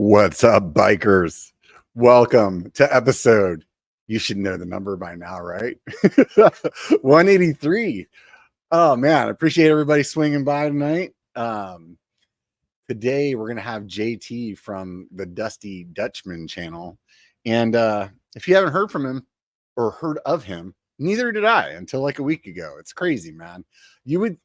What's up, bikers? Welcome to episode. You should know the number by now, right? 183. Oh man, I appreciate everybody swinging by tonight. Today we're gonna have JT from the Dusty Dutchman channel, and if you haven't heard from him or heard of him, neither did I until like a week ago. It's crazy, man. You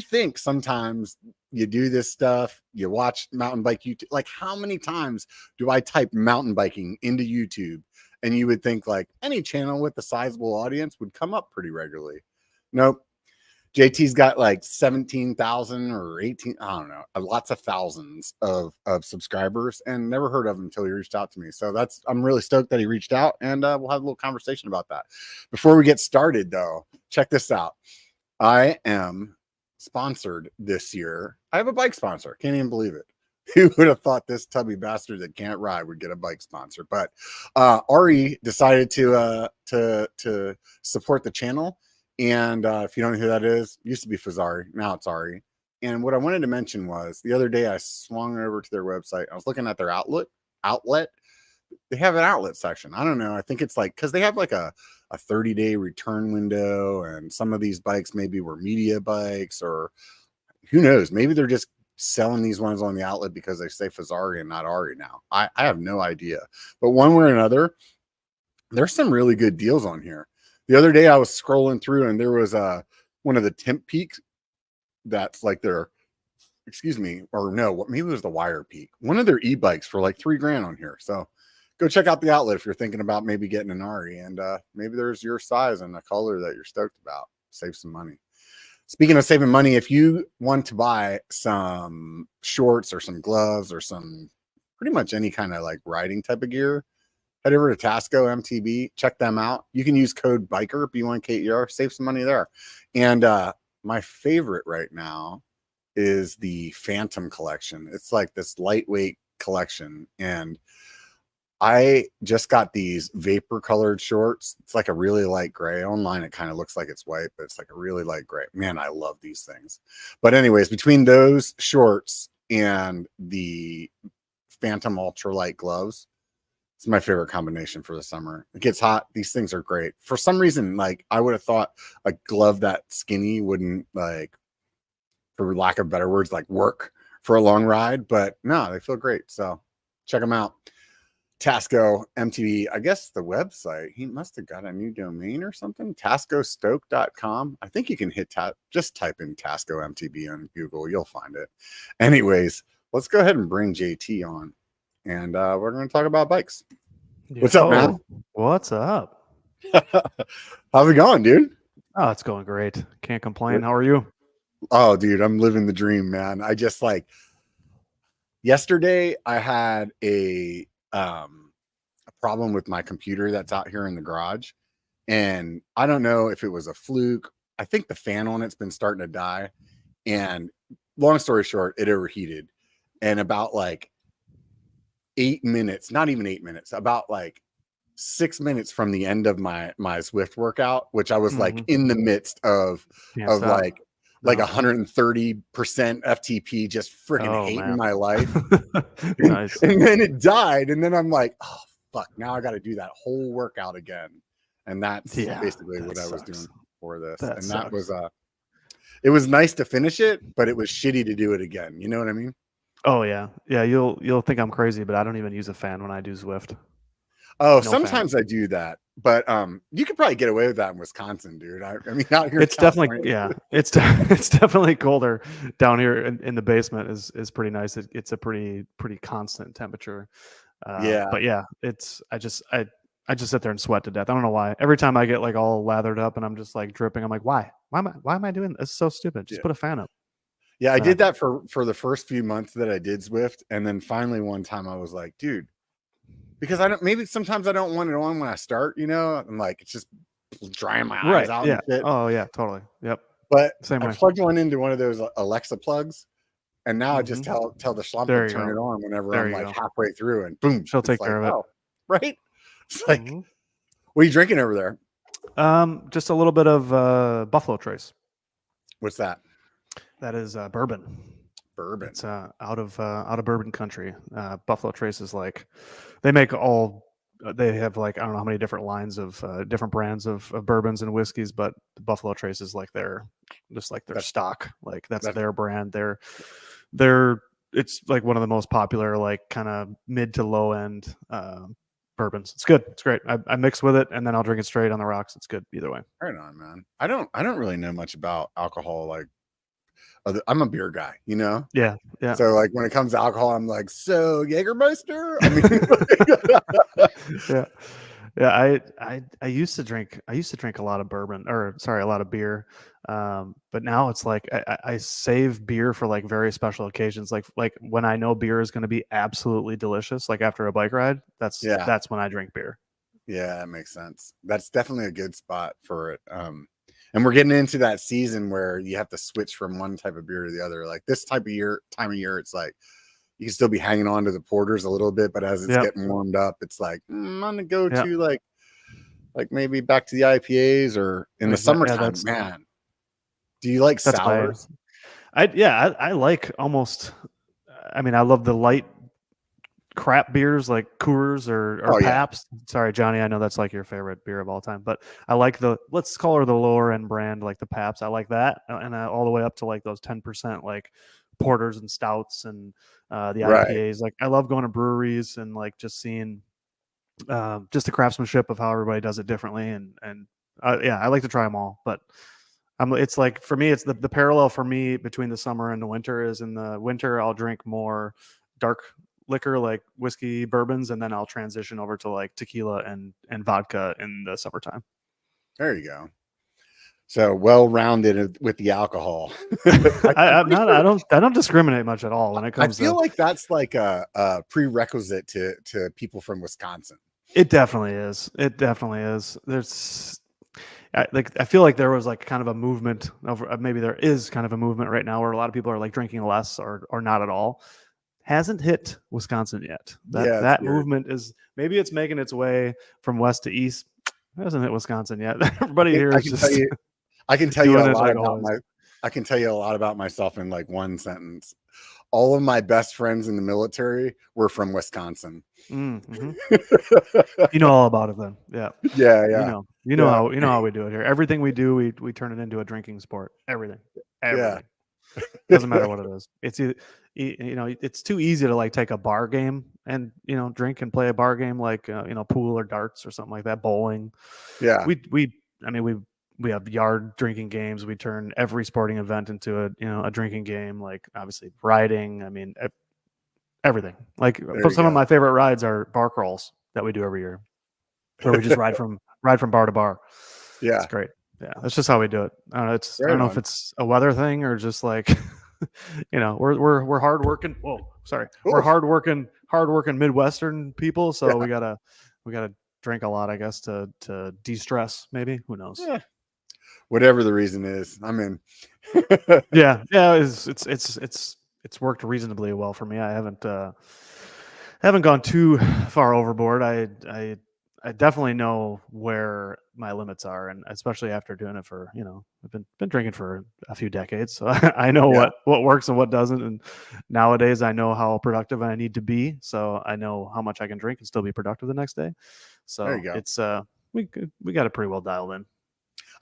think sometimes you do this stuff, you watch mountain bike YouTube. Like, how many times do I type mountain biking into YouTube? And you would think like any channel with a sizable audience would come up pretty regularly. Nope. JT's got like 17,000 or 18, I don't know, lots of thousands of subscribers, and never heard of him until he reached out to me. So I'm really stoked that he reached out, and we'll have a little conversation about that. Before we get started though, check this out. I am sponsored this year. I have a bike sponsor. Can't even believe it. Who would have thought this tubby bastard that can't ride would get a bike sponsor? But Ari decided to support the channel. And if you don't know who that is, used to be Fazari, now it's Ari. And what I wanted to mention was the other day I swung over to their website. I was looking at their outlet. They have an outlet section. I don't know. I think it's like because they have like a 30-day return window, and some of these bikes maybe were media bikes, or who knows, maybe they're just selling these ones on the outlet because they say Fazari and not Ari now. I have no idea, but one way or another, there's some really good deals on here. The other day I was scrolling through and there was one of the Temp Peaks that's like their, excuse me, or no, maybe it was the Wire Peak, one of their e-bikes for like $3,000 on here. So go check out the outlet if you're thinking about maybe getting an Ari, and maybe there's your size and a color that you're stoked about. Save some money. Speaking of saving money, if you want to buy some shorts or some gloves or some pretty much any kind of like riding type of gear, head over to Tasco MTB, check them out. You can use code BIKER, B1KER, save some money there. And my favorite right now is the Phantom collection. It's like this lightweight collection, and I just got these vapor colored shorts. It's like a really light gray. Online it kind of looks like it's white, but it's like a really light gray. Man, I love these things. But anyways, between those shorts and the Phantom ultralight gloves, it's my favorite combination for the summer. It gets hot. These things are great. For some reason, like I would have thought a glove that skinny wouldn't, like, for lack of better words, like work for a long ride, but no, they feel great. So check them out. Tasco MTB, I guess the website, he must have got a new domain or something. TascoStoke.com. I think you can hit just type in Tasco MTB on Google, you'll find it. Anyways, let's go ahead and bring JT on, and we're going to talk about bikes. What's up, man? What's up? How's it going, dude? Oh, it's going great. Can't complain. How are you? Oh, dude, I'm living the dream, man. I just like yesterday I had a problem with my computer that's out here in the garage, and I don't know if it was a fluke. I think the fan on it's been starting to die, and long story short, it overheated. And about like 8 minutes, not even 8 minutes, about like 6 minutes from the end of my Zwift workout, which I was like in the midst of like 130% FTP, just freaking hating my life. Nice. And then it died, and then I'm like, oh fuck, now I got to do that whole workout again. And that's basically what I was doing for this. That was it was nice to finish it, but it was shitty to do it again. You know what I mean? Oh yeah. You'll think I'm crazy, but I don't even use a fan when I do Zwift. Oh, sometimes fan. I do that, but you could probably get away with that in Wisconsin, dude. I mean, out here it's definitely it's definitely colder down here in the basement. Is pretty nice. It's a pretty constant temperature. But yeah, I just sit there and sweat to death. I don't know why. Every time I get like all lathered up and I'm just like dripping, I'm like, why am I doing this? It's so stupid. Just put a fan up. Yeah, I did that for the first few months that I did Zwift, and then finally one time I was like, dude. Because maybe sometimes I don't want it on when I start, you know, I'm like, it's just drying my eyes out. Yeah. And shit. Oh yeah, totally. Yep. But I plugged one into one of those Alexa plugs, and now I just tell the schlump to turn it on whenever I'm like halfway through, and boom, she'll take care of it. Right? It's like, what are you drinking over there? Just a little bit of Buffalo Trace. What's that? That is bourbon. bourbon. It's out of bourbon country. Buffalo Trace is like, they make all. They have like, I don't know how many different lines of different brands of bourbons and whiskeys, but the Buffalo Trace is like their stock. Like that's their brand. They're it's like one of the most popular, like kind of mid to low end bourbons. It's good. It's great. I mix with it and then I'll drink it straight on the rocks. It's good either way. Right on, man. I don't really know much about alcohol. Like, I'm a beer guy, you know? Yeah. So like when it comes to alcohol, I'm like, so Jägermeister? I mean, yeah. I used to drink a lot of bourbon, or sorry, a lot of beer. But now it's like I save beer for like very special occasions. Like when I know beer is going to be absolutely delicious, like after a bike ride, that's when I drink beer. Yeah, that makes sense. That's definitely a good spot for it. And we're getting into that season where you have to switch from one type of beer to the other. Like this time of year, it's like you can still be hanging on to the porters a little bit, but as it's getting warmed up, it's like I'm gonna go to like maybe back to the IPAs, or in the summertime. Man, do you like sours? I like almost. I mean, I love the light crap beers like Coors or Pabst. Yeah. Sorry, Johnny, I know that's like your favorite beer of all time, but I like let's call her the lower end brand, like the Pabst. I like that, and all the way up to like those 10% like porters and stouts and the IPAs. Like I love going to breweries and like just seeing just the craftsmanship of how everybody does it differently, and I like to try them all. But it's like for me, it's the parallel for me between the summer and the winter is in the winter I'll drink more dark liquor like whiskey, bourbons, and then I'll transition over to like tequila and vodka in the summertime. There you go. So well-rounded with the alcohol. I don't discriminate much at all when it comes. I feel like that's like a prerequisite to people from Wisconsin. It definitely is. There's I feel like there was like kind of a movement over. Maybe there is kind of a movement right now where a lot of people are like drinking less or not at all. Hasn't hit Wisconsin yet. That movement is, maybe it's making its way from west to east. It hasn't hit Wisconsin yet. Everybody here is just. I can tell you a lot about I can tell you a lot about myself in like one sentence. All of my best friends in the military were from Wisconsin. Mm-hmm. You know all about it then. Yeah. Yeah. You know how we do it here. Everything we do, we turn it into a drinking sport. Everything. Yeah. Doesn't matter what it is. It's either, it's too easy to like take a bar game and drink and play a bar game like pool or darts or something like that, bowling. Yeah. We have yard drinking games. We turn every sporting event into a drinking game. Like obviously riding. I mean everything. Like some of my favorite rides are bar crawls that we do every year, where we just ride from bar to bar. Yeah, it's great. Yeah, that's just how we do it. I don't know if it's a weather thing or just like, we're hardworking. Whoa, sorry, we're hardworking Midwestern people. So we gotta drink a lot, I guess, to de-stress. Maybe, who knows? Yeah. Whatever the reason is, I'm in. yeah. It's worked reasonably well for me. I haven't gone too far overboard. I definitely know where my limits are, and especially after doing it for I've been drinking for a few decades, so I know what works and what doesn't. And nowadays, I know how productive I need to be, so I know how much I can drink and still be productive the next day. So there you go. It's we got it pretty well dialed in.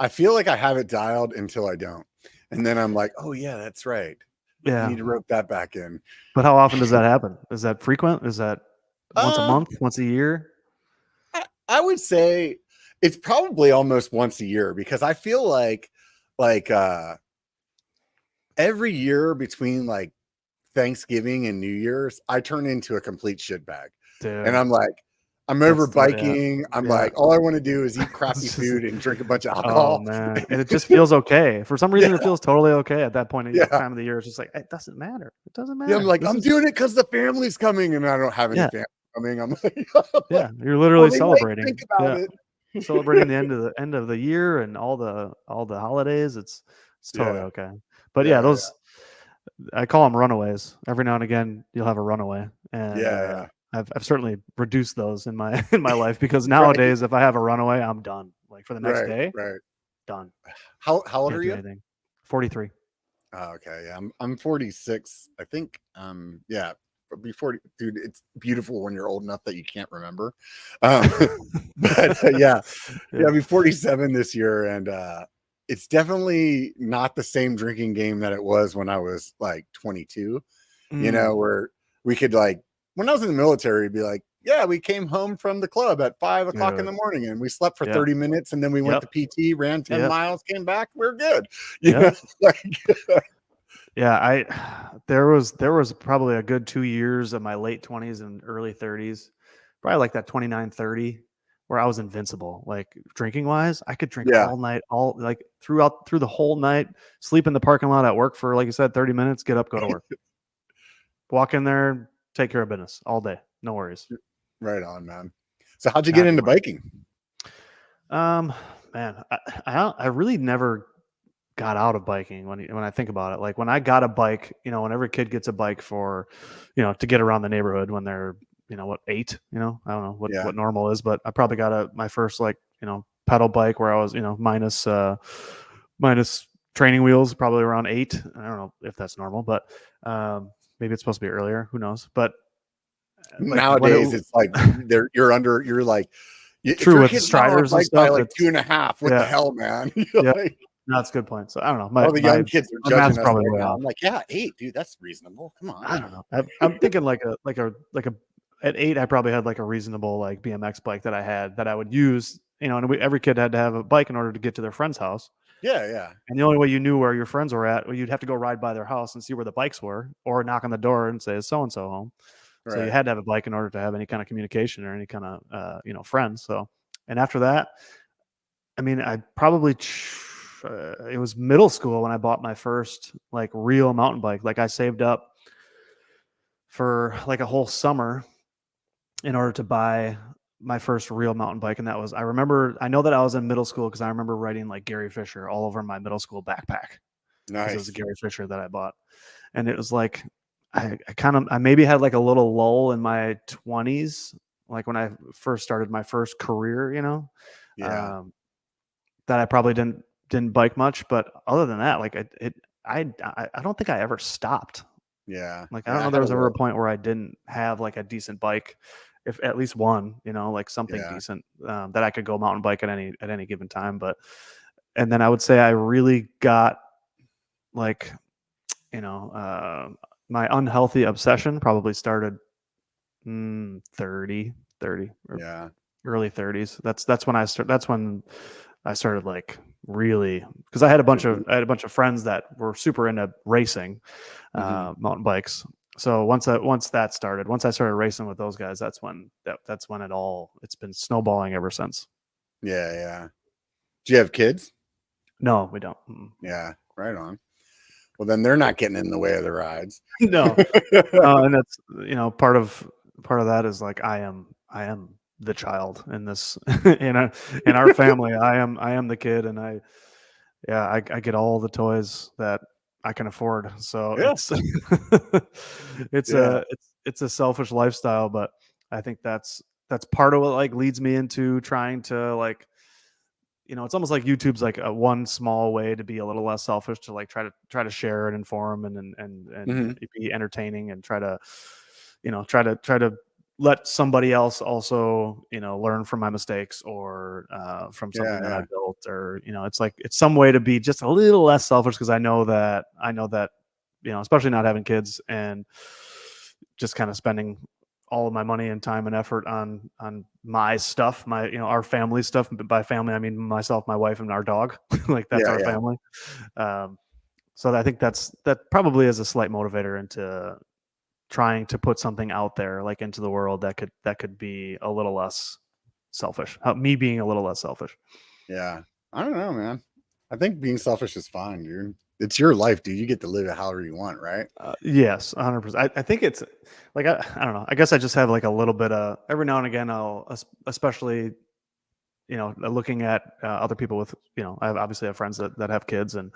I feel like I have it dialed until I don't, and then I'm like, oh yeah, that's right. Yeah, I need to rope that back in. But how often does that happen? Is that frequent? Is that once a month, once a year? I would say it's probably almost once a year, because I feel like every year between like Thanksgiving and New Year's, I turn into a complete shitbag. And I'm like, I'm over biking. I'm like, all I want to do is eat crappy food and drink a bunch of alcohol. Oh man, and it just feels okay. For some reason, it feels totally okay at that point in time of the year. It's just like, it doesn't matter. It doesn't matter. Yeah, I'm like, I'm doing it because the family's coming, and I don't have any family coming. I'm like, you're literally celebrating. Think about it. Celebrating the end of the year and all the holidays. It's totally okay. But those I call them runaways. Every now and again, you'll have a runaway, and I've certainly reduced those in my life, because nowadays, if I have a runaway, I'm done. Like for the next day, done. How old are you? 43. Oh, okay. Yeah. I'm 46. I think. Yeah. Be 40, dude. It's beautiful when you're old enough that you can't remember. Um, but yeah, I'll be 47 this year, and it's definitely not the same drinking game that it was when I was like 22. Where we could like when I was in the military, it'd be like, yeah, we came home from the club at 5 o'clock in the morning and we slept for 30 minutes and then we went to PT, ran 10 miles, came back, we're good. There was probably a good 2 years of my late 20s and early 30s, probably like that 29, 30, where I was invincible. Like drinking wise, I could drink all night, through the whole night, sleep in the parking lot at work for, like you said, 30 minutes, get up, go to work. Walk in there, take care of business all day. No worries. Right on, man. So how'd you get into biking? Man, I really never got out of biking when I think about it. Like when I got a bike, when every kid gets a bike for, to get around the neighborhood when they're, 8, I don't know what normal is, but I probably got my first pedal bike where I was, minus training wheels, probably around 8. I don't know if that's normal, but maybe it's supposed to be earlier. Who knows? But nowadays it's like you're like true with striders and stuff. By like 2.5. What the hell, man? Like, no, that's a good point. So I don't know. All the young kids are judging us probably right now. I'm like, 8, dude, that's reasonable. Come on. I don't know. I'm thinking like a at 8, I probably had like a reasonable like BMX bike that I had that I would use. And every kid had to have a bike in order to get to their friend's house. Yeah. And the only way you knew where your friends were at, you'd have to go ride by their house and see where the bikes were, or knock on the door and say, "Is so and so home?" Right. So you had to have a bike in order to have any kind of communication or any kind of friends. So, and after that, I mean, I probably it was middle school when I bought my first like real mountain bike. Like I saved up for like a whole summer in order to buy my first real mountain bike. And that was, I know that I was in middle school because I remember writing like Gary Fisher all over my middle school backpack. Nice. It was a Gary Fisher that I bought. And it was like, I maybe had like a little lull in my 20s, like when I first started my first career, that I probably didn't bike much, but other than that, like I don't think I ever stopped. Yeah. Like I don't know there was ever a point where I didn't have like a decent bike, if at least one, like something decent that I could go mountain bike at any given time. And then I would say I really got like, my unhealthy obsession probably started 30 or early 30s. That's when I started like really, because I had a bunch of friends that were super into racing mountain bikes. So once I started racing with those guys, that's when it's been snowballing ever since. Yeah. Do you have kids? No, we don't. Yeah, right on. Well, then they're not getting in the way of the rides. No. And that's, part of that is like I am the child in this in our family. I am the kid, and I get all the toys that I can afford. So it's a selfish lifestyle, but I think that's part of what like leads me into trying to like, it's almost like YouTube's like a one small way to be a little less selfish, to like try to share and inform and be entertaining, and try to let somebody else also, learn from my mistakes or from something that I built, or, it's like, it's some way to be just a little less selfish. Cause I know that, especially not having kids and just kind of spending all of my money and time and effort on my stuff, our family stuff. By family, I mean myself, my wife, and our dog. Like that's our family. So I think that probably is a slight motivator into trying to put something out there, like into the world that could be a little less selfish. Me being a little less selfish. Yeah. I don't know, man. I think being selfish is fine, dude. It's your life, dude. You get to live it however you want, right? Yes, 100%. I think it's like, I don't know. I guess I just have like a little bit of, every now and again, I'll, especially, looking at other people with, I obviously have friends that have kids, and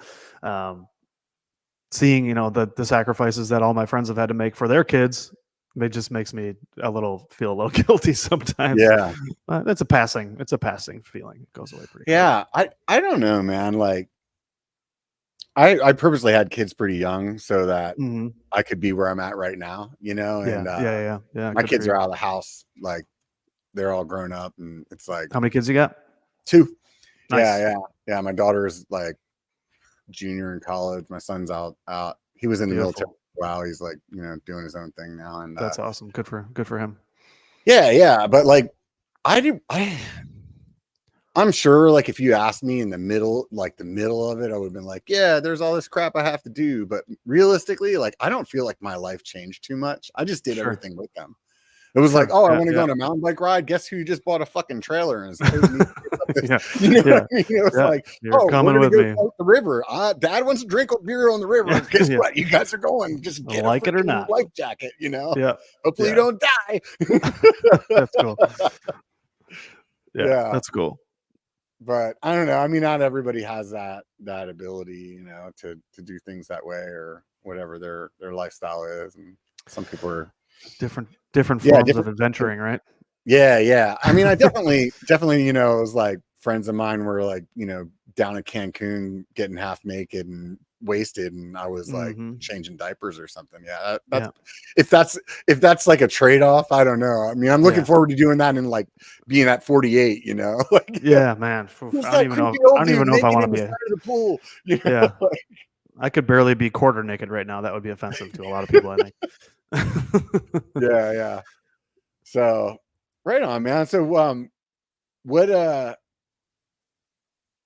seeing, the sacrifices that all my friends have had to make for their kids, it just makes me feel a little guilty sometimes. Yeah. It's a passing feeling. It goes away pretty quick. Yeah. I don't know, man. Like, I purposely had kids pretty young so that Mm-hmm. I could be where I'm at right now, and Yeah. my kids are out of the house, like they're all grown up, and it's like How many kids you got? 2. Nice. Yeah. My daughter's like junior in college. My son's out. He was in the military. Wow, he's like doing his own thing now, and that's awesome. Good for him. Yeah. But like, I'm sure, like, if you asked me in the middle of it, I would have been like, yeah, there's all this crap I have to do. But realistically, like, I don't feel like my life changed too much. I just did everything with them. It was like, oh, I want to go on a mountain bike ride. Guess who just bought a fucking trailer and is totally you know what I mean? It was like, you're coming with me. The river. Dad wants to drink a beer on the river. Guess what? You guys are going. Just get like it or not. Life jacket. Yeah. Hopefully you don't die. That's cool. Yeah, that's cool. But I don't know. I mean, not everybody has that ability, to do things that way or whatever their lifestyle is, and some people are different forms of adventuring, right? Yeah. I mean, I definitely, it was like friends of mine were like, down at Cancun getting half naked and wasted, and I was like changing diapers or something. Yeah, if that's like a trade-off, I don't know. I mean, I'm looking forward to doing that and like being at 48, like, yeah, man. I don't even know if I want to be in the pool. Like, I could barely be quarter naked right now. That would be offensive to a lot of people, I think. Yeah. So right on, man. So what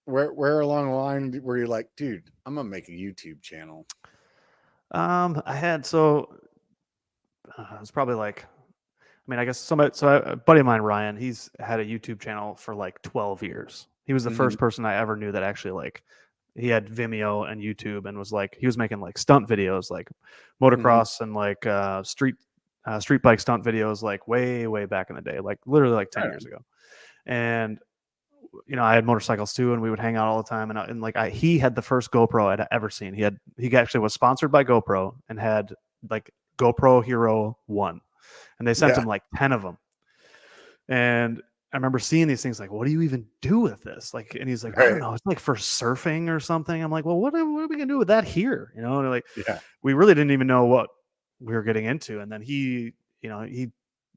where along the line were you like, dude, I'm gonna make a YouTube channel? I had it was probably like, I mean, I guess a buddy of mine, Ryan, he's had a YouTube channel for like 12 years. He was the first person I ever knew that actually, like, he had Vimeo and YouTube, and was like, he was making like stunt videos, like motocross and like street bike stunt videos, like way back in the day, like literally like 10 years ago. And I had motorcycles too, and we would hang out all the time. And he had the first GoPro I'd ever seen. He actually was sponsored by GoPro and had like GoPro Hero 1, and they sent him like 10 of them. And I remember seeing these things like, what do you even do with this? Like, and he's like, I don't know, it's like for surfing or something. I'm like, well, what are we gonna do with that here? And like, we really didn't even know what we were getting into. And then he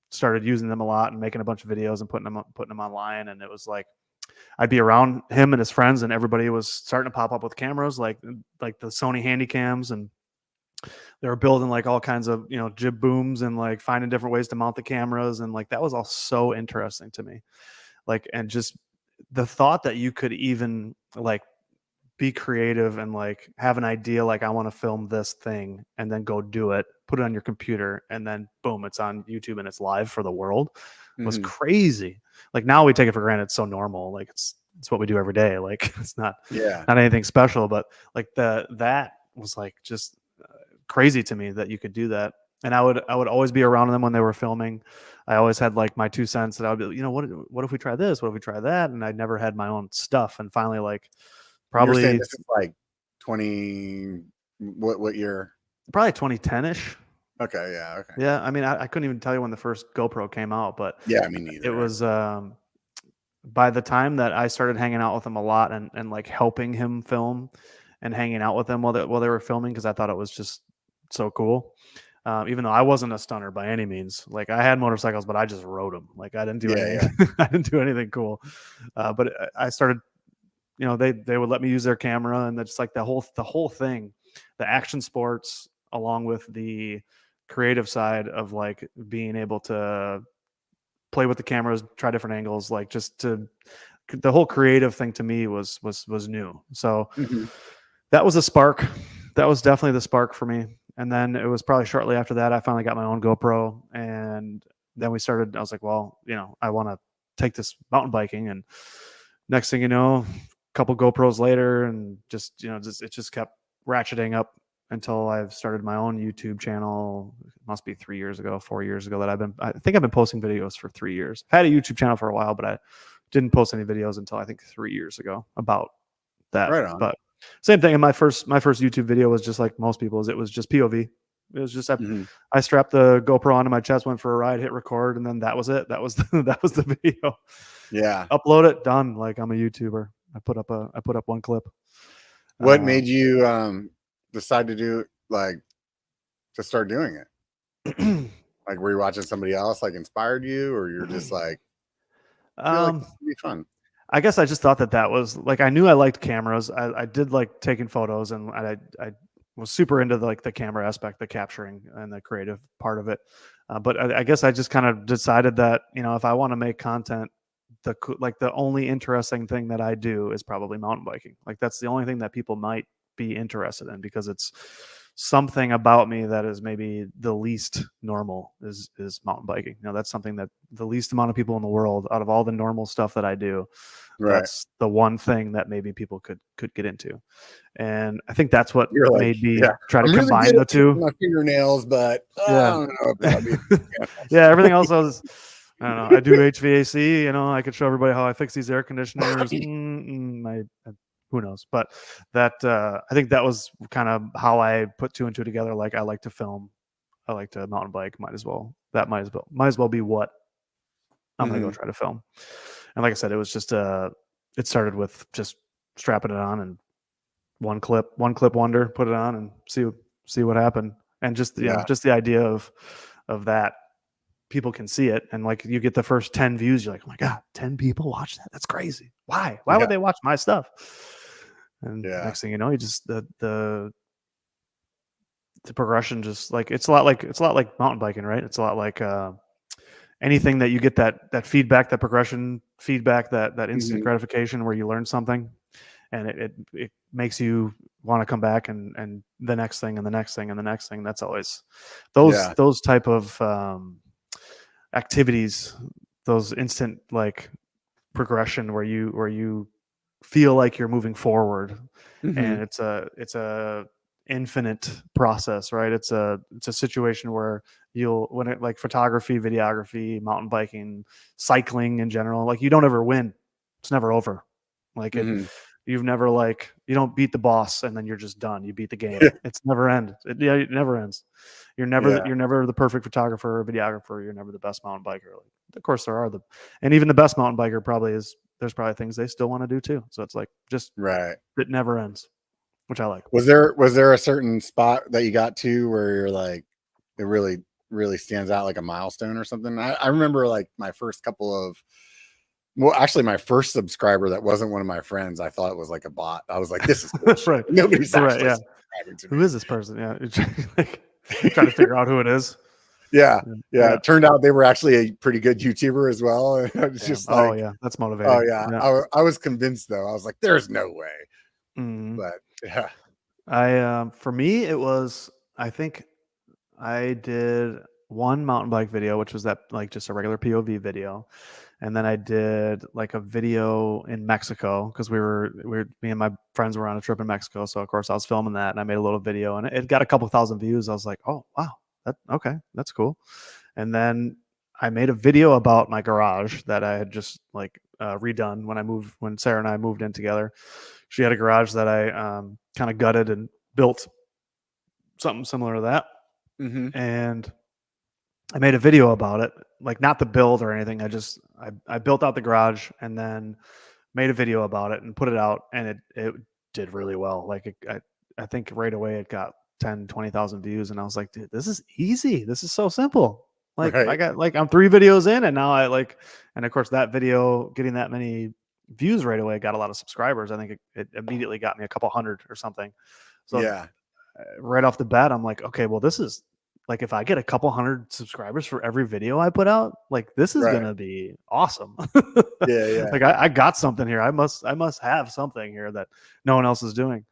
started using them a lot and making a bunch of videos and putting them online. And it was like, I'd be around him and his friends, and everybody was starting to pop up with cameras, like the Sony Handycams, and they were building like all kinds of jib booms and like finding different ways to mount the cameras, and like that was all so interesting to me. Like, and just the thought that you could even like be creative and like have an idea, like, I want to film this thing, and then go do it, put it on your computer, and then boom, it's on YouTube and it's live for the world, was crazy. Like, now we take it for granted. It's so normal. Like, it's what we do every day. Like, it's not anything special, but like that was like just crazy to me that you could do that. And I would always be around them when they were filming. I always had like my 2 cents that I would be, what if we try this? What if we try that? And I never had my own stuff. And finally, like, probably this is like 20, what year? Probably 2010-ish. Okay. Yeah. Okay. Yeah. I mean, I couldn't even tell you when the first GoPro came out, but yeah, me neither. It was by the time that I started hanging out with him a lot and like helping him film and hanging out with them while they were filming, because I thought it was just so cool. Even though I wasn't a stunner by any means. Like, I had motorcycles, but I just rode them. Like, I didn't do anything. I didn't do anything cool. But I started, they would let me use their camera, and that's like the whole thing, the action sports, along with the creative side of like being able to play with the cameras, try different angles, like the whole creative thing to me was new. So that was a spark. That was definitely the spark for me. And then it was probably shortly after that I finally got my own GoPro, and then I was like, well, I want to take this mountain biking. And next thing you know, a couple GoPros later, and it just kept ratcheting up until I've started my own YouTube channel. It must be 4 years ago that I think I've been posting videos for 3 years. I've had a YouTube channel for a while, but I didn't post any videos until I think 3 years ago about that. Right on. But same thing. And my first YouTube video was just like most people's. It was just POV. It was just I strapped the GoPro onto my chest, went for a ride, hit record, and then that was it. That was the video. Yeah. Upload it, done. Like, I'm a YouTuber. I put up one clip. What made you decide to start doing it? Like, were you watching somebody else like inspired you, or you're just like, I feel like this would be fun? I guess I just thought that was like, I knew I liked cameras. I did like taking photos, and I was super into the camera aspect, the capturing and the creative part of it. But I guess I just kind of decided that, if I want to make content, the only interesting thing that I do is probably mountain biking. Like, that's the only thing that people might be interested in, because it's something about me that is maybe the least normal is mountain biking. That's something that the least amount of people in the world, out of all the normal stuff that I do, that's the one thing that maybe people could get into. And I think that's what made me try to combine the two. My fingernails, but I don't know if that'll be yeah, everything else I don't know. I do HVAC, I could show everybody how I fix these air conditioners. Who knows? But that I think that was kind of how I put two and two together. Like, I like to film, I like to mountain bike. Might as well be what I'm gonna go try to film. And like I said, it was just it started with just strapping it on and one clip wonder, put it on and see what happened. And just just the idea of that people can see it, and like, you get the first 10 views, you're like, oh my god, 10 people watch that? That's crazy. Why would they watch my stuff? And next thing you know, you just the progression, just like, it's a lot like mountain biking, right? It's a lot like anything that you get that feedback, that progression feedback, that instant gratification where you learn something, and it makes you want to come back and the next thing and the next thing and the next thing. That's always those type of activities, those instant like progression where you feel like you're moving forward, and it's a infinite process, right? It's a situation where like photography, videography, mountain biking, cycling in general, like, you don't ever win. It's never over. Like, you've never, like, you don't beat the boss and then you're just done. You beat the game. It's never ends. It never ends. You're never the perfect photographer or videographer. You're never the best mountain biker. Like, of course there are and even the best mountain biker there's probably things they still want to do too. So it's like, just it never ends, which I like. Was there a certain spot that you got to where you're like, it really, really stands out, like a milestone or something? I remember, like, my first couple of, well, actually, my first subscriber that wasn't one of my friends, I thought it was like a bot. I was like, this is bullshit. Right. Nobody's actually subscribing to me. Who is this person? Yeah. Trying to figure out who it is. Yeah. It turned out they were actually a pretty good YouTuber as well. And I was just like, oh yeah, that's motivating. Oh yeah. I was convinced, though. I was like, there's no way. But yeah. For me, it was, I think I did one mountain bike video, which was that, like, just a regular POV video. And then I did like a video in Mexico, because me and my friends were on a trip in Mexico. So of course I was filming that, and I made a little video, and it got a couple thousand views. I was like, oh wow, that's cool. And then I made a video about my garage that I had just like redone when Sarah and I moved in together. She had a garage that I kind of gutted and built something similar to that. And I made a video about it, like, not the build or anything. I built out the garage and then made a video about it and put it out, and it did really well. Like, I think right away it got 10-20,000 views, and I was like, dude, this is easy. This is so simple. Like, I got, like, I'm 3 videos in, and now and of course that video getting that many views right away got a lot of subscribers. I think it immediately got me a couple hundred or something. So right off the bat, I'm like, okay, well, this is, like, if I get a couple hundred subscribers for every video I put out, like, this is gonna be awesome. Like, I got something here. I must have something here that no one else is doing.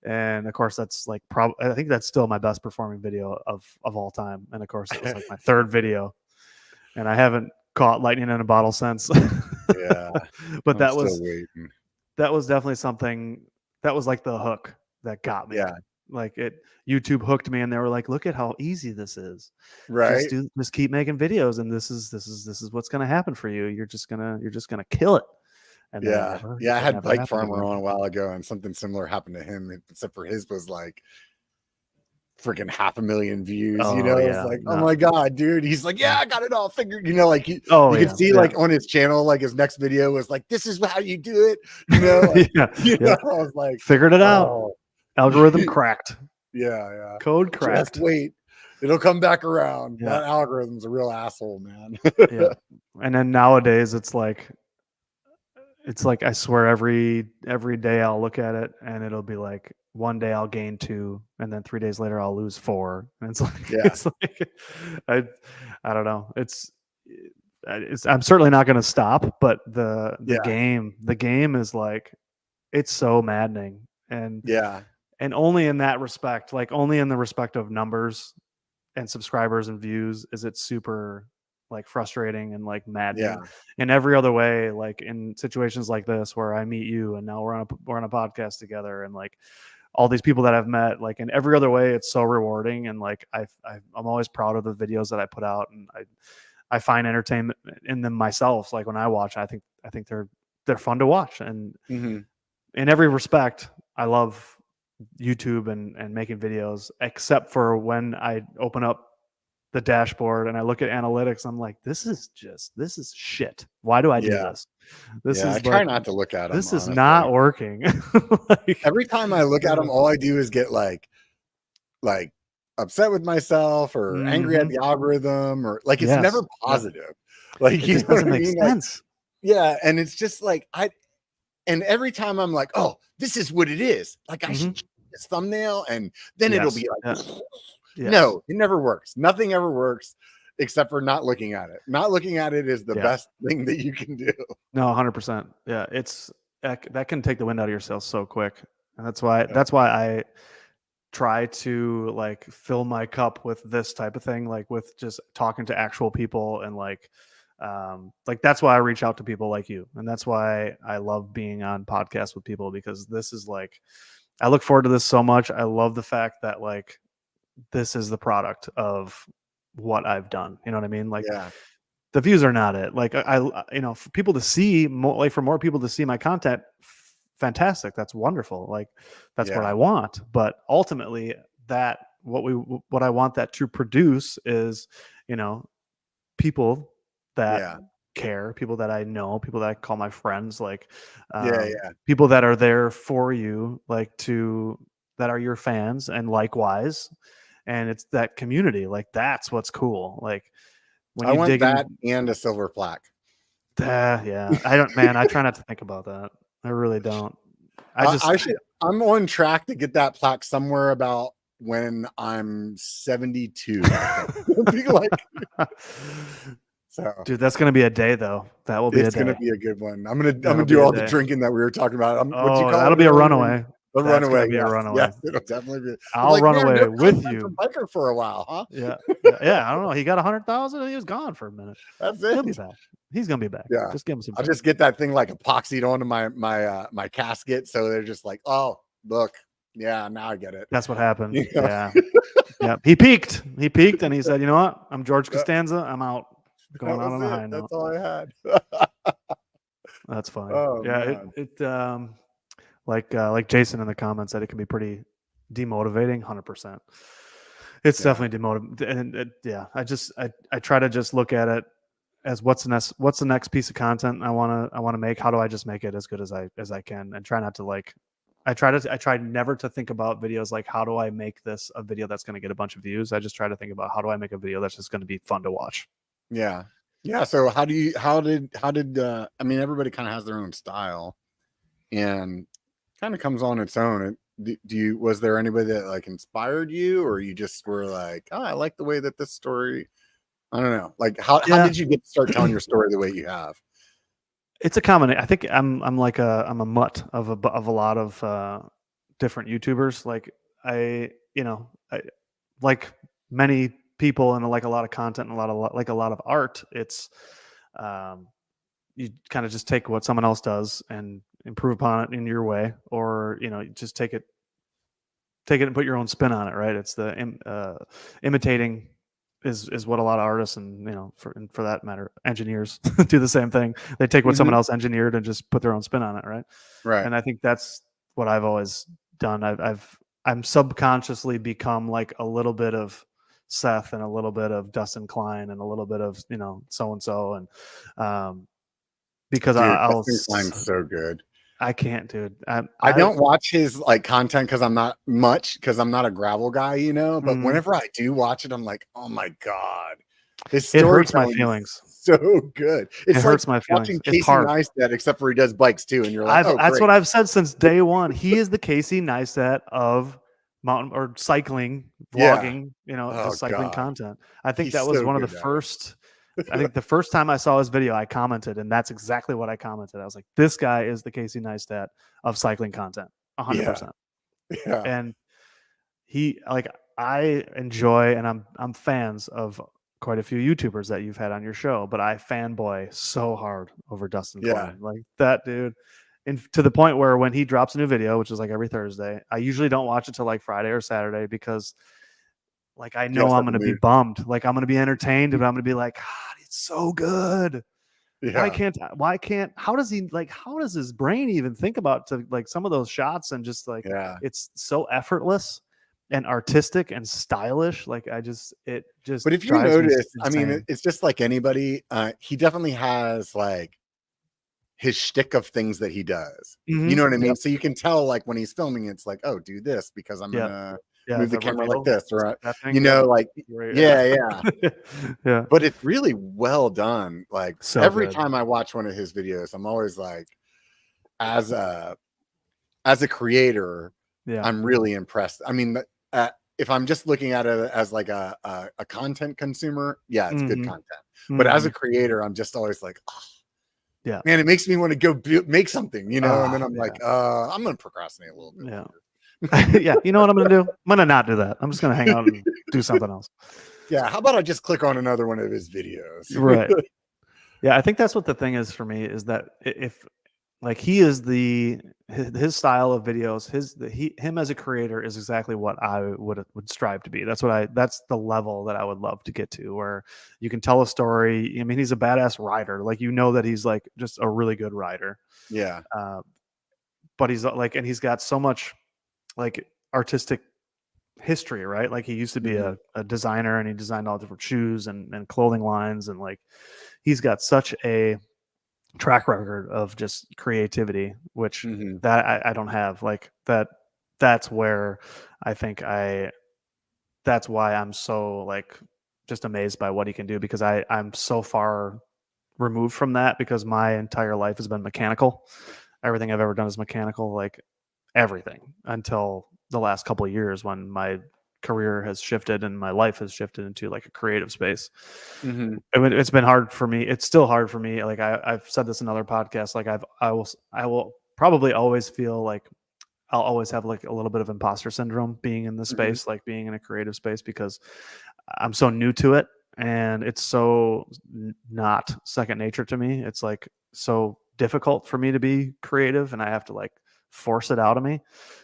And of course, that's like, I think that's still my best performing video of all time. And of course, it was like my 3rd video, and I haven't caught lightning in a bottle since. But that was definitely something that was like the hook that got me. Like, YouTube hooked me, and they were like, look at how easy this is. Right. Just keep making videos, and this is what's going to happen for you. You're just going to kill it. And I had Bike Farmer on a while ago, and something similar happened to him, except for his was like, freaking 500,000 views. Oh, You know, yeah, it's like, no. oh my god, dude. He's like, yeah, I got it all figured. You know, like you yeah, can see like on his channel, like his next video was like, this is how you do it. You know, like, I was like, figured it out. oh. Algorithm cracked. Yeah. Code cracked. Just wait. It'll come back around. That algorithm's a real asshole, man. Yeah. And then nowadays it's like I swear every day I'll look at it and it'll be like one day I'll gain 2 and then 3 days later I'll lose 4. And it's like I don't know. It's I'm certainly not going to stop, but the game is like, it's so maddening. And and only in that respect, like only in the respect of numbers and subscribers and views is it super like frustrating and like maddening. In every other way, like in situations like this where I meet you and now we're on a podcast together, and like all these people that I've met, like in every other way it's so rewarding, and like I'm always proud of the videos that I put out, and I find entertainment in them myself. Like when I watch, I think they're fun to watch, and in every respect I love YouTube and making videos, except for when I open up the dashboard and I look at analytics. I'm like, this is shit. Why do I do this? I try not to look at them. This is not working. Like, every time I look at them, all I do is get like upset with myself or angry at the algorithm, or like it's never positive. Like it just doesn't make sense. Like, and it's just like and every time I'm like, oh, this is what it is. Like I should change this thumbnail, and then it'll be like, no, it never works. Nothing ever works except for not looking at it. Not looking at it is the best thing that you can do. No, 100%. Yeah, it's that can take the wind out of your sails so quick, and that's why I try to like fill my cup with this type of thing, like with just talking to actual people, and like that's why I reach out to people like you, and that's why I love being on podcasts with people, because this is like, I look forward to this so much. I love the fact that like this is the product of what I've done. You know what I mean? Like the views are not it. Like I for people to see more, like for more people to see my content, fantastic. That's wonderful. Like that's what I want. But ultimately that what I want that to produce is, people that care, people that I know, people that I call my friends, like people that are there for you, like that are your fans, and likewise. And it's that community, like that's what's cool. Like when I want that and a silver plaque. I try not to think about that. I really don't. I'm on track to get that plaque somewhere about when I'm 72. So, dude, that's gonna be a day though. That will be. It's gonna be a good one. I'm gonna do all the drinking that we were talking about. That'll be a runaway. A runaway. Be a runaway. Yes, it'll definitely be. I'll run away with you. Biker for a while, huh? Yeah. I don't know. He got 100,000 and he was gone for a minute. That's it. He'll be back. He's gonna be back. Yeah. Just give him some. I'll just get that thing like epoxied onto my casket, so they're just like, oh, look, yeah, now I get it. That's what happened. Yeah. He peaked, and he said, you know what? I'm George Costanza. I'm out. Going on a high note. That's all I had. That's funny. Oh, man. Like Jason in the comments said, it can be pretty demotivating. 100%. It's definitely demotivating. And I try to just look at it as what's the next piece of content I want to make. How do I just make it as good as I can, and try not to like. I try never to think about videos like, how do I make this a video that's going to get a bunch of views. I just try to think about, how do I make a video that's just going to be fun to watch. Yeah. So how did I mean, everybody kind of has their own style and kind of comes on its own. Was there anybody that like inspired you, or you just were like, oh, I like the way that this story, I don't know. Like how did you get to start telling your story the way you have? It's a combination. I think I'm a mutt of a lot of different YouTubers. Like I like many people, and like a lot of content and a lot of art. It's you kind of just take what someone else does and improve upon it in your way, or just take it and put your own spin on it, right? It's the imitating is what a lot of artists and for that matter engineers do the same thing. They take what someone else engineered and just put their own spin on it, right? And I think that's what I've always done. I'm subconsciously become like a little bit of Seth and a little bit of Dustin Klein and a little bit of, you know, so-and-so. And because Dude, I'll Dustin Klein's so good. I can't, dude. I don't watch his like content because I'm not a gravel guy, you know. But whenever I do watch it, I'm like, oh my god, his it hurts my storytelling feelings. is so good. It's it like hurts my feelings. watching It's Casey hard. Neistat, except for he does bikes too, and you're like, oh, that's great. what I've said since day one. He is the Casey Neistat of mountain or cycling, vlogging, you know, just cycling content. I think that was one of the first. I think the first time I saw his video, I commented, and that's exactly what I commented. I was like, this guy is the Casey Neistat of cycling content, 100%. Yeah. And he, like, I enjoy, and I'm fans of quite a few YouTubers that you've had on your show, but I fanboy so hard over Dustin Klein. Like that dude. And to the point where when he drops a new video, which is like every Thursday, I usually don't watch it till like Friday or Saturday because like I know I'm going to be bummed. Like I'm going to be entertained, but I'm going to be like, God, it's so good. Yeah. Why can't, how does his brain even think about to like some of those shots and just like, it's so effortless and artistic and stylish. Like but if you notice, I mean, it's just like anybody, he definitely has like his shtick of things that he does. You know what I mean? So you can tell like when he's filming, it's like, oh, do this because I'm gonna move the camera like this, or you know, like yeah. But it's really well done. Like so every time I watch one of his videos, I'm always like, as a creator, I'm really impressed. I mean, if I'm just looking at it as like a content consumer, it's good content. But as a creator, I'm just always like, oh, yeah, man, it makes me want to go make something, you know. And then I'm like, I'm gonna procrastinate a little bit. Yeah, you know what I'm gonna do? I'm gonna not do that. I'm just gonna hang out and do something else. Yeah, how about I just click on another one of his videos? Right. Yeah, I think that's what the thing is for me is that if like he is his style of videos, him as a creator is exactly what I would strive to be. That's the level that I would love to get to, where you can tell a story. I mean, he's a badass rider. Like, you know that he's like just a really good rider. Yeah. But he's like, and he's got so much like artistic history, right? Like he used to be a designer, and he designed all different shoes and clothing lines, and like he's got such a track record of just creativity, which that I don't have. Like that's where I think that's why I'm so like just amazed by what he can do, because I'm so far removed from that, because my entire life has been mechanical. Everything I've ever done is mechanical, like everything, until the last couple of years when my career has shifted and my life has shifted into like a creative space. It's been hard for me. It's still hard for me. Like I've said this in other podcasts, like I will probably always feel like I'll always have like a little bit of imposter syndrome being in this space, like being in a creative space, because I'm so new to it and it's so not second nature to me. It's like so difficult for me to be creative, and I have to like force it out of me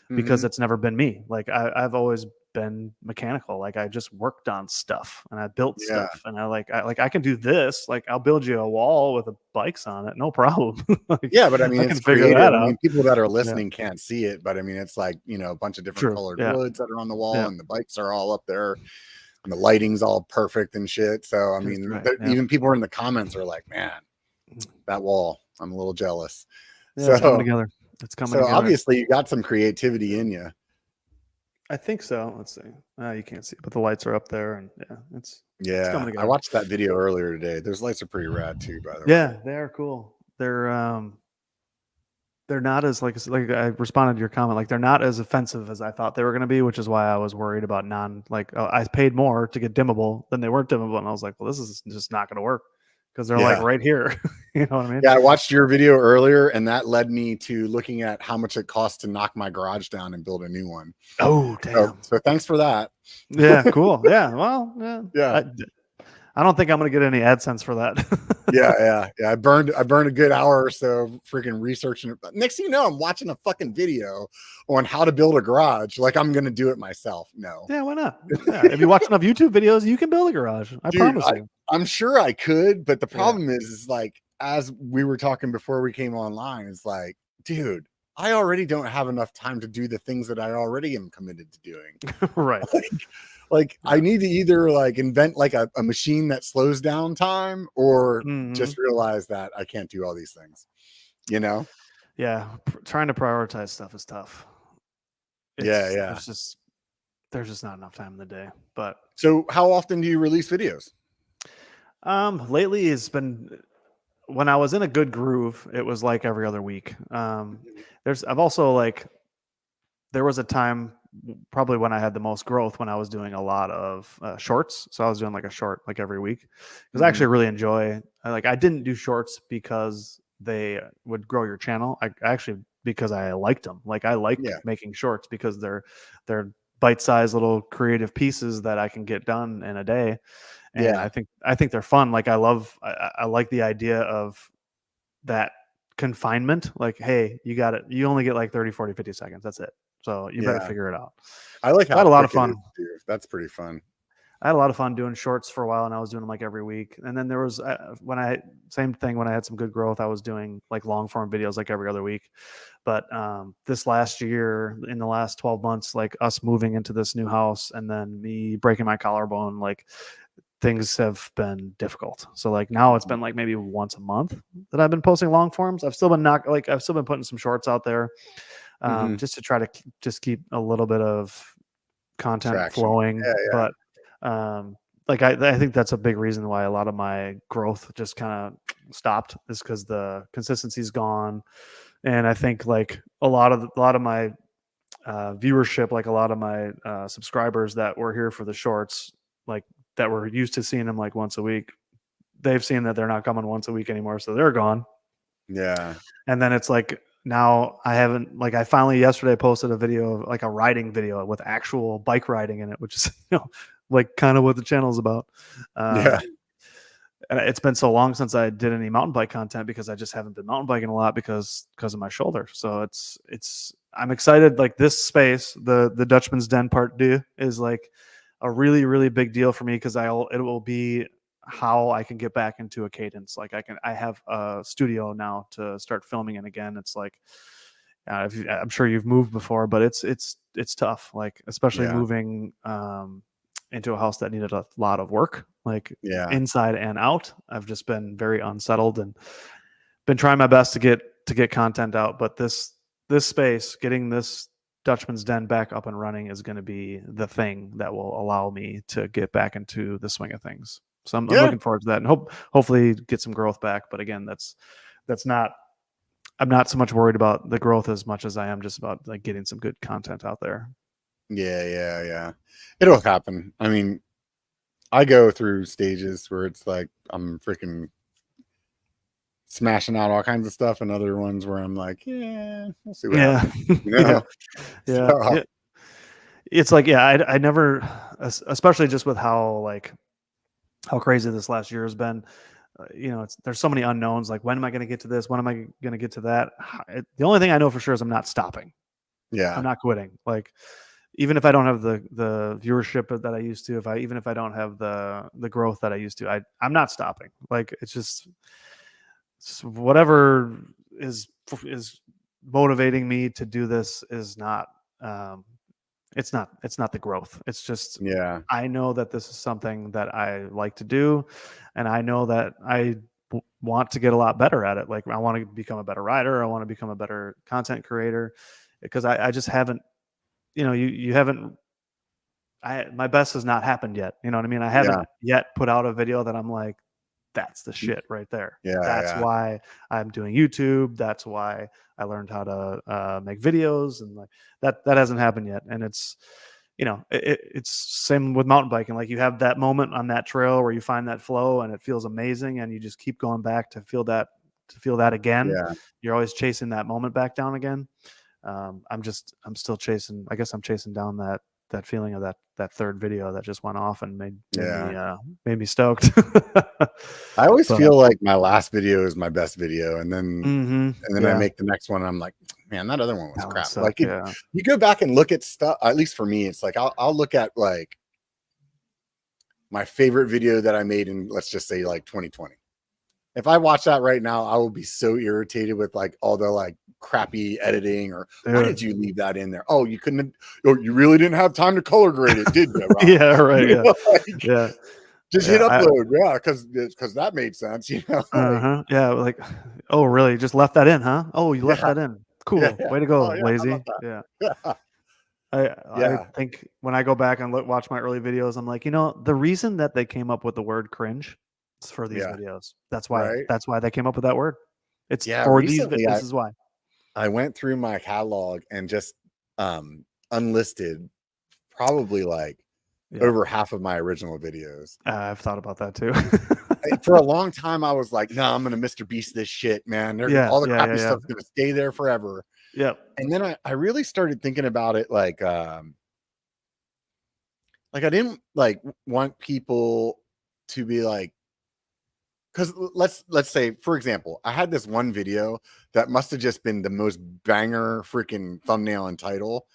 because it's never been me. Like I've always been mechanical. Like I just worked on stuff and I built stuff, and I can do this. Like I'll build you a wall with bikes on it, no problem. Like, but I mean, it's creative. I mean, people that are listening can't see it, but I mean, it's like, you know, a bunch of different colored woods that are on the wall, and the bikes are all up there, and the lighting's all perfect and shit. So I mean, even people in the comments are like, man, that wall, I'm a little jealous. It's coming together. It's coming together. Obviously you got some creativity in you. I think so. Let's see. You can't see it, but the lights are up there, and it's coming together. I watched that video earlier today. Those lights are pretty rad too, by the way. Yeah, they are cool. They're not as like I responded to your comment, like they're not as offensive as I thought they were going to be, which is why I was worried about I paid more to get dimmable than they weren't dimmable, and I was like, well, this is just not going to work, because they're like right here. You know what I mean? Yeah, I watched your video earlier, and that led me to looking at how much it costs to knock my garage down and build a new one. Oh, damn. So thanks for that. Yeah, cool. Yeah, well, yeah. I don't think I'm going to get any AdSense for that. Yeah. I burned a good hour or so freaking researching it. Next thing you know, I'm watching a fucking video on how to build a garage. Like I'm going to do it myself. No. Yeah, why not? Yeah. If you watch enough YouTube videos, you can build a garage. I promise you. I'm sure I could, but the problem is like, as we were talking before we came online, it's like, dude, I already don't have enough time to do the things that I already am committed to doing. Right. Like I need to either like invent like a machine that slows down time or just realize that I can't do all these things, you know? Yeah. Trying to prioritize stuff is tough. Yeah. There's just not enough time in the day. But so how often do you release videos? Lately it's been, when I was in a good groove, it was like every other week. I've also like, there was a time probably when I had the most growth when I was doing a lot of shorts. So I was doing like a short like every week because I actually really enjoy, I didn't do shorts because they would grow your channel. I actually, because I liked them. Like I like making shorts because they're bite-sized little creative pieces that I can get done in a day. And I think they're fun. Like I like the idea of that confinement. Like, hey, you got it. You only get like 30, 40, 50 seconds. That's it. So you better figure it out. I like how I had a lot of fun. That's pretty fun. I had a lot of fun doing shorts for a while, and I was doing them like every week. And then there was same thing when I had some good growth, I was doing like long form videos like every other week. But this last year, in the last 12 months, like us moving into this new house and then me breaking my collarbone, like things have been difficult. So like now it's been like maybe once a month that I've been posting long forms. I've still been I've still been putting some shorts out there, just to try to just keep a little bit of content flowing. But like I think that's a big reason why a lot of my growth just kind of stopped, is because the consistency's gone. And I think like a lot of my viewership, like a lot of my subscribers that were here for the shorts, like that were used to seeing them like once a week, they've seen that they're not coming once a week anymore, so they're gone. Yeah. And then it's like now I finally yesterday posted a video of like a riding video with actual bike riding in it, which is like kind of what the channel is about. And it's been so long since I did any mountain bike content because I just haven't been mountain biking a lot because of my shoulder. So I'm excited. Like this space, the Dutchman's Den Part 2 is like a really, really big deal for me because it will be how I can get back into a cadence. Like I have a studio now to start filming in again. It's like, I'm sure you've moved before, but it's tough. Like especially moving into a house that needed a lot of work, like inside and out. I've just been very unsettled and been trying my best to get content out. But this space, getting this Dutchman's Den back up and running, is going to be the thing that will allow me to get back into the swing of things. So I'm looking forward to that, and hopefully get some growth back. But again, I'm not so much worried about the growth as much as I am just about like getting some good content out there. Yeah. It'll happen. I mean, I go through stages where it's like I'm freaking smashing out all kinds of stuff, and other ones where I'm like, we'll see what happens. Yeah. It's like, I never, especially just with how crazy this last year has been. There's so many unknowns. Like, when am I going to get to this? When am I going to get to that? The only thing I know for sure is I'm not stopping. Yeah, I'm not quitting. Like, even if I don't have the viewership that I used to, even if I don't have the growth that I used to, I'm not stopping. Like, it's whatever is motivating me to do this is not. It's not the growth. It's just, I know that this is something that I like to do, and I know that I want to get a lot better at it. Like, I want to become a better writer. I want to become a better content creator, because I just haven't, you haven't, my best has not happened yet. You know what I mean? I haven't yet put out a video that I'm like, that's the shit right there. That's why I'm doing YouTube. That's why I learned how to make videos, and like that hasn't happened yet. And it's, it's same with mountain biking. Like, you have that moment on that trail where you find that flow and it feels amazing, and you just keep going back to feel that again. You're always chasing that moment back down again. I'm still chasing. I guess I'm chasing down that feeling of that third video that just went off and made me stoked. I always feel like my last video is my best video, and then I make the next one and I'm like, man, that other one was crap. Like, you go back and look at stuff. At least for me, it's like I'll look at like my favorite video that I made in, let's just say, like 2020. If I watch that right now, I will be so irritated with like all the like crappy editing, or why did you leave that in there? Oh, you couldn't. Oh, you really didn't have time to color grade it, did you? Rob? Yeah, right. Yeah, yeah. Just hit upload, because that made sense, Yeah, like, oh, really? Just left that in, huh? Oh, you left that in. Cool. Way to go, Oh, yeah, lazy. Yeah. I Yeah. think when I go back and watch my early videos, I'm like, the reason that they came up with the word cringe is for these videos. That's why. Right. That's why they came up with that word. It's for these. Recently, This is why. I went through my catalog and just unlisted probably like over half of my original videos. I've thought about that too. For a long time, I was like, "No, I'm gonna Mr. Beast this shit, man. All the crappy stuff's gonna stay there forever." Yep. And then I really started thinking about it like I didn't like want people to be like, because let's say, for example, I had this one video that must have just been the most banger freaking thumbnail and title,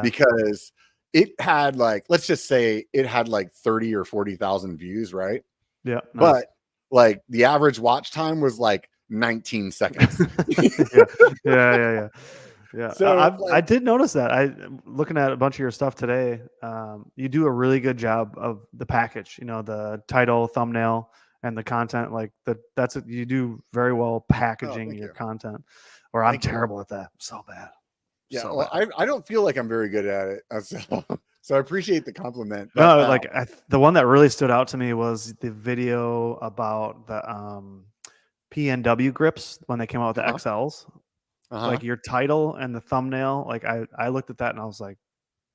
because it had like, let's just say it had like 30 or 40,000 views, right? Yeah. Nice. But like the average watch time was like 19 seconds. Yeah. So I did notice that. Looking at a bunch of your stuff today, you do a really good job of the package, the title, thumbnail, and the content. Like that's it. You do very well packaging your content, or I'm terrible at that. So bad. Yeah. So well, I don't feel like I'm very good at it. So I appreciate the compliment. But, no, like the one that really stood out to me was the video about the PNW grips when they came out with the XLs. Like your title and the thumbnail, like I looked at that and I was like,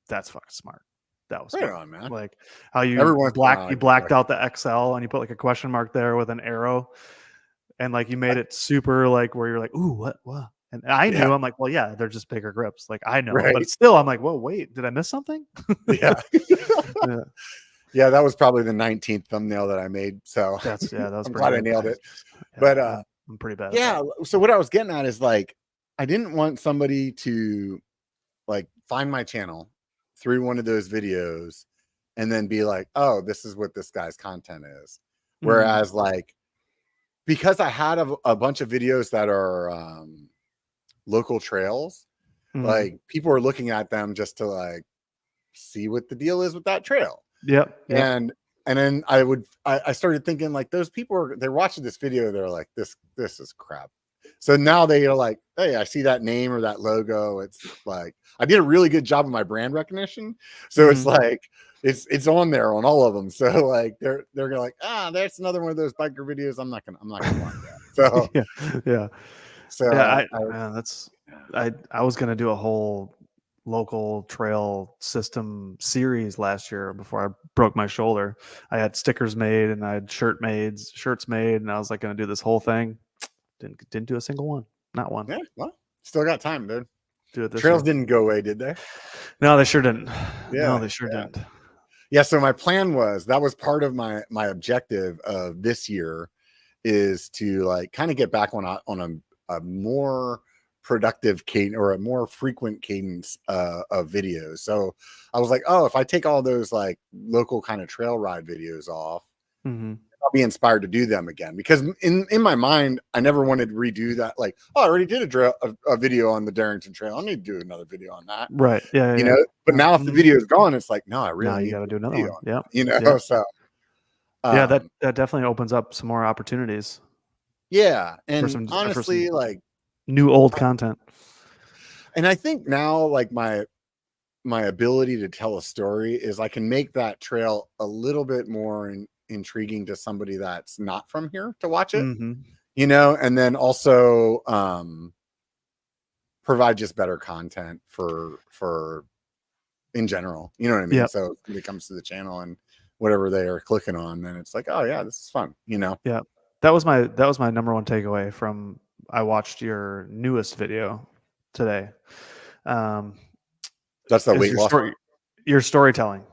that's fucking smart. That was right on, man. Like how you blacked out the XL and you put like a question mark there with an arrow, and like you made it super like where you're like, ooh, what? And I knew, I'm like, well, yeah, they're just bigger grips. Like I know, but still, I'm like, whoa, wait, did I miss something? Yeah. Yeah, that was probably the 19th thumbnail that I made. So that was I'm glad I nailed it. Yeah, but I'm pretty bad. Yeah. So what I was getting at is like, I didn't want somebody to like find my channel through one of those videos and then be like, oh, this is what this guy's content is. Whereas like, because I had a bunch of videos that are local trails, like people are looking at them just to like see what the deal is with that trail. Yep. And then I started thinking like, those people they're watching this video, they're like, this is crap. So now they are like, hey, I see that name or that logo. It's like, I did a really good job of my brand recognition. So it's like, it's on there on all of them. So like, they're gonna like, that's another one of those biker videos. I'm not gonna watch that. So yeah. So I was gonna do a whole local trail system series last year before I broke my shoulder. I had stickers made and I had shirts made, and I was like gonna do this whole thing. Didn't do a single one. Not one. Yeah, well, still got time, dude. Do it this Trails year. didn't go away, did they? No, they sure didn't. Yeah, no, they sure didn't. Yeah, so my plan was, that was part of my objective of this year, is to like kind of get back on a more productive cadence, or a more frequent cadence of videos. So I was like, oh, if I take all those like local kind of trail ride videos off, I'll be inspired to do them again. Because in my mind, I never wanted to redo that. Like, oh, I already did a video on the Darrington Trail. I need to do another video on that. Right. Yeah. You know, but now if the video is gone, it's like, no, I really you got to do another one. Yeah. You know, so yeah, that definitely opens up some more opportunities. Yeah. And honestly, like new old content. And I think now, like my ability to tell a story is I can make that trail a little bit more intriguing to somebody that's not from here to watch it, you know, and then also provide just better content for in general, you know what I mean? So when it comes to the channel and whatever they are clicking on, then it's like, oh yeah, this is fun, you know? Yeah. That was my number one takeaway from, I watched your newest video today. That's that weight loss. Your storytelling.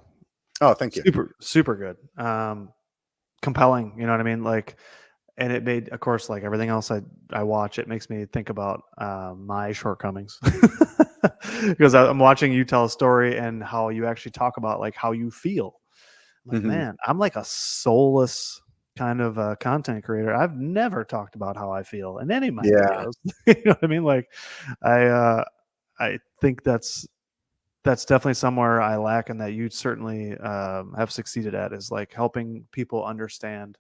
Oh, thank you. Super good. Compelling, you know what I mean? Like, and it made, of course, like everything else I watch, it makes me think about my shortcomings. Because I'm watching you tell a story and how you actually talk about like how you feel. I'm like, man, I'm like a soulless kind of a content creator, I've never talked about how I feel in any of my videos. You know what I mean? Like, I think that's definitely somewhere I lack, and that you certainly have succeeded at, is like helping people understand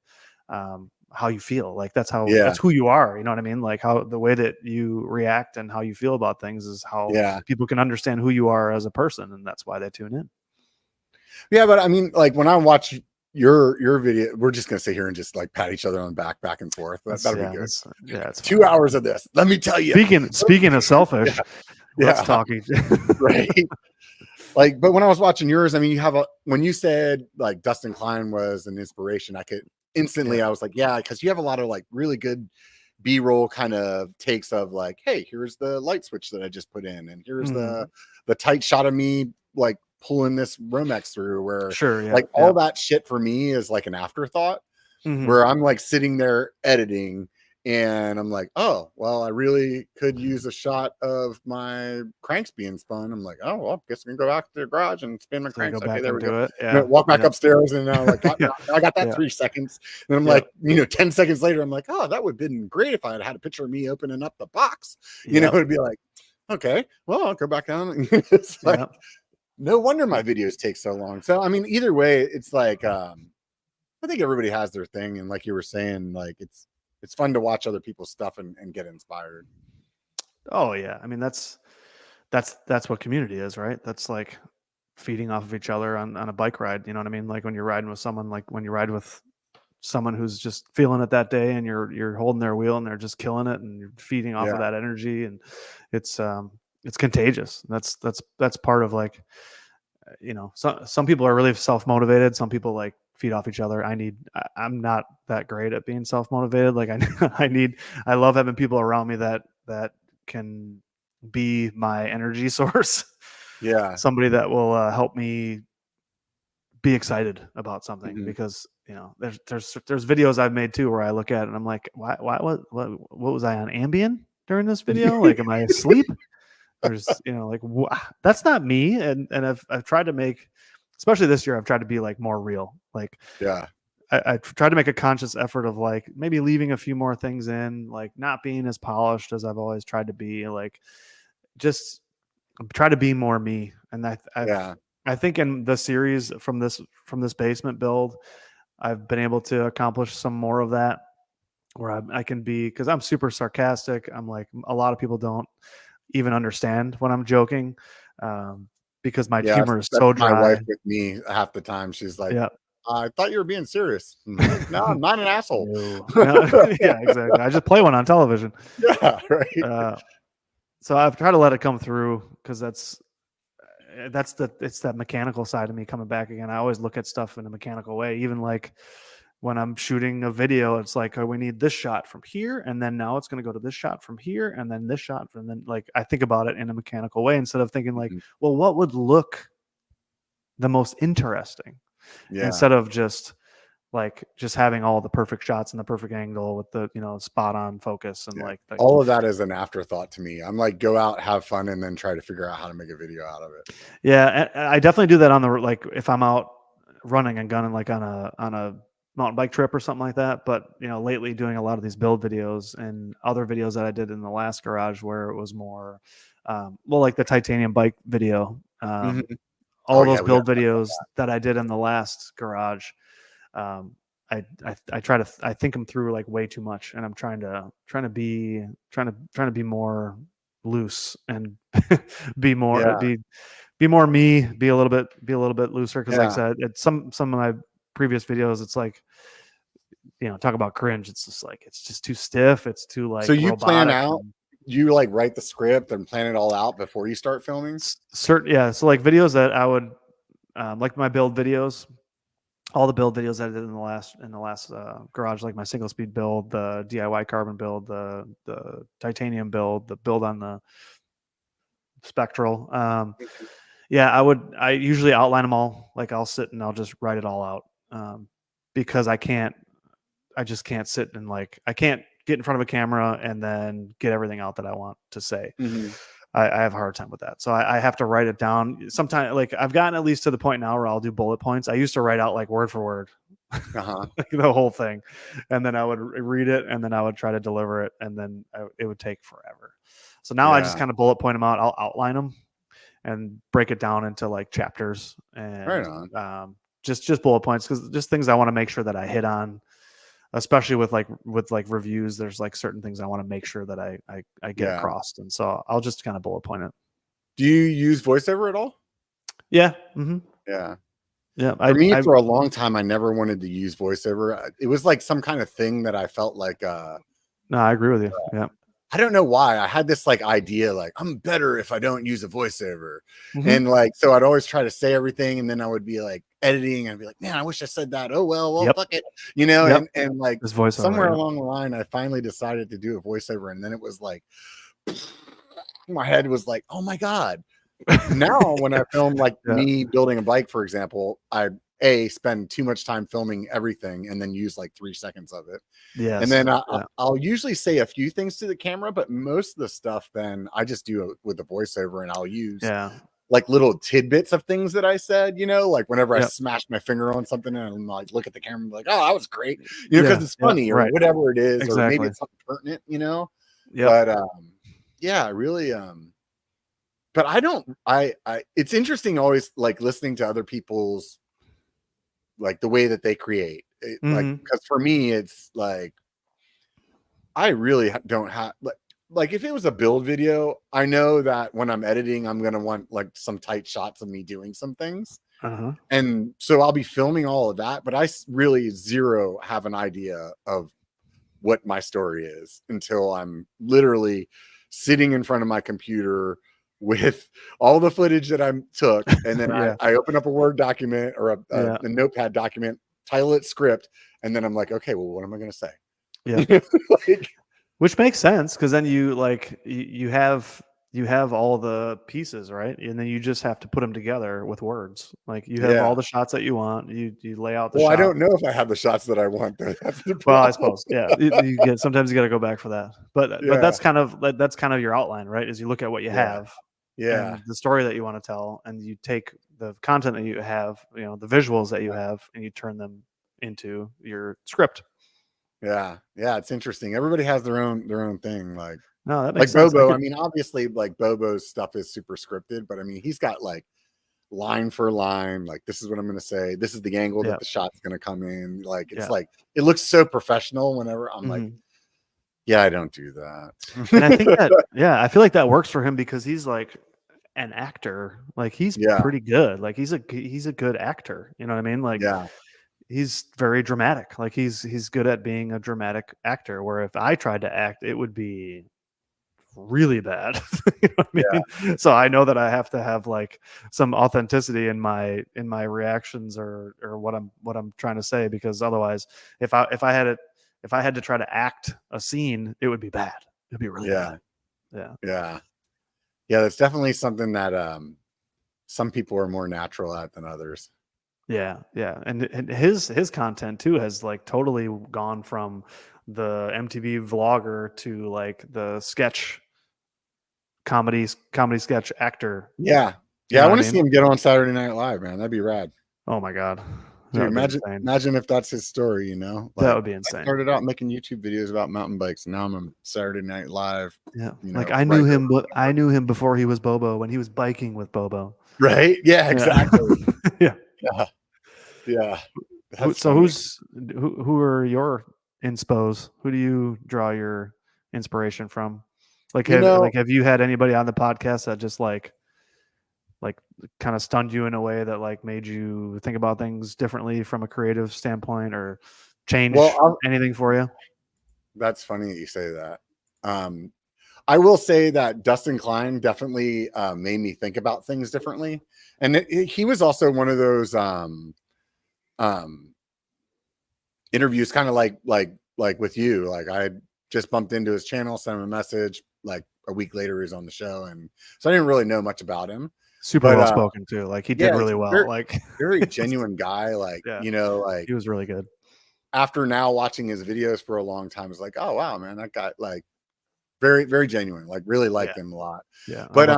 how you feel. Like that's who you are. You know what I mean? Like how the way that you react and how you feel about things is how people can understand who you are as a person, and that's why they tune in. Yeah, but I mean, like when I watch your video, we're just gonna sit here and just like pat each other on the back and forth. That'll be good. It's 2 hours of this. Let me tell you. Speaking of selfish, let's talk. Right. Like, but when I was watching yours, I mean, when you said like Dustin Klein was an inspiration, I could instantly, I was like, yeah, because you have a lot of like really good B-roll kind of takes of like, hey, here's the light switch that I just put in, and here's the tight shot of me like pulling this Romex through, where like all that shit for me is like an afterthought, where I'm like sitting there editing and I'm like, oh, well, I really could use a shot of my cranks being spun. I'm like, oh, well, I guess I can go back to the garage and spin my cranks. Okay, there we go. Walk back upstairs, and now like I got that 3 seconds. And I'm like, 10 seconds later, I'm like, oh, that would have been great if I had a picture of me opening up the box. You know, it'd be like, okay, well, I'll go back down. It's like, no wonder my videos take so long. So, I mean, either way, it's like, I think everybody has their thing. And like you were saying, like, it's fun to watch other people's stuff and get inspired. Oh yeah. I mean, that's what community is, right? That's like feeding off of each other on a bike ride. You know what I mean? Like when you're riding with someone, like when you ride with someone who's just feeling it that day, and you're holding their wheel and they're just killing it, and you're feeding off of that energy, and it's contagious. That's part of like, you know, some people are really self-motivated. Some people like feed off each other. I'm not that great at being self-motivated. Like I love having people around me that can be my energy source. Yeah. Somebody that will help me be excited about something, because you know, there's videos I've made too where I look at it and I'm like, what was I on Ambien during this video? Like, am I asleep? There's, you know, like that's not me. And I've tried to make, especially this year, I've tried to be like more real. Like, I tried to make a conscious effort of like maybe leaving a few more things in, like not being as polished as I've always tried to be, like just try to be more me. And I think in the series from this basement build, I've been able to accomplish some more of that, where I can be, because I'm super sarcastic. I'm like, a lot of people don't even understand when I'm joking, because my humor is so dry. My wife with me half the time. She's like, I thought you were being serious. No, I'm not an asshole. Yeah, exactly. I just play one on television. Yeah, right. So I've tried to let it come through, because it's that mechanical side of me coming back again. I always look at stuff in a mechanical way. Even like when I'm shooting a video, it's like, oh, we need this shot from here, and then now it's going to go to this shot from here, and then this shot, and then like I think about it in a mechanical way, instead of thinking like, well, what would look the most interesting, instead of just having all the perfect shots and the perfect angle with the, you know, spot on focus, and like all of that is an afterthought to me. I'm like, go out, have fun, and then try to figure out how to make a video out of it. Yeah, I definitely do that on the, like if I'm out running and gunning, like on a mountain bike trip or something like that. But you know, lately doing a lot of these build videos and other videos that I did in the last garage, where it was more like the titanium bike video, all those build videos that I did in the last garage, I think them through like way too much, and I'm trying to be more loose and be more be more me, be a little bit looser, because like I said, it's some of my previous videos, it's like, you know, talk about cringe, it's just like, it's just too stiff, it's too like, so you plan out, you like write the script and plan it all out before you start filming? So like videos that I would like my build videos, all the build videos I did in the last garage, like my single speed build, the DIY carbon build, the titanium build, the build on the spectral, I usually outline them all. Like I'll sit and I'll just write it all out, because I just can't sit and like, I can't get in front of a camera and then get everything out that I want to say. I have a hard time with that. So I have to write it down. Sometimes, like I've gotten at least to the point now where I'll do bullet points. I used to write out like word for word like the whole thing, and then I would read it, and then I would try to deliver it, and then it would take forever. So now I just kind of bullet point them out. I'll outline them and break it down into like chapters and just bullet points, because just things I want to make sure that I hit on, especially with reviews. There's like certain things I want to make sure that I get across, and so I'll just kind of bullet point it. Do you use voiceover at all? Yeah. Yeah. Yeah. For me, for a long time, I never wanted to use voiceover. It was like some kind of thing that I felt like. No, I agree with you. Yeah. I don't know why. I had this like idea, like I'm better if I don't use a voiceover. And like, so I'd always try to say everything. And then I would be like editing and I'd be like, man, I wish I said that. Oh, well, fuck it. You know, and like somewhere along the line, I finally decided to do a voiceover. And then it was like, my head was like, oh my God. Now when I film like me building a bike, for example, I spend too much time filming everything and then use like 3 seconds of it. Yeah. And then I'll usually say a few things to the camera, but most of the stuff then I just do it with the voiceover, and I'll use like little tidbits of things that I said, you know, like whenever I smash my finger on something and I'm like, look at the camera and be like, oh, that was great. You know, because it's funny or whatever it is, or maybe it's something pertinent, you know? But yeah, really, but it's interesting always like listening to other people's, like the way that they create it, like, because for me, it's like, I really don't have like if it was a build video, I know that when I'm editing, I'm going to want like some tight shots of me doing some things. And so I'll be filming all of that, but I really zero have an idea of what my story is until I'm literally sitting in front of my computer with all the footage that I took. And then I open up a Word document or a notepad document, title it script. And then I'm like, okay, well, what am I going to say? Yeah. Like, which makes sense. Cause then you like, you have all the pieces, right? And then you just have to put them together with words. Like you have all the shots that you want. You lay out the shot. I don't know if I have the shots that I want though. That's the problem. Well, I suppose. Yeah. Sometimes you got to go back for that, but that's kind of your outline, right? Is you look at what you have. And the story that you want to tell, and you take the content that you have, you know, the visuals that you have, and you turn them into your script. Yeah, it's interesting. Everybody has their own thing. Like, no, that makes like sense. Bobo. I mean, obviously, like Bobo's stuff is super scripted, but I mean, he's got like line for line. Like, this is what I'm going to say. This is the angle that the shot's going to come in. Like, it's like it looks so professional. Whenever I'm like, yeah, I don't do that. And I think that I feel like that works for him because he's like an actor. Like he's pretty good. Like he's a good actor. You know what I mean? Like he's very dramatic. Like he's good at being a dramatic actor. Where if I tried to act, it would be really bad. You know what I mean? So I know that I have to have like some authenticity in my reactions or what I'm trying to say, because otherwise, if I had to try to act a scene, it would be bad. It'd be really bad. Yeah. That's definitely something that some people are more natural at than others. Yeah. And his content too has like totally gone from the MTV vlogger to like the sketch comedy sketch actor. Yeah. I want to see him get on Saturday Night Live, man. That'd be rad. Oh my God. Dude, imagine if that's his story, you know? Like, that would be insane. I started out making YouTube videos about mountain bikes, and now I'm on Saturday Night Live. Yeah. You know, like I knew him before he was Bobo, when he was biking with Bobo. Right? Yeah, exactly. Yeah. So who are your inspos? Who do you draw your inspiration from? Like have you had anybody on the podcast that just like kind of stunned you in a way that like made you think about things differently from a creative standpoint, or change anything for you? That's funny that you say that. I will say that Dustin Klein definitely made me think about things differently. And he was also one of those interviews, kind of like with you. Like I just bumped into his channel, sent him a message, like a week later he was on the show. And so I didn't really know much about him. Super well spoken too. Like he did really well. Like very genuine guy. Like, you know, like he was really good. After now watching his videos for a long time, it's like, oh wow, man, that guy like very, very genuine. Like really liked him a lot. Yeah. But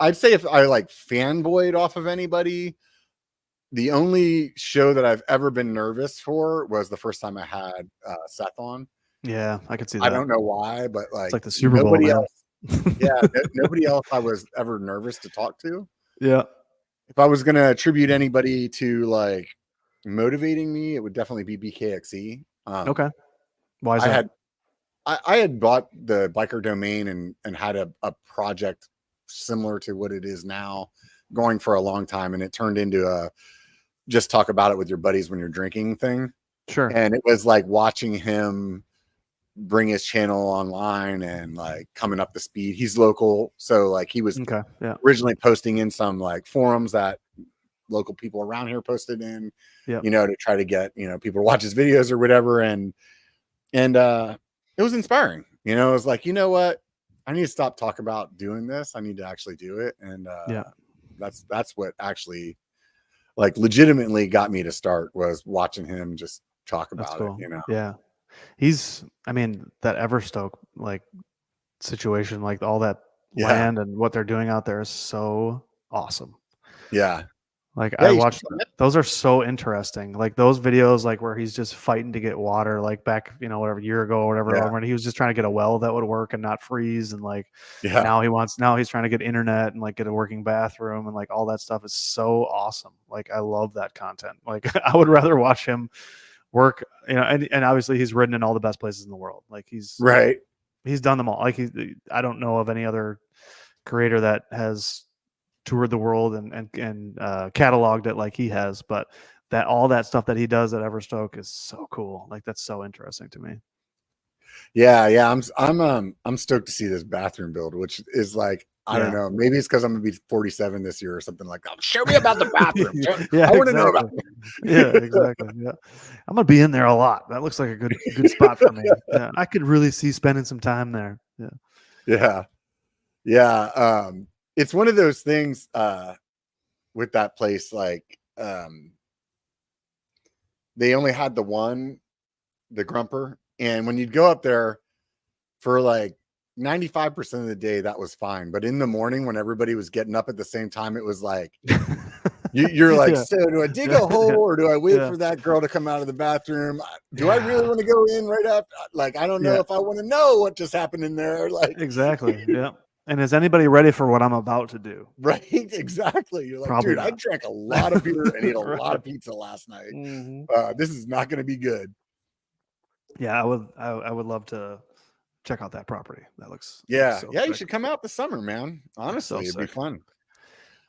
I'd say if I like fanboyed off of anybody, the only show that I've ever been nervous for was the first time I had Seth on. Yeah, I could see that. I don't know why, but it's like the Super Bowl, man. Else. Yeah, nobody else I was ever nervous to talk to. Yeah. If I was gonna attribute anybody to like motivating me, it would definitely be BKXE. Okay. Why is that? I had bought the biker domain and had a project similar to what it is now going for a long time, and it turned into a just talk about it with your buddies when you're drinking thing. Sure. And it was like watching him bring his channel online and like coming up to speed. He's local, so like he was originally posting in some like forums that local people around here posted in, to try to get people to watch his videos or whatever. And it was inspiring. It was like, you know what, I need to stop talking about doing this. I need to actually do it. And that's what actually like legitimately got me to start, was watching him just talk about it. Yeah. That Everstoke like situation, like all that land and what they're doing out there is so awesome. Yeah. Like I watched those are so interesting. Like those videos, like where he's just fighting to get water, like back, whatever year ago or whatever, when he was just trying to get a well that would work and not freeze. And like now he's trying to get internet and like get a working bathroom, and like all that stuff is so awesome. Like I love that content. Like I would rather watch him work, and obviously he's ridden in all the best places in the world. Like he's done them all. Like I don't know of any other creator that has toured the world and cataloged it like he has, but that all that stuff that he does at Everstoke is so cool. Like that's so interesting to me. Yeah. I'm stoked to see this bathroom build, which is like, I don't know, maybe it's because I'm gonna be 47 this year or something like that. Show me about the bathroom. I want to know about it. Yeah, exactly. Yeah, I'm gonna be in there a lot. That looks like a good spot for me. Yeah, I could really see spending some time there. Yeah. It's one of those things with that place, like they only had the Grumper, and when you'd go up there for like 95% of the day, that was fine. But in the morning, when everybody was getting up at the same time, it was like you're like, so do I dig a hole or do I wait for that girl to come out of the bathroom? Do I really want to go in right after? Like, I don't know if I want to know what just happened in there. Like, exactly. Yeah. And is anybody ready for what I'm about to do? Right. Exactly. You're like, probably dude, not. I drank a lot of beer and ate a lot of pizza last night. Mm-hmm. This is not going to be good. Yeah, I would love to check out that property. That looks so you should come out this summer, man. Honestly, it'd be fun.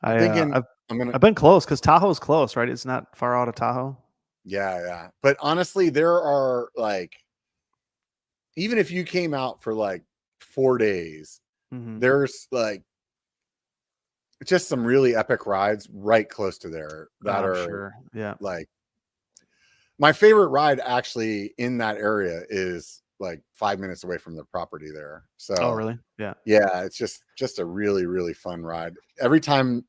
I've been close because Tahoe's close, right? It's not far out of Tahoe. Yeah. But honestly, there are like, even if you came out for like 4 days, there's like just some really epic rides right close to there that are like, my favorite ride actually in that area is like 5 minutes away from the property there. So really? Yeah, it's just a really, really fun ride. Every time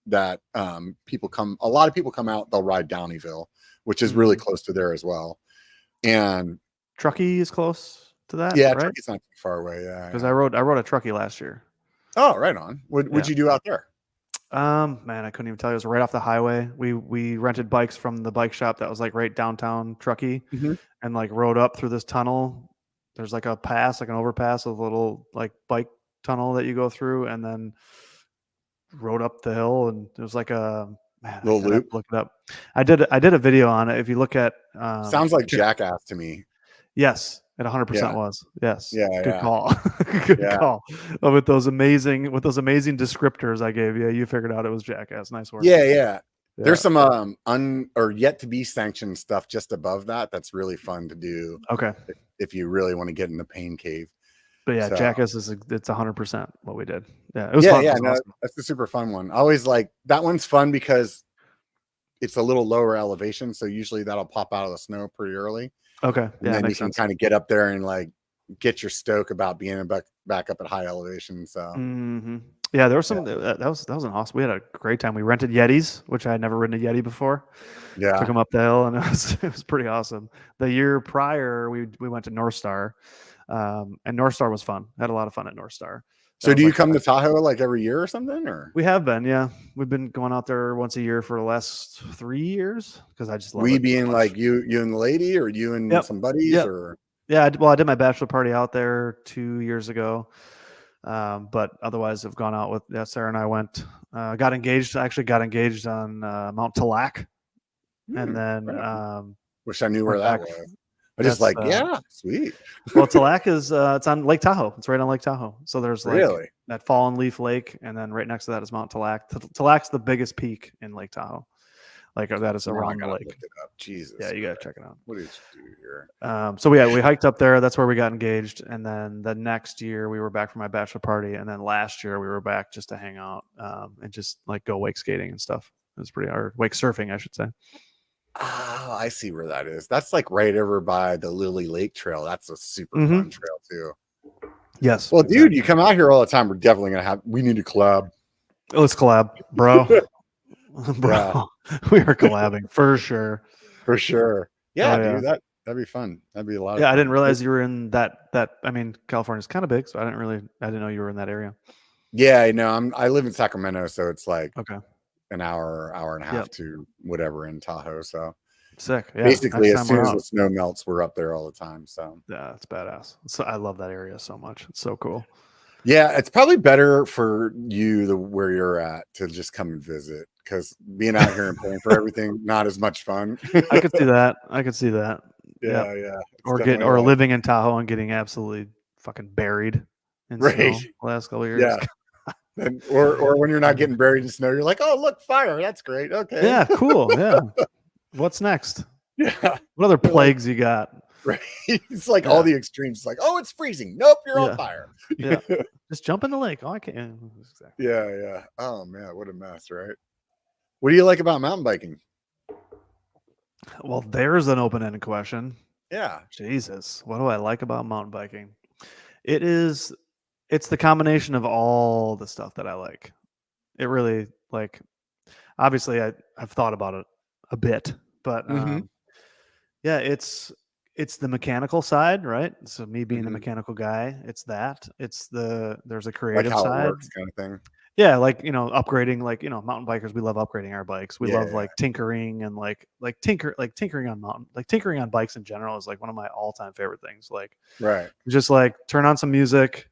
that a lot of people come out, they'll ride Downeyville, which is really close to there as well. And Truckee is close to that. Yeah, right? Truckee's not too far away. Yeah, because I rode a Truckee last year. Oh, right on. What'd you do out there? Man, I couldn't even tell you. It was right off the highway. We rented bikes from the bike shop that was like right downtown Truckee, and like rode up through this tunnel. There's like a pass, like an overpass, a little like bike tunnel that you go through, and then rode up the hill. And it was like a little loop. Look it up. I did a video on it. If you look at, sounds like Jackass to me. Yes. It 100% was. Yes. Yeah. Good call. Good call. Oh, with those amazing descriptors I gave you, you figured out it was Jackass. Nice work. Yeah. There's some or yet to be sanctioned stuff just above that. That's really fun to do. Okay. If you really want to get in the pain cave. But yeah, Jackass it's 100% what we did. Yeah. It was fun. Yeah. It was awesome. That's a super fun one. I always like that one's fun because it's a little lower elevation. So usually that'll pop out of the snow pretty early. Okay. And then you can kind of get up there and like get your stoke about being back up at high elevation. So yeah, there was some that was an awesome. We had a great time. We rented Yetis, which I had never ridden a Yeti before. Yeah, took them up the hill, and it was pretty awesome. The year prior, we went to North Star, and North Star was fun. Had a lot of fun at North Star. So do you come to Tahoe like every year or something? Or we have been, yeah. We've been going out there once a year for the last 3 years because I just love we it. being So like you and the lady, or you and some buddies, Yep. or Yeah. I did my bachelor party out there 2 years ago. But otherwise, I've gone out with Sarah and I went, got engaged. I actually got engaged on Mount Talac, and then wish I knew where that was. I just that's sweet. well, Talac is it's on Lake Tahoe. It's right on Lake Tahoe. So there's like Really? that Fallen Leaf Lake, and then right next to that is Mount Talac. Talac's the biggest peak in Lake Tahoe. Like that is around the lake. Look it up. Jesus. Yeah, you gotta check it out. What did you do here? So we hiked up there. That's where we got engaged, and then the next year we were back for my bachelor party, and then last year we were back just to hang out and just like go wake skating and stuff. It was or wake surfing, I should say. Oh, I see where that is. That's like right over by the Lily Lake Trail. That's a super fun trail too. Yes. Well, dude, you come out here all the time. We're definitely we need to collab. Let's collab, bro. Bro, we are collabing for sure. For sure. Yeah, dude, that'd be fun. That'd be a lot of fun. I didn't realize you were in that I mean, California's kind of big, so I didn't know you were in that area. Yeah, I know. I live in Sacramento, so it's like an hour and a half to whatever in Tahoe. So sick. Yeah. Basically, as soon as the snow melts, we're up there all the time. So yeah, it's badass. So I love that area so much. It's so cool. Yeah, it's probably better for you where you're at to just come and visit, because being out here and paying for everything, not as much fun. I could see that. Yeah. Or living in Tahoe and getting absolutely fucking buried in snow the last couple of years. Yeah. or when you're not getting buried in snow, you're like, oh, look, fire. That's great. Okay. Yeah, cool. Yeah. What's next? Yeah. What other plagues you got? Right. It's like all the extremes. It's like, oh, it's freezing. Nope, you're on fire. Yeah. Just jump in the lake. Oh, I can't. Exactly. Yeah. Oh man, what a mess, right? What do you like about mountain biking? Well, there's an open-ended question. Yeah. Jesus. What do I like about mountain biking? It's the combination of all the stuff that I like. It really, like, obviously I've thought about it a bit, but yeah, it's the mechanical side, right? So me being the mechanical guy, it's there's a creative like how side it works kind of thing. Yeah, like, upgrading, like, mountain bikers, we love upgrading our bikes. We love like tinkering and tinkering on bikes in general is like one of my all-time favorite things. Like, just like turn on some music,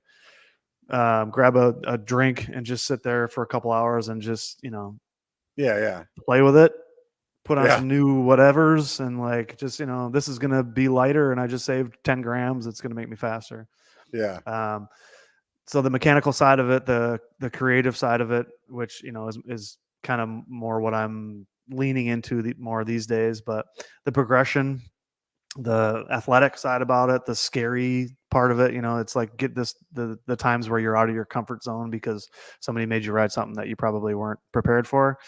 grab a drink and just sit there for a couple hours and just, play with it, put on some new whatevers and like, just, this is going to be lighter and I just saved 10 grams. It's going to make me faster. Yeah. So the mechanical side of it, the creative side of it, which, is kind of more what I'm leaning into more these days, but the progression, the athletic side about it, the scary part of it, it's like the times where you're out of your comfort zone because somebody made you ride something that you probably weren't prepared for.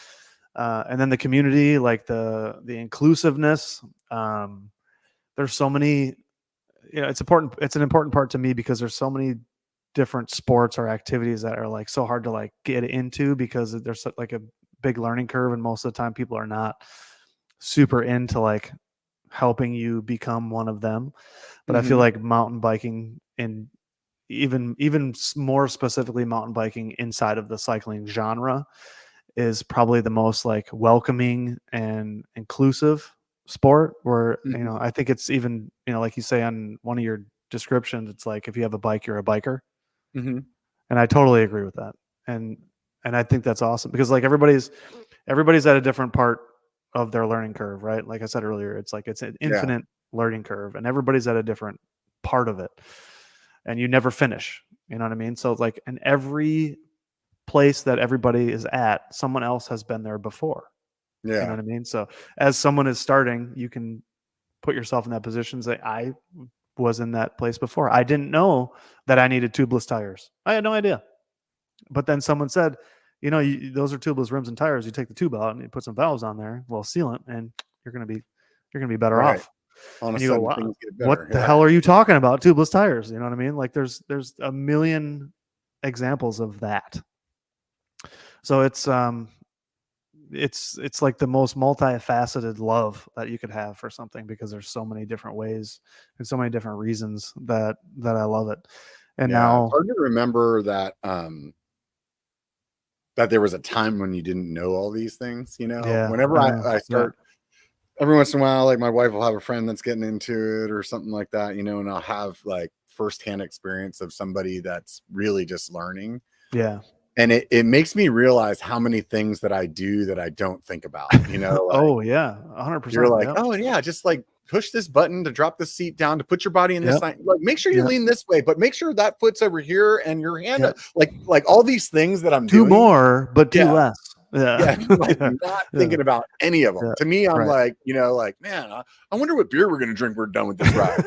And then the community, like the inclusiveness, there's so many, it's important. It's an important part to me because there's so many different sports or activities that are like so hard to like get into because there's like a big learning curve. And most of the time people are not super into like helping you become one of them. But I feel like mountain biking, and even more specifically mountain biking inside of the cycling genre, is probably the most like welcoming and inclusive sport where, I think it's even, like you say on one of your descriptions, it's like, if you have a bike, you're a biker. And I totally agree with that. And I think that's awesome because like everybody's at a different part of their learning curve, right? Like I said earlier, it's like, it's an infinite learning curve and everybody's at a different part of it and you never finish, you know what I mean? So it's like in every place that everybody is at, someone else has been there before. You know what I mean? So as someone is starting, you can put yourself in that position, say, I was in that place before. I didn't know that I needed tubeless tires. I had no idea. But then someone said, those are tubeless rims and tires. You take the tube out and you put some valves on there, well, sealant, and you're going to be better off. And you go, wow, what the hell are you talking about? Tubeless tires. You know what I mean? Like there's a million examples of that. So it's like the most multifaceted love that you could have for something because there's so many different ways and so many different reasons that I love it. And It's now hard to remember that that there was a time when you didn't know all these things, whenever I start, every once in a while, like my wife will have a friend that's getting into it or something like that, and I'll have like firsthand experience of somebody that's really just learning. Yeah. And it makes me realize how many things that I do that I don't think about, like, oh yeah, 100%. You're like, oh yeah, just like push this button to drop the seat down, to put your body in this line. Like, make sure you lean this way, but make sure that foot's over here and your hand, like all these things that I'm do doing. more, but do less. Yeah. Like not thinking about any of them. To me, I'm like, like, man, I wonder what beer we're going to drink. We're done with this ride.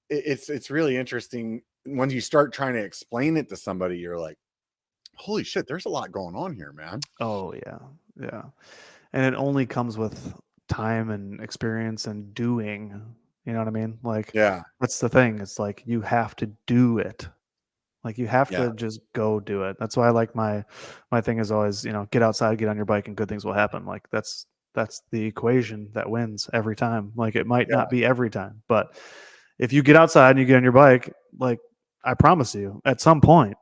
It's really interesting when you start trying to explain it to somebody. You're like, holy shit, there's a lot going on here, man. Oh yeah. Yeah. And it only comes with time and experience and doing, you know what I mean? Like, that's the thing. It's like, you have to do it. Like, you have to just go do it. That's why I like my thing is always, get outside, get on your bike, and good things will happen. Like, that's the equation that wins every time. Like, it might not be every time, but if you get outside and you get on your bike, like, I promise you, at some point,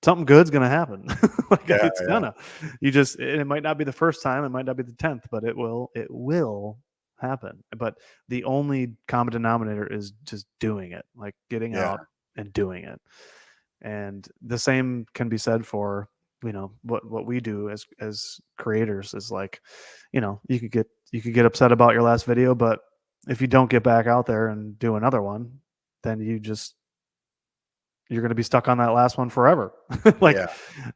something good's gonna happen. It's gonna. It might not be the first time, it might not be the 10th, but it will happen. But the only common denominator is just doing it, like getting out and doing it. And the same can be said for, what we do as creators is like, you could get upset about your last video, but if you don't get back out there and do another one, then you're going to be stuck on that last one forever.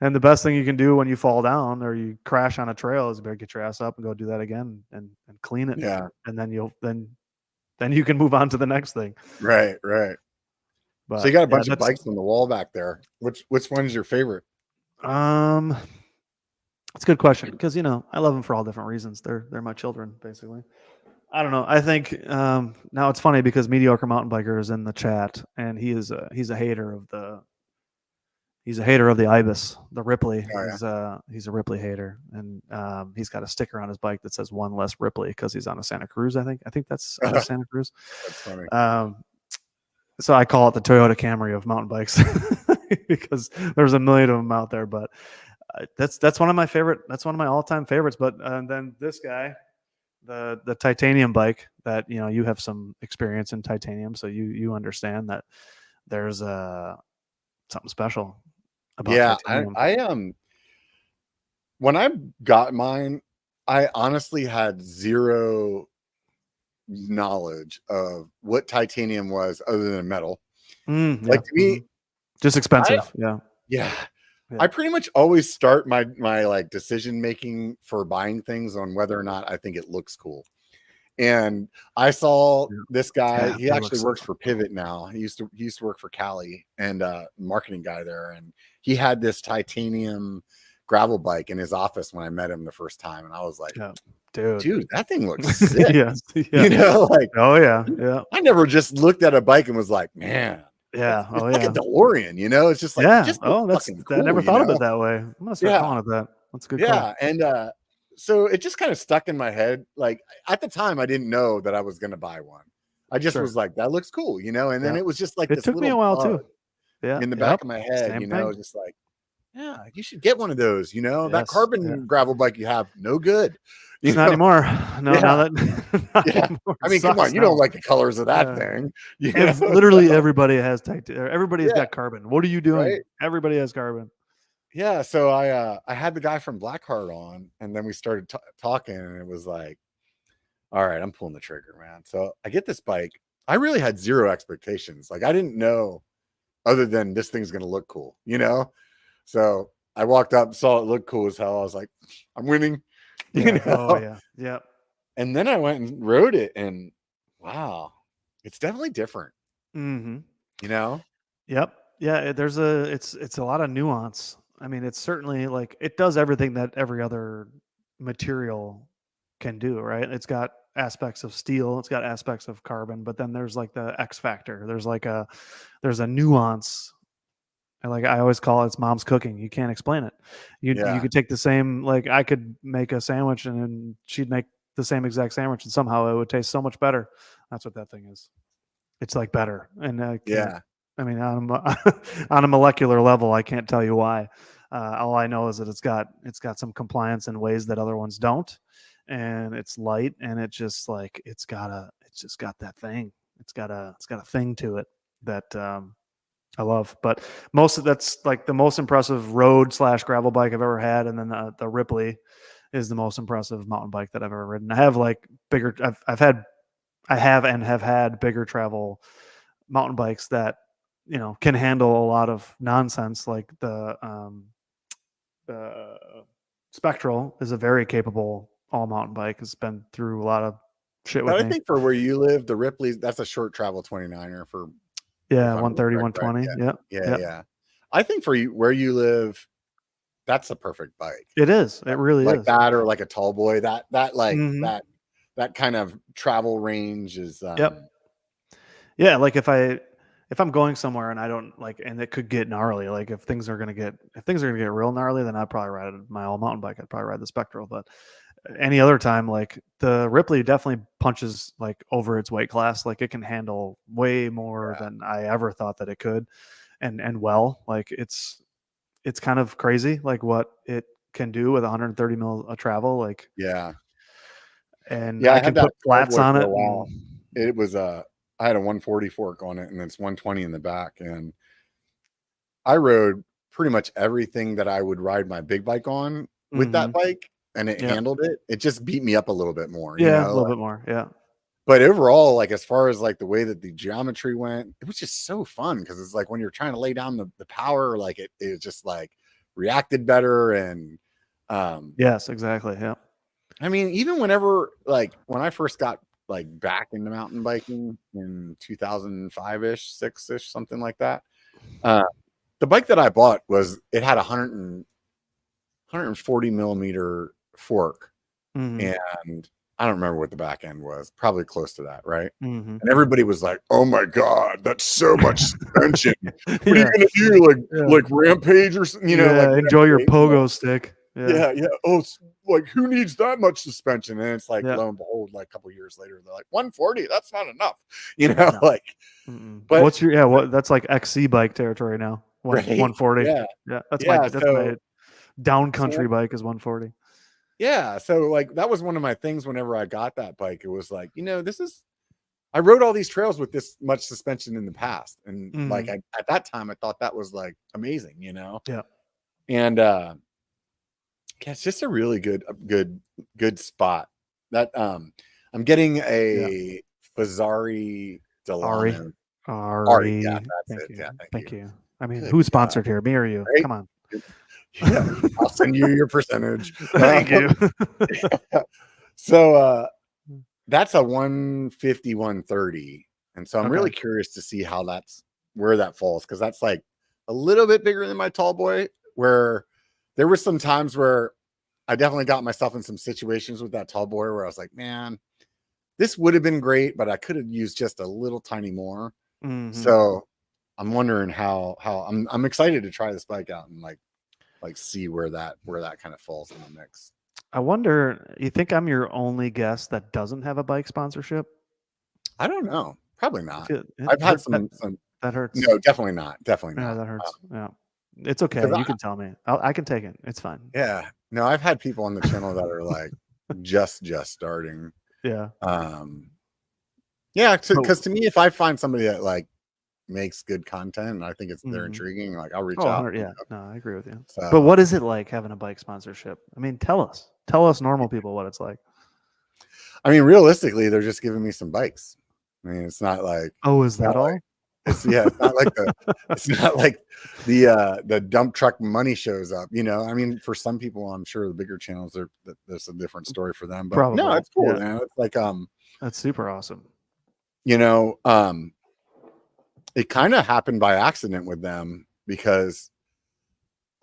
And the best thing you can do when you fall down or you crash on a trail is you better get your ass up and go do that again and clean it. And then then you can move on to the next thing. Right. But so you got a bunch of bikes on the wall back there. Which one's your favorite? It's a good question because, I love them for all different reasons. They're my children, basically. I don't know. I think now it's funny because Mediocre Mountain Biker is in the chat, and he's a hater of the Ibis, the Ripley. He's a Ripley hater, and he's got a sticker on his bike that says "One Less Ripley" because he's on a Santa Cruz. I think that's a Santa Cruz. That's funny. So I call it the Toyota Camry of mountain bikes because there's a million of them out there. But that's one of my favorite. That's one of my all-time favorites. But then this guy. The titanium bike that you have some experience in titanium, so you understand that there's something special about titanium. I when I got mine, I honestly had zero knowledge of what titanium was other than metal. To me, just expensive. I pretty much always start my like decision making for buying things on whether or not I think it looks cool. And I saw this guy, he actually works for Pivot now. He used to work for Cali and marketing guy there. And he had this titanium gravel bike in his office when I met him the first time. And I was like, dude, that thing looks sick. Oh yeah. I never just looked at a bike and was like, man. Yeah. It's like a DeLorean, it's just like, cool, I never thought of it that way. I'm gonna start calling it that. That's a good. Yeah. Call. And so it just kind of stuck in my head. Like at the time, I didn't know that I was gonna buy one. I just was like, that looks cool, and then it was just like it took me a while too. In the back of my head, just like, you should get one of those, that carbon gravel bike you have, no good. It's not anymore. No, now that anymore. I mean, come on, you don't like the colors of that thing. Literally everybody has everybody's got carbon. What are you doing? Right? Everybody has carbon. Yeah, so I had the guy from Blackheart on, and then we started talking, and it was like, all right, I'm pulling the trigger, man. So I get this bike. I really had zero expectations. Like I didn't know other than this thing's gonna look cool, So I walked up, saw it look cool as hell. I was like, I'm winning. Oh yeah. And then I went and rode it, and wow, it's definitely different. Yep. Yeah. It's a lot of nuance. I mean, it's certainly like it does everything that every other material can do, right? It's got aspects of steel, it's got aspects of carbon, but then there's like the X factor. There's a nuance. Like I always call it, it's mom's cooking. You can't explain it. You could take the same, like I could make a sandwich and then she'd make the same exact sandwich and somehow it would taste so much better. That's what that thing is. it's like better. And Yeah. I mean, on a molecular level, I can't tell you why. All I know is that it's got some compliance in ways that other ones don't, and it's light, and it's just got that thing. It's got a thing to it that I love. But that's like the most impressive road / gravel bike I've ever had, and then the Ripley is the most impressive mountain bike that I've ever ridden. I have like bigger. I have had bigger travel mountain bikes that can handle a lot of nonsense. Like the Spectral is a very capable all mountain bike. It's been through a lot of shit with But I me. think for where you live, the Ripley's, that's a short travel 29er for, yeah, 130, 120. Right? Yeah. I think for you, where you live, that's a perfect bike. It is. It really like is. That or like a tall boy. That Mm-hmm. that kind of travel range is. Yep. Yeah, like if I'm going somewhere and I don't like, and it could get gnarly. Like if things are gonna get real gnarly, then I'd probably ride my all mountain bike. I'd probably ride the Spectral. But any other time, like the Ripley definitely punches like over its weight class. Like it can handle way more than I ever thought that it could, and well, like it's kind of crazy, like what it can do with 130 mil of travel. Like and I had can that put flats on for it. a while. It was I had a 140 fork on it, and it's 120 in the back, and I rode pretty much everything that I would ride my big bike on with that bike, and it handled it. It just beat me up a little bit more, a little bit more. Yeah. But overall, like as far as like the way that the geometry went, it was just so fun because it's like when you're trying to lay down the power, like it just like reacted better. And yes, exactly. Yeah. I mean, even whenever like when I first got like back into mountain biking in 2005-ish, 6-ish, something like that. The bike that I bought it had 140 millimeter fork, and I don't remember what the back end was, probably close to that, right? And everybody was like, "Oh my god, that's so much suspension! What are you gonna do? Like rampage or something? Like enjoy your pogo stick." Yeah. Oh, like who needs that much suspension? And it's like, lo and behold, like a couple years later, they're like 140. That's not enough, No. like. But what's your that's like XC bike territory now. 140. Yeah. That's my down country bike is 140. Yeah, so like that was one of my things whenever I got that bike. It was like, I rode all these trails with this much suspension in the past, and like at that time I thought that was like amazing, Yeah. And it's just a really good spot. That I'm getting a Fazzari Delano. Ari. Yeah, that's it. Yeah, thank you. I mean, who's sponsored here? Me or you? Right? Come on. Yeah, I'll send you your percentage. Thank you. So that's a 150, 130. And so I'm really curious to see where that falls, because that's like a little bit bigger than my tall boy, where there were some times where I definitely got myself in some situations with that tall boy where I was like, man, this would have been great, but I could have used just a little tiny more. So I'm wondering how I'm excited to try this bike out and like see where that kind of falls in the mix. I wonder, you think I'm your only guest that doesn't have a bike sponsorship? I don't know. Probably not. I've had some that hurts. No, definitely not. Definitely not. Yeah, that hurts. Yeah. It's okay. You can tell me. I can take it. It's fine. Yeah. No, I've had people on the channel that are like just starting. Yeah. Yeah, because to me, if I find somebody that like makes good content and I think they're intriguing, like I'll reach out. Yeah. No, I agree with you. So, but what is it like having a bike sponsorship? I mean, tell us normal people what it's like. I mean, realistically, they're just giving me some bikes. I mean, it's not like, is that all? It's not like the dump truck money shows up, I mean, for some people, I'm sure the bigger channels there's a different story for them, but probably. No, it's cool, man. It's like, that's super awesome. It kind of happened by accident with them, because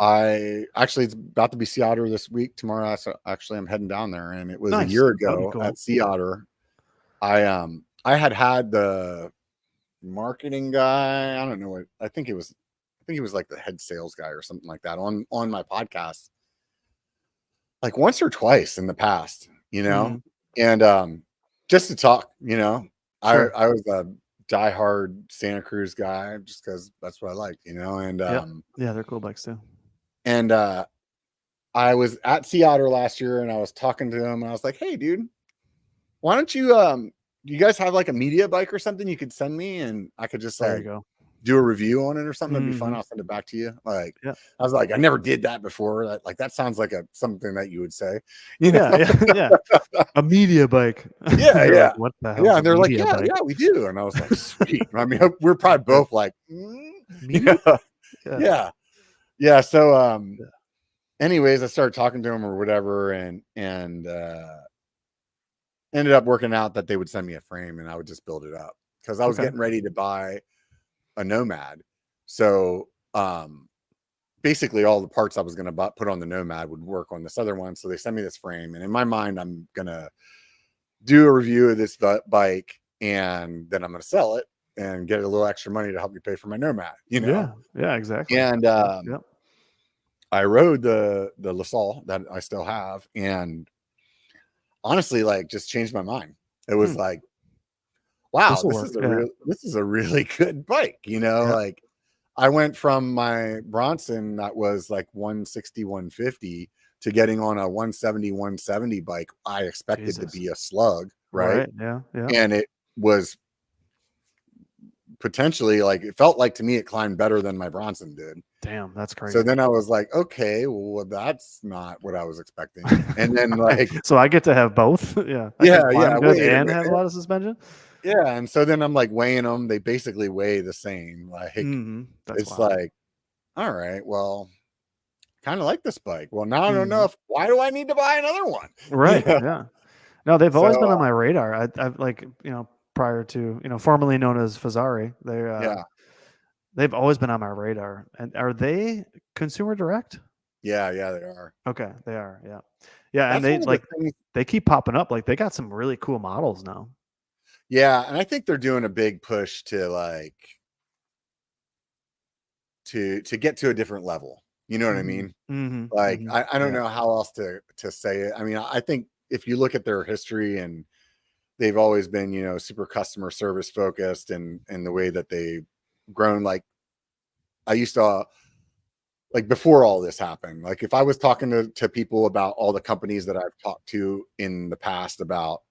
it's about to be Sea Otter this week. Tomorrow, I'm heading down there, and it was a year ago at Sea Otter. I had the marketing guy. I don't know what I think he was like the head sales guy or something like that on my podcast, like once or twice in the past, and just to talk, Sure. I was diehard Santa Cruz guy just because that's what I like, and yeah, they're cool bikes too. And I was at Sea Otter last year and I was talking to him and I was like, hey dude, why don't you guys have like a media bike or something you could send me and I could just There like you go. do a review on it or something? That'd be fun. Mm-hmm. I'll send it back to you. Like, Yeah. I was like, I never did that before. That sounds like something that you would say, Yeah. A media bike. Yeah. They're Yeah. like, what the hell? Yeah. And they're like, Media bike? yeah, we do. And I was like, sweet. I mean, we're probably both like, Media? Yeah. Yeah. So, anyways, I started talking to him or whatever and ended up working out that they would send me a frame and I would just build it up because I was getting ready to buy a Nomad. So basically all the parts I was going to put on the Nomad would work on this other one. So they sent me this frame and in my mind, I'm going to do a review of this bike and then I'm going to sell it and get a little extra money to help me pay for my Nomad, Yeah, exactly. And I rode the LaSalle that I still have and honestly, like just changed my mind. It was like, wow, this is a really good bike, like I went from my Bronson that was like 160, 150 to getting on a 170 bike. I expected to be a slug, right? Yeah. And it was potentially like, it felt like to me, it climbed better than my Bronson did. Damn, that's crazy. So then I was like, okay, well, that's not what I was expecting. And then like, so I get to have both. Yeah. And have a lot of suspension. Yeah. And so then I'm like weighing them. They basically weigh the same. Like it's wild. Like, all right, well, kind of like this bike. Well, now I don't know why do I need to buy another one? Right. Yeah. No, they've always been on my radar. I've like, prior to, formerly known as Fazzari, they've always been on my radar. And are they consumer direct? Yeah, they are. Okay, they are. Yeah. Yeah. That's and they keep popping up. Like they got some really cool models now. Yeah, and I think they're doing a big push to like to get to a different level. You know what I mean? Like I don't know how else to say it. I mean, I think if you look at their history and they've always been, super customer service focused and the way that they've grown. Like I used to like before all this happened, like if I was talking to people about all the companies that I've talked to in the past about,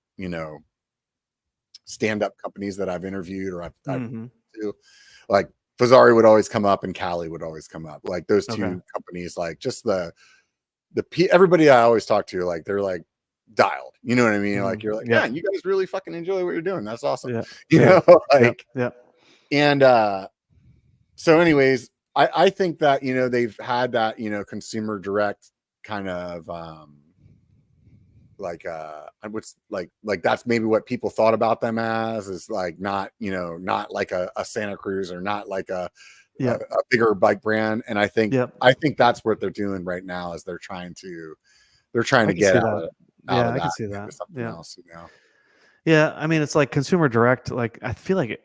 stand-up companies that I've interviewed or I've to, like Fazzari would always come up and Cali would always come up. Like those two companies, like just everybody I always talk to, like they're like dialed. You know what I mean? Like you're like, yeah, you guys really fucking enjoy what you're doing. That's awesome. And so anyways, I think that they've had that consumer direct kind of like that's maybe what people thought about them as is like not like a Santa Cruz or not like a bigger bike brand. And I think that's what they're doing right now is they're trying to get out of I can see that. Something else, Yeah, I mean it's like consumer direct. Like I feel like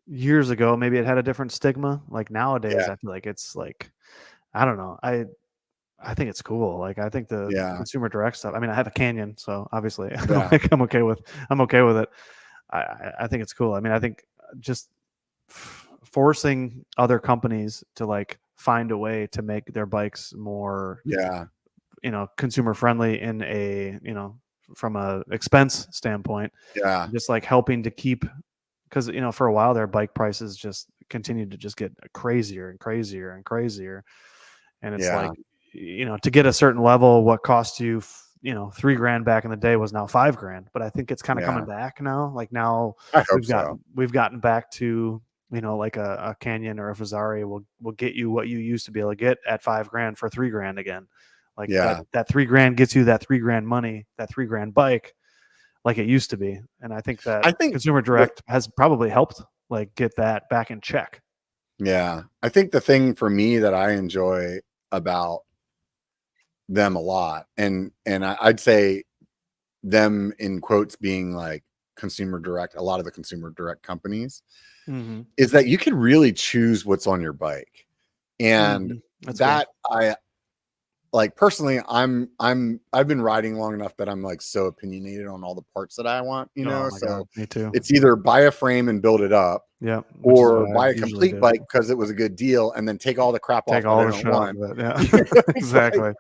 years ago maybe it had a different stigma. Like nowadays I feel like it's like I don't know. I think it's cool. Like I think the consumer direct stuff. I mean, I have a Canyon, so obviously, like I'm okay with it. I think it's cool. I mean, I think just forcing other companies to like find a way to make their bikes more, consumer friendly in a, from a expense standpoint. Yeah, just like helping to keep, because for a while their bike prices just continued to just get crazier and crazier and crazier, and it's like. To get a certain level, what cost you, $3,000 back in the day was now $5,000. But I think it's kind of coming back now. Like now we've gotten back to, like a Canyon or a Fazzari will get you what you used to be able to get at $5,000 for $3,000 again. Like that $3,000 gets you that $3,000 money, that $3,000 bike, like it used to be. And I think consumer direct has probably helped like get that back in check. Yeah, I think the thing for me that I enjoy about them a lot and I'd say them in quotes being like consumer direct, a lot of the consumer direct companies is that you can really choose what's on your bike. And like personally, I've been riding long enough that I'm like so opinionated on all the parts that I want, you know. Oh my So God, me too. it's either buy a frame and build it up, Yeah, or buy a complete bike because it was a good deal, and then take all the crap off all the it shit in off one. of it. Yeah, exactly.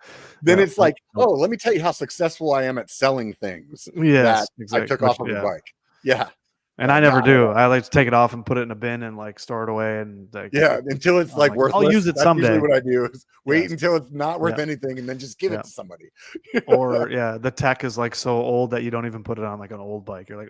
Then it's like, oh, let me tell you how successful I am at selling things that I took off of a bike. Yeah. And I never do. I like to take it off and put it in a bin and like store it away and like, until it's like worthless. I'll use it someday. Usually what I do is wait until it's not worth anything and then just give it to somebody. Or the tech is like so old that you don't even put it on like an old bike. You're like,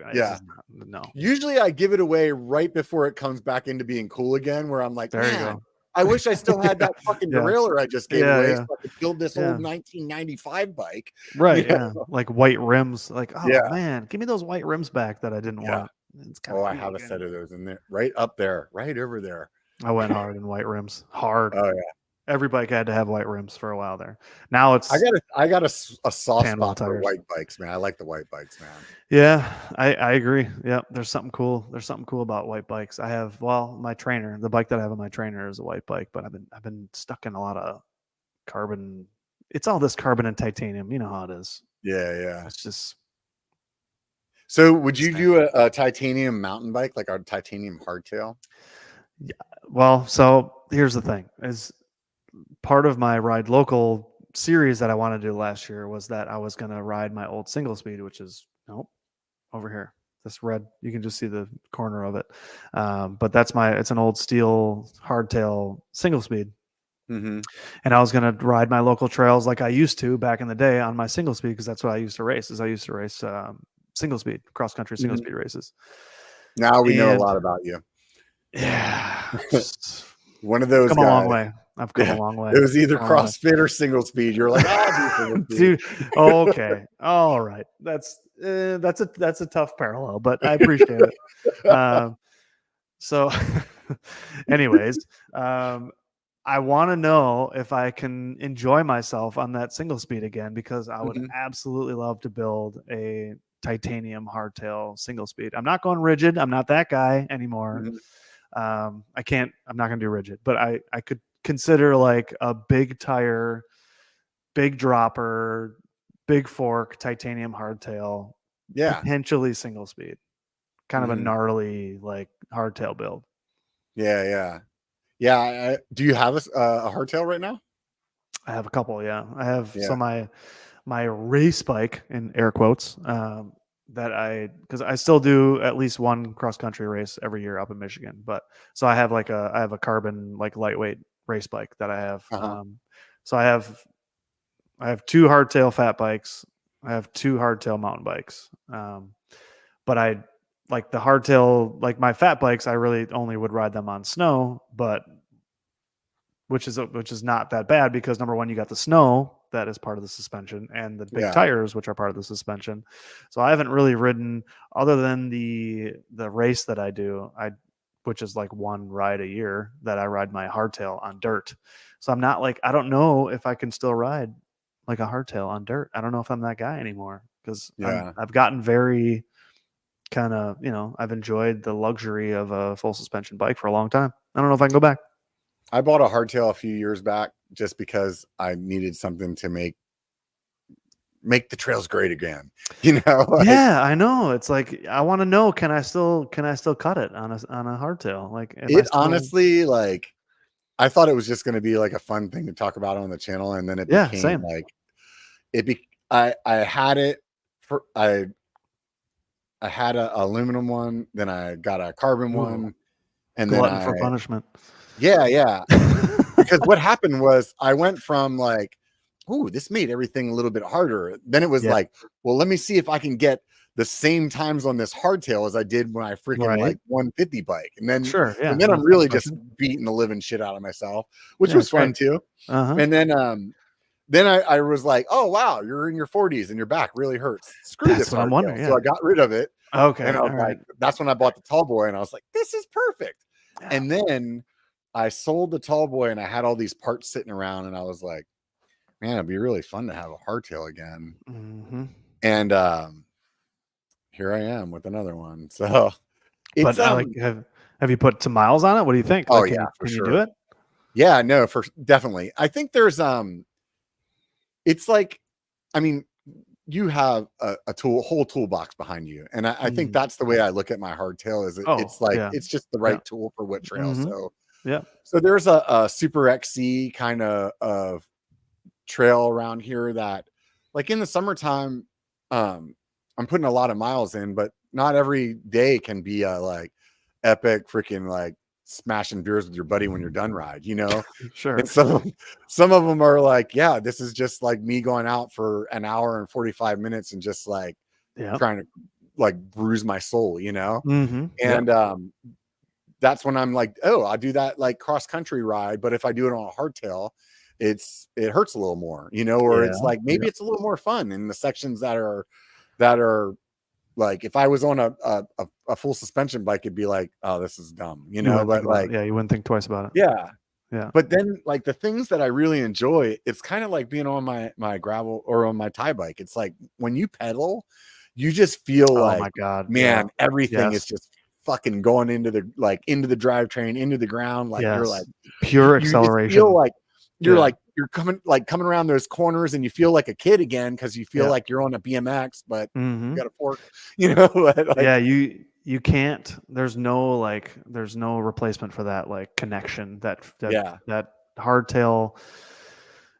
no. Usually I give it away right before it comes back into being cool again, where I'm like, there you go. I wish I still had that fucking derailleur I just gave away so I could build this old 1995 bike. Right. Yeah. Like white rims. Like, oh man, give me those white rims back that I didn't want. It's cool I have a set of those in there, right up there, right over there. I went hard in white rims. Hard. Oh yeah. Every bike had to have white rims for a while there. Now it's I got a soft spot for white bikes, man. I like the white bikes, man. Yeah, I agree. Yeah, there's something cool. There's something cool about white bikes. I have my trainer, the bike that I have on my trainer is a white bike, but I've been stuck in a lot of carbon. It's all this carbon and titanium. You know how it is. Yeah. It's just. So would you do a titanium mountain bike, like a titanium hardtail? Yeah. Well, so here's the thing: is part of my Ride Local series that I wanted to do last year was that I was going to ride my old single speed, which is over here. This red, you can just see the corner of it. But it's an old steel hardtail single speed. Mm-hmm. And I was going to ride my local trails like I used to back in the day on my single speed, because that's what I used to race. I used to race single speed, cross country single speed races. Now we know a lot about you. Yeah. One of those guys. I've come a long way. It was either CrossFit or single speed. You're like, dude. Oh, okay. All right. That's a tough parallel, but I appreciate it. So anyways, I want to know if I can enjoy myself on that single speed again, because I would absolutely love to build a titanium hardtail single speed. I'm not going rigid. I'm not that guy anymore. I'm not going to do rigid, but I could consider like a big tire, big dropper, big fork, titanium hardtail, potentially single speed, kind of a gnarly like hardtail build. Yeah. Do you have a hardtail right now? I have a couple. Yeah, I have. So my race bike, in air quotes, because I still do at least one cross country race every year up in Michigan. But so I have a carbon like lightweight race bike that I have. So I have two hardtail fat bikes. I have two hardtail mountain bikes. But I like the hardtail, like my fat bikes, I really only would ride them on snow, but which is not that bad, because number one, you got the snow that is part of the suspension, and the big tires, which are part of the suspension. So I haven't really ridden, other than the race that I do, which is like one ride a year, that I ride my hardtail on dirt. So I'm not like, I don't know if I can still ride like a hardtail on dirt. I don't know if I'm that guy anymore, because I've gotten very kind of, I've enjoyed the luxury of a full suspension bike for a long time. I don't know if I can go back. I bought a hardtail a few years back just because I needed something to make the trails great again. Yeah, I know. It's like, I want to know, can I still cut it on a hardtail? Like, honestly, like, I thought it was just going to be like a fun thing to talk about on the channel, and then it became like I had it for I had an aluminum one, then I got a carbon one, and glutton for punishment. Yeah. Because what happened was I went from like, ooh, this made everything a little bit harder. Then it was like, well, let me see if I can get the same times on this hardtail as I did when I freaking like 150 bike. And then, and then I'm really just beating the living shit out of myself, which was fun too. And then I was like, oh wow, you're in your 40s and your back really hurts. Screw this hardtail. I'm wondering. So I got rid of it. Okay. And I was like, that's when I bought the tall boy, and I was like, this is perfect. And then I sold the tall boy, and I had all these parts sitting around, and I was like, man, it'd be really fun to have a hardtail again. And here I am with another one. So it's have you put some miles on it? What do you think? Oh, can for you sure. do it? Yeah, no, definitely. I think there's it's like, I mean, you have a whole toolbox behind you, and I think that's the way I look at my hardtail. Is it's like it's just the right tool for what trail. So there's a Super XC kind of trail around here that, like in the summertime, I'm putting a lot of miles in, but not every day can be a like epic freaking like smashing beers with your buddy when you're done ride, Sure. And some of them are like, yeah, this is just like me going out for an hour and 45 minutes and just like trying to like bruise my soul, and that's when I'm like, oh, I'll do that like cross country ride, but if I do it on a hardtail, it hurts a little more, or it's like maybe it's a little more fun in the sections that are like, if I was on a full suspension bike, it'd be like, oh, this is dumb, but like, you wouldn't think twice about it. Yeah. But then like the things that I really enjoy, it's kind of like being on my gravel or on my tie bike. It's like when you pedal, you just feel like, my God, man, everything is just fucking going into the drivetrain, into the ground. Like you're like pure you acceleration. Just feel like you're like you're coming around those corners, and you feel like a kid again because you feel like you're on a BMX, but you got a fork, like, you can't. There's no replacement for that like connection. That hardtail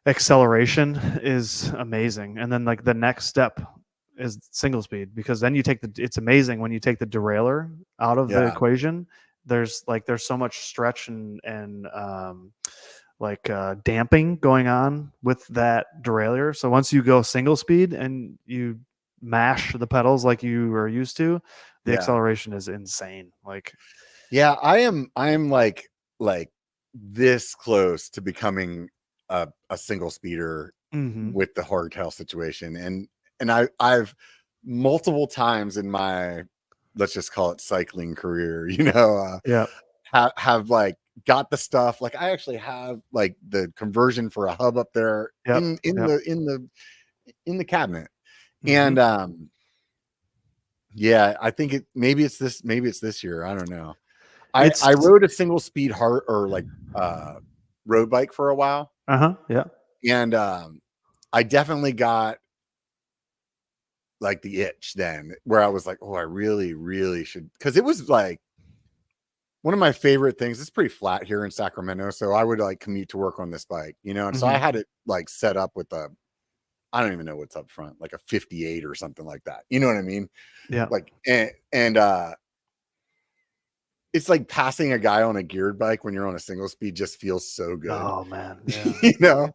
acceleration is amazing. And then like the next step is single speed, because then it's amazing when you take the derailleur out of the equation. There's so much stretch and damping going on with that derailleur. So once you go single speed and you mash the pedals like you are used to, the acceleration is insane. Like, I am like this close to becoming a single speeder with the hardtail situation. And I've multiple times in my, let's just call it cycling career, have like got the stuff. Like I actually have like the conversion for a hub up there in the cabinet. And I think maybe it's this year. I don't know. I rode a single speed road bike for a while. And I definitely got like the itch then, where I was like, oh, I really, really should, because it was like one of my favorite things. It's pretty flat here in Sacramento, so I would like commute to work on this bike, and so I had it like set up with I don't even know what's up front, like a 58 or something like that. You know what I mean? Yeah. Like, and it's like passing a guy on a geared bike when you're on a single speed just feels so good. Oh man. Yeah.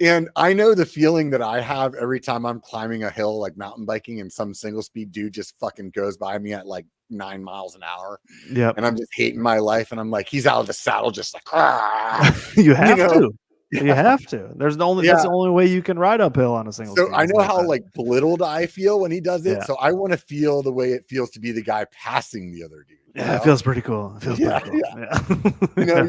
And I know the feeling that I have every time I'm climbing a hill, like mountain biking, and some single speed dude just fucking goes by me at like 9 miles an hour. Yeah. And I'm just hating my life. And I'm like, he's out of the saddle, just like, you have to. You have to. That's the only way you can ride uphill on a single speed. So I know how like belittled I feel when he does it. So I want to feel the way it feels to be the guy passing the other dude. Yeah, it feels pretty cool. It feels pretty cool. Yeah.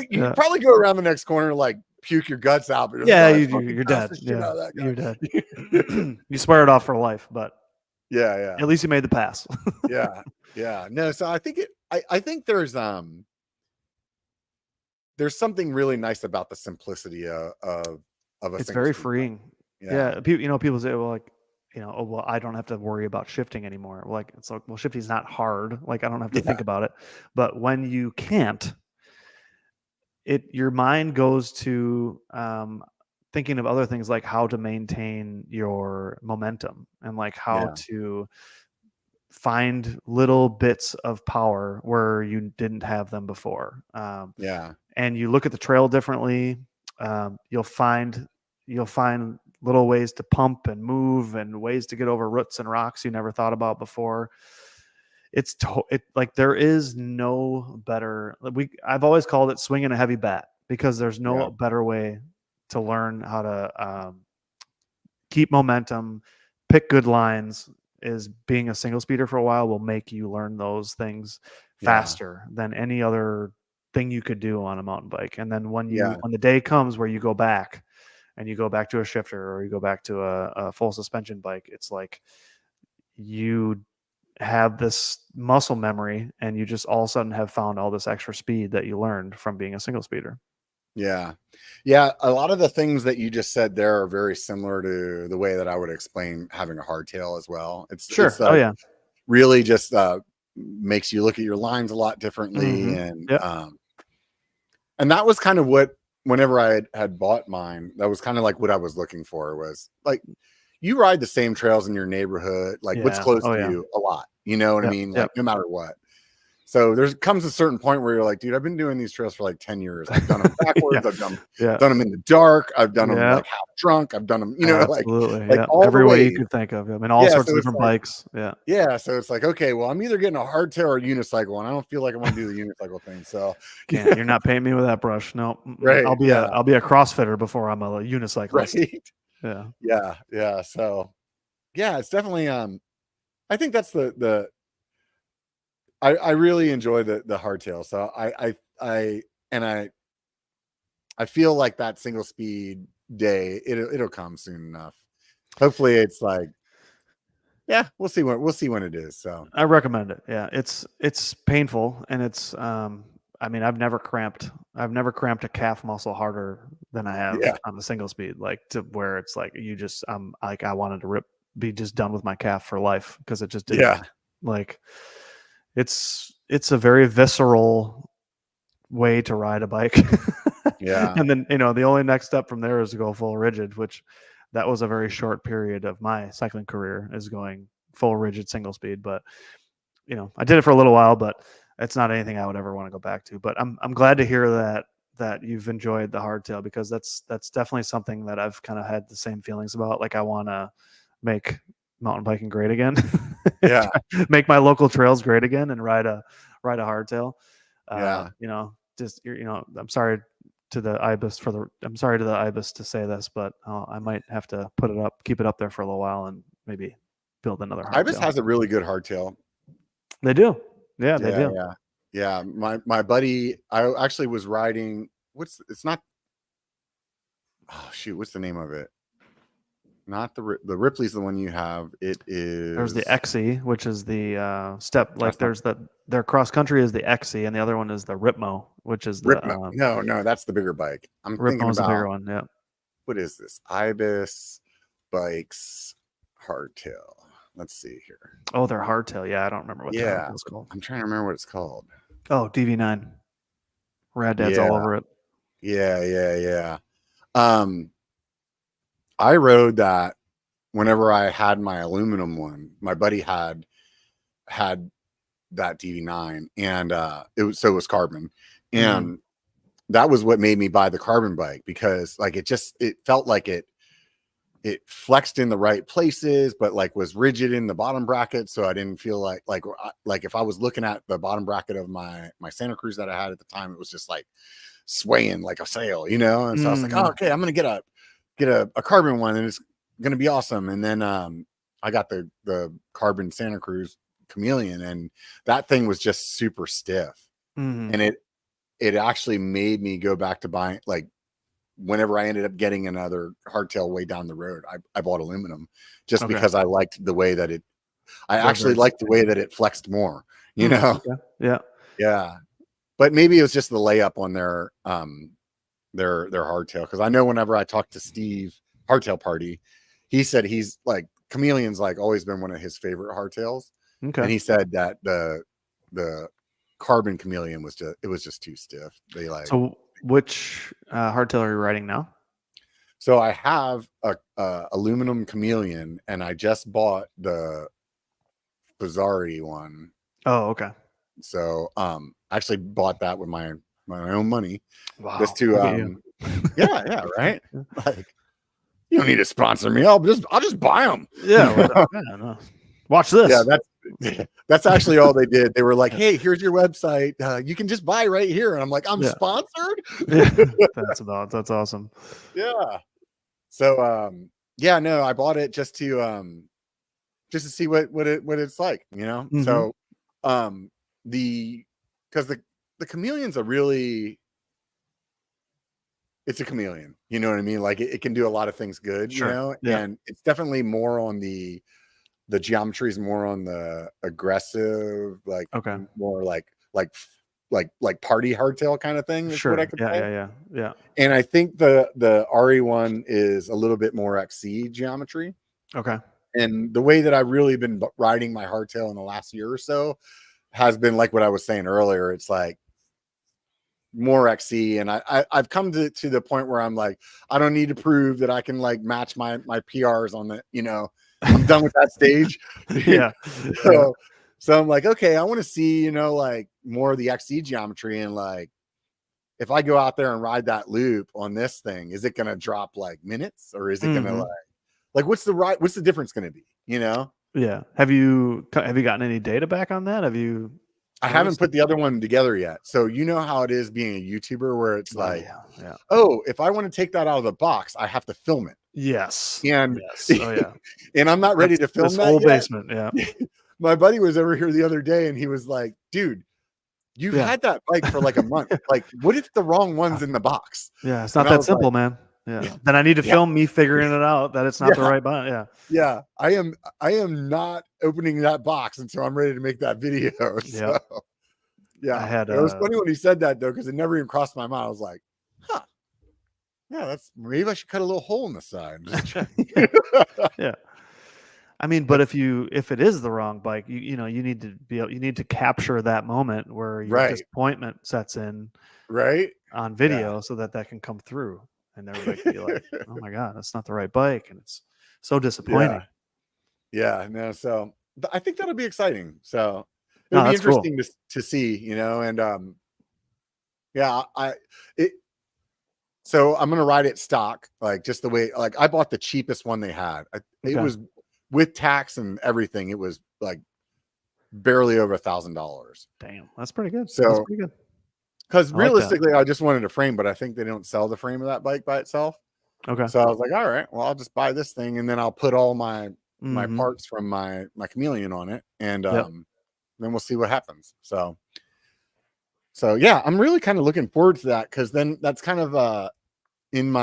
You probably go around the next corner and like puke your guts out. But you're dead. You're dead. You swear it off for life, but at least you made the pass. Yeah. No, so I think I think there's something really nice about the simplicity of a. It's very freeing. Yeah. People say, well, like, I don't have to worry about shifting anymore. Like, it's like, well, shifting's not hard. Like, I don't have to think about it. But when you can't, your mind goes to thinking of other things, like how to maintain your momentum and like how to find little bits of power where you didn't have them before. And you look at the trail differently. You'll find little ways to pump and move and ways to get over roots and rocks you never thought about before. It's like there is no better. I've always called it swinging a heavy bat, because there's no better way to learn how to keep momentum, pick good lines. Is being a single speeder for a while will make you learn those things faster than any other thing you could do on a mountain bike. And then when the day comes where you go back to a shifter, or you go back to a full suspension bike, it's like you have this muscle memory, and you just all of a sudden have found all this extra speed that you learned from being a single speeder. Yeah. Yeah. A lot of the things that you just said there are very similar to the way that I would explain having a hardtail as well. It's Oh yeah. really just makes you look at your lines a lot differently. Yep. And that was kind of what, whenever I had bought mine, that was kind of like what I was looking for, was like, you ride the same trails in your neighborhood, like what's close to you a lot, you know what I mean? Like no matter what. So there comes a certain point where you're like, dude, I've been doing these trails for like 10 years. I've done them backwards. I've done them in the dark. I've done them like half drunk. I've done them, you know, like all every the way ways you could think of. I mean, all sorts of different bikes. Yeah. So it's like, okay, well, I'm either getting a hardtail or a unicycle, and I don't feel like I want to do the unicycle thing. So you're not painting me with that brush. No. Right. I'll be a CrossFitter before I'm a unicyclist. Right. Yeah. So yeah, it's definitely I think that's I really enjoy the hardtail. So I feel like that single speed day, it'll come soon enough. Hopefully it's like, yeah, we'll see when it is. So I recommend it. Yeah, it's painful, and it's I mean, I've never cramped a calf muscle harder than I have on the single speed, like to where it's like like I wanted to be just done with my calf for life, because it just didn't like it's a very visceral way to ride a bike. And then, the only next step from there is to go full rigid, which that was a very short period of my cycling career, is going full rigid single speed. But I did it for a little while, but it's not anything I would ever want to go back to. But I'm glad to hear that you've enjoyed the hardtail, because that's definitely something that I've kind of had the same feelings about. Like, I want to make mountain biking great again. Make my local trails great again, and ride a hardtail. I'm sorry to the Ibis to say this, but I might have to keep it up there for a little while, and maybe build another hardtail. Ibis has a really good hardtail. They do. Yeah, they do. Yeah. My buddy, I actually was riding, what's the name of it? Not the Ripley's the one you have. It is. There's the XE, which is the step. Like their cross country is the XE, and the other one is the Ripmo, which is the Ripmo. No, that's the bigger bike. I'm thinking about the bigger one. Yeah. What is this? Ibis Bikes hardtail. Let's see here. Oh, they're hardtail. Yeah, I don't remember what that was called. I'm trying to remember what it's called. Oh, DV9. Rad Dad's all over it. Yeah. I rode that whenever I had my aluminum one. My buddy had that DV9, and it was carbon, and that was what made me buy the carbon bike, because like it felt like it flexed in the right places, but like was rigid in the bottom bracket. So I didn't feel like if I was looking at the bottom bracket of my Santa Cruz that I had at the time, it was just like swaying like a sail, And so I was like, oh, okay, I'm gonna get a carbon one, and it's gonna be awesome. And then I got the carbon Santa Cruz Chameleon, and that thing was just super stiff. And it actually made me go back to buying, like, whenever I ended up getting another hardtail way down the road, I bought aluminum, just because I liked the way that liked the way that it flexed more, Yeah. But maybe it was just the layup on their hardtail, because I know whenever I talked to Steve, Hardtail Party, he said he's like, Chameleon's like always been one of his favorite hardtails. And he said that the carbon Chameleon was just too stiff. So which hardtail are you riding now? So I have a aluminum Chameleon, and I just bought the Bizzari one. Oh, okay. So I actually bought that with my own money. Wow. Just to yeah, right? Like, you don't need to sponsor me. I'll just buy them. Yeah. No. Watch this. Yeah, that's actually all they did. They were like, hey, here's your website. You can just buy right here. And I'm like, I'm sponsored. That's awesome. Yeah. So I bought it just to see what it's like, So because the Chameleon's it's a chameleon, you know what I mean? Like it can do a lot of things good, and it's definitely more on the geometry is more on the aggressive, like more like like party hardtail kind of thing. Is Sure. what I could say. Yeah. And I think the RE1 is a little bit more XC geometry. Okay. And the way that I've really been riding my hardtail in the last year or so has been like what I was saying earlier. It's like more XC, and I've come to the point where I'm like, I don't need to prove that I can like match my PRs on the, I'm done with that stage. Yeah. So I'm like, okay, I want to see, like more of the XC geometry, and like if I go out there and ride that loop on this thing, is it going to drop like minutes, or is it going to like what's the difference going to be, Yeah. Have you gotten any data back on that? I haven't put the other one together yet. So you know how it is being a YouTuber where it's like, oh, if I want to take that out of the box, I have to film it. Yes. And yes. Oh yeah. And I'm not ready to film this that whole yet. Basement. Yeah. My buddy was over here the other day and he was like, dude, you've had that bike for like a month. Like, what if the wrong one's in the box? Yeah, it's not that simple, man. Yeah. Then I need to film me figuring it out that it's not the right bike. Yeah. Yeah. I am not opening that box until I'm ready to make that video. So yeah. It was funny when he said that though, because it never even crossed my mind. I was like, huh. Yeah, maybe I should cut a little hole in the side. Yeah. I mean, but if it is the wrong bike, you need to capture that moment where your disappointment sets in on video so that can come through and everybody can be like, oh my God, that's not the right bike. And it's so disappointing. Yeah. No. So I think that'll be exciting. So it'll be interesting to see, and so I'm going to ride it stock, like just the way, like I bought the cheapest one they had. It was with tax and everything. It was like barely over $1,000. Damn. That's pretty good. So that's pretty good. Because realistically, I just wanted a frame, but I think they don't sell the frame of that bike by itself. Okay. So I was like, all right, well, I'll just buy this thing and then I'll put all my parts from my Chameleon on it. And then we'll see what happens. So yeah, I'm really kind of looking forward to that, because then that's kind of in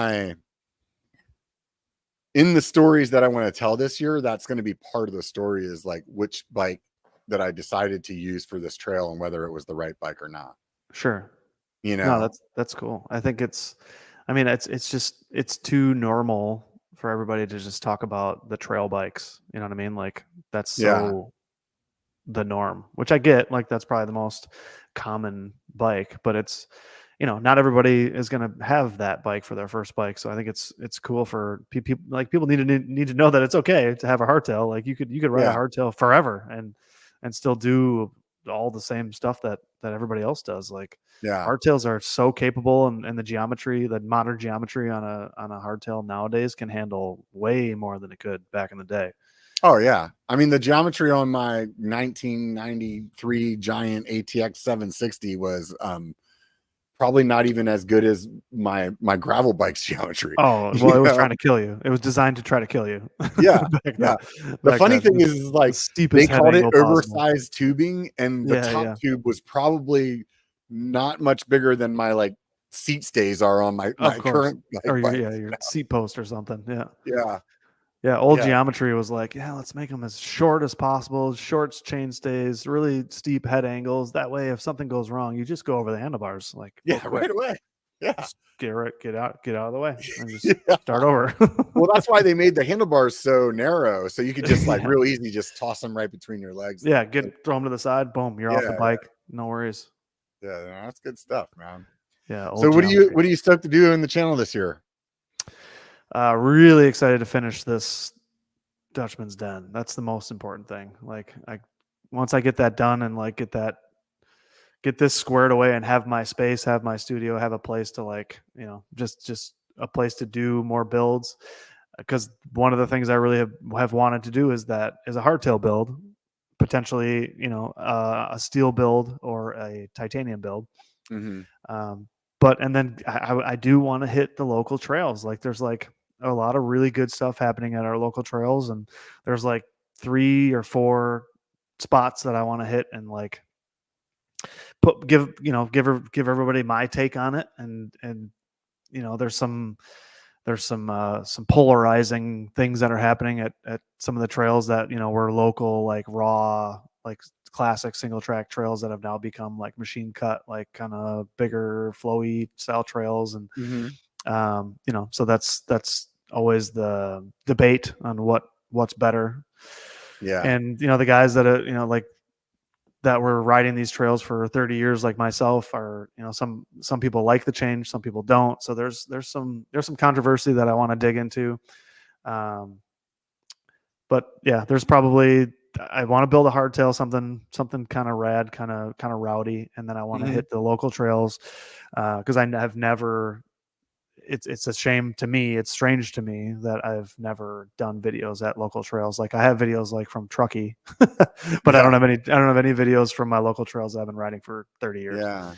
the stories that I want to tell this year. That's going to be part of the story, is like which bike that I decided to use for this trail and whether it was the right bike or not. Sure. No, that's cool. I think it's too normal for everybody to just talk about the trail bikes. You know what I mean? Like that's the norm, which I get. Like that's probably the most common bike, but it's, not everybody is going to have that bike for their first bike. So I think it's cool for people. Like people need to know that it's okay to have a hardtail. Like you could ride a hardtail forever and still do all the same stuff that everybody else does. Like hardtails are so capable, and the geometry, the modern geometry on a hardtail nowadays can handle way more than it could back in the day. Oh yeah. I mean, the geometry on my 1993 Giant ATX 760 was probably not even as good as my gravel bike's geometry. Oh, well, it was trying to kill you. It was designed to try to kill you. Yeah. The funny thing is like they called it oversized tubing, and the top tube was probably not much bigger than my like seat stays are on my current or your seat post or something. Yeah. Old geometry was like, let's make them as short as possible, short chain stays, really steep head angles. That way, if something goes wrong, you just go over the handlebars, like right away. Yeah, just get out of the way, and just start over. Well, that's why they made the handlebars so narrow, so you could just like real easy just toss them right between your legs. Yeah, throw them to the side. Boom, you're off the bike. No worries. Yeah, that's good stuff, man. Yeah. So what are you stoked to do in the channel this year? Really excited to finish this Dutchman's Den. That's the most important thing. Like once I get that done and like get this squared away and have my space, have my studio, have a place to like, just a place to do more builds. Because one of the things I really have wanted to do is a hardtail build, potentially, a steel build or a titanium build. And then I do want to hit the local trails. Like there's like a lot of really good stuff happening at our local trails, and there's like 3 or 4 spots that I want to hit and like give everybody my take on it. And there's some polarizing things that are happening at some of the trails that, were local, like raw, like classic single track trails that have now become like machine cut, like kind of bigger flowy style trails. And, so that's always the debate on what's better. Yeah. And, the guys that, like that were riding these trails for 30 years, like myself, are, some people like the change, some people don't. So there's some controversy that I want to dig into. But yeah, there's probably, I want to build a hardtail, something kind of rad, kind of rowdy. And then I want to hit the local trails. Cause I have never, it's a shame to me. It's strange to me that I've never done videos at local trails. Like I have videos like from Truckee, but I don't have any videos from my local trails I've been riding for 30 years. Yeah.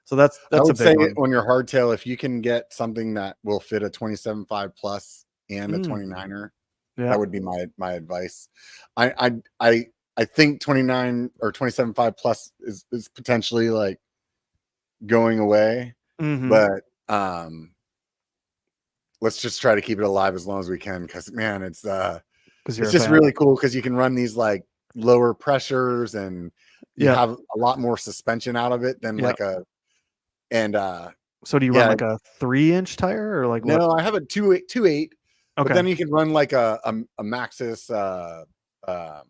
So that's I would a big say one. on your hardtail, if you can get something that will fit a 27.5 plus and a 29er, that would be my advice. I think 29 or 27.5 plus is potentially like going away, but let's just try to keep it alive as long as we can, because man, it's just really cool because you can run these like lower pressures and you have a lot more suspension out of it than like a so do you run like a 3-inch tire or like what? No, I have a 2.8. But then you can run like a Maxxis oh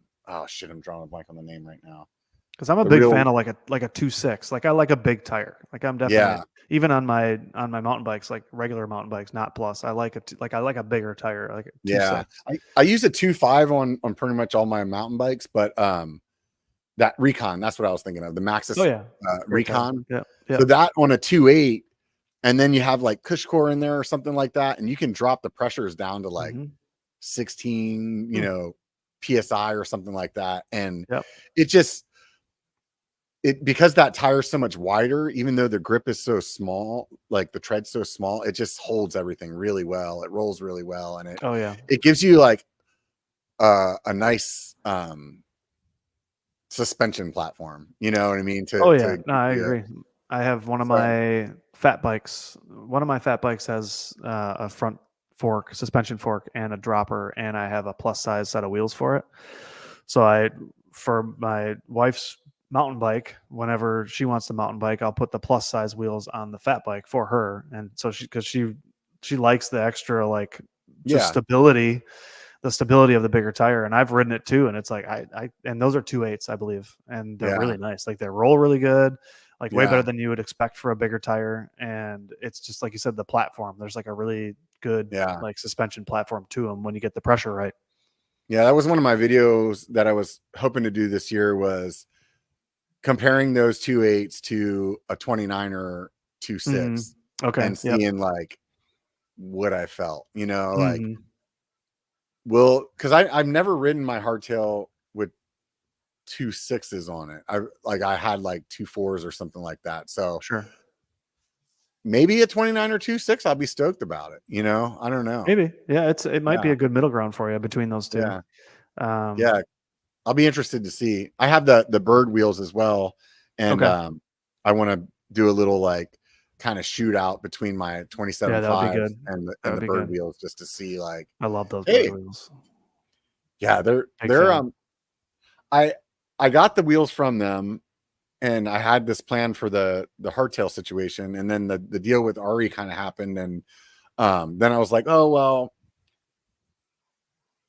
shit, I'm drawing a blank on the name right now. Because I'm a big fan of like a 2.6. Like I like a big tire. Like I'm definitely even on my mountain bikes, like regular mountain bikes, not plus. I like a bigger tire, like a 2.6. I use a 2.5 on pretty much all my mountain bikes, but that Recon, that's what I was thinking of. The Maxxis Recon. Yeah. So that on a 2.8, and then you have like cush core in there or something like that, and you can drop the pressures down to like 16, PSI or something like that. And it just because that tire is so much wider, even though the grip is so small, like the tread's so small, it just holds everything really well. It rolls really well, and it gives you like a nice suspension platform. You know what I mean? No, I agree. I have one of my fat bikes. One of my fat bikes has a front fork, suspension fork, and a dropper, and I have a plus size set of wheels for it. So for my wife's mountain bike, whenever she wants the mountain bike, I'll put the plus size wheels on the fat bike for her, and so because she likes the extra like just stability. The stability of the bigger tire, and I've ridden it too, and it's like and those are 2.8s, I believe, and they're really nice. Like they roll really good, like way better than you would expect for a bigger tire. And it's just like you said, the platform. There's like a really good like suspension platform to them when you get the pressure right. Yeah, that was one of my videos that I was hoping to do this year, was comparing those 2.8s to a 29er 2.6, and seeing like what I felt, like. Well, because I've never ridden my hardtail with 2.6s on it. I had like 2.4s or something like that. So maybe a 29 or 2.6, I'll be stoked about it. I don't know. Maybe. Yeah, it might be a good middle ground for you between those two. Yeah. I'll be interested to see. I have the bird wheels as well. And I want to do a little like kind of shootout between my 27.5 and the bird wheels, just to see like. I love those bird wheels. Yeah, they're I got the wheels from them, and I had this plan for the hardtail situation, and then the deal with Ari kind of happened, and then I was like, oh well,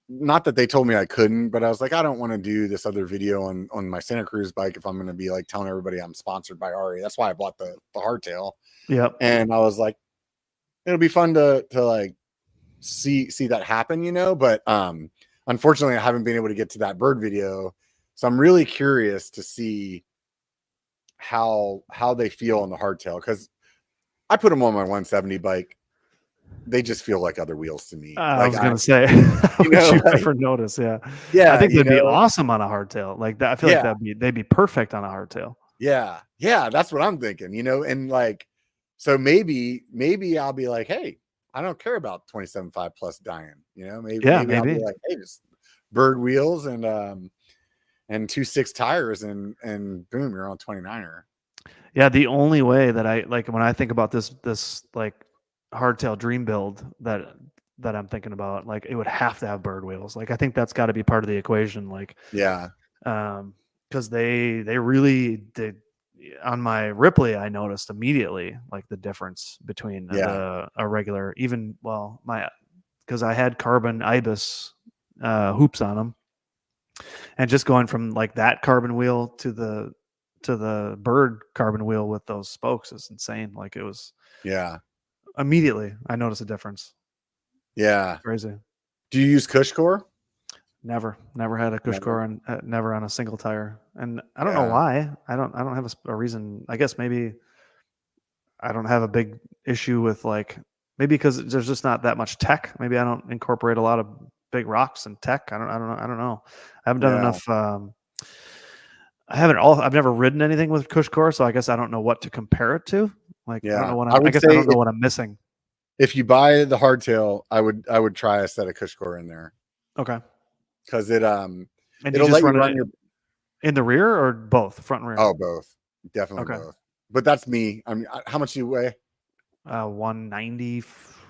not that they told me I couldn't, but I was like, I don't want to do this other video on my Santa Cruz bike if I'm going to be like telling everybody I'm sponsored by Ari. That's why I bought the hardtail. And I was like, it'll be fun to like see that happen, but unfortunately I haven't been able to get to that bird video, so I'm really curious to see how they feel on the hardtail, because I put them on my 170 bike. They just feel like other wheels to me. I was gonna say, you never notice. I think they'd be awesome on a hardtail like that. I feel like they'd be perfect on a hardtail. Yeah, that's what I'm thinking. And like, so maybe I'll be like, hey, I don't care about 27.5 plus dying. Maybe I'll be like, hey, just bird wheels and 2.6 tires, and boom, you're on 29er. Yeah, the only way that I like when I think about this like hardtail dream build that I'm thinking about, like it would have to have bird wheels. Like I think that's got to be part of the equation. Like because they really did. On my Ripley, I noticed immediately like the difference between a regular, because I had carbon IBIS hoops on them, and just going from like that carbon wheel to the bird carbon wheel with those spokes is insane. Like it was immediately I noticed a difference. Yeah, crazy. Do you use Cushcore? Never had a Cushcore and never on a single tire, and I don't know why. I don't have a reason. I guess maybe I don't have a big issue with like, maybe because there's just not that much tech. Maybe I don't incorporate a lot of big rocks and tech. I don't know. I haven't done enough. I've never ridden anything with Cushcore, so I guess I don't know what to compare it to. Like I don't know what I don't know what I'm missing. If you buy the hardtail, I would try a set of Cushcore in there. Okay. Because it'll let you run your in the rear or both, front and rear. Oh, both, definitely both. But that's me. I mean, how much do you weigh? 190.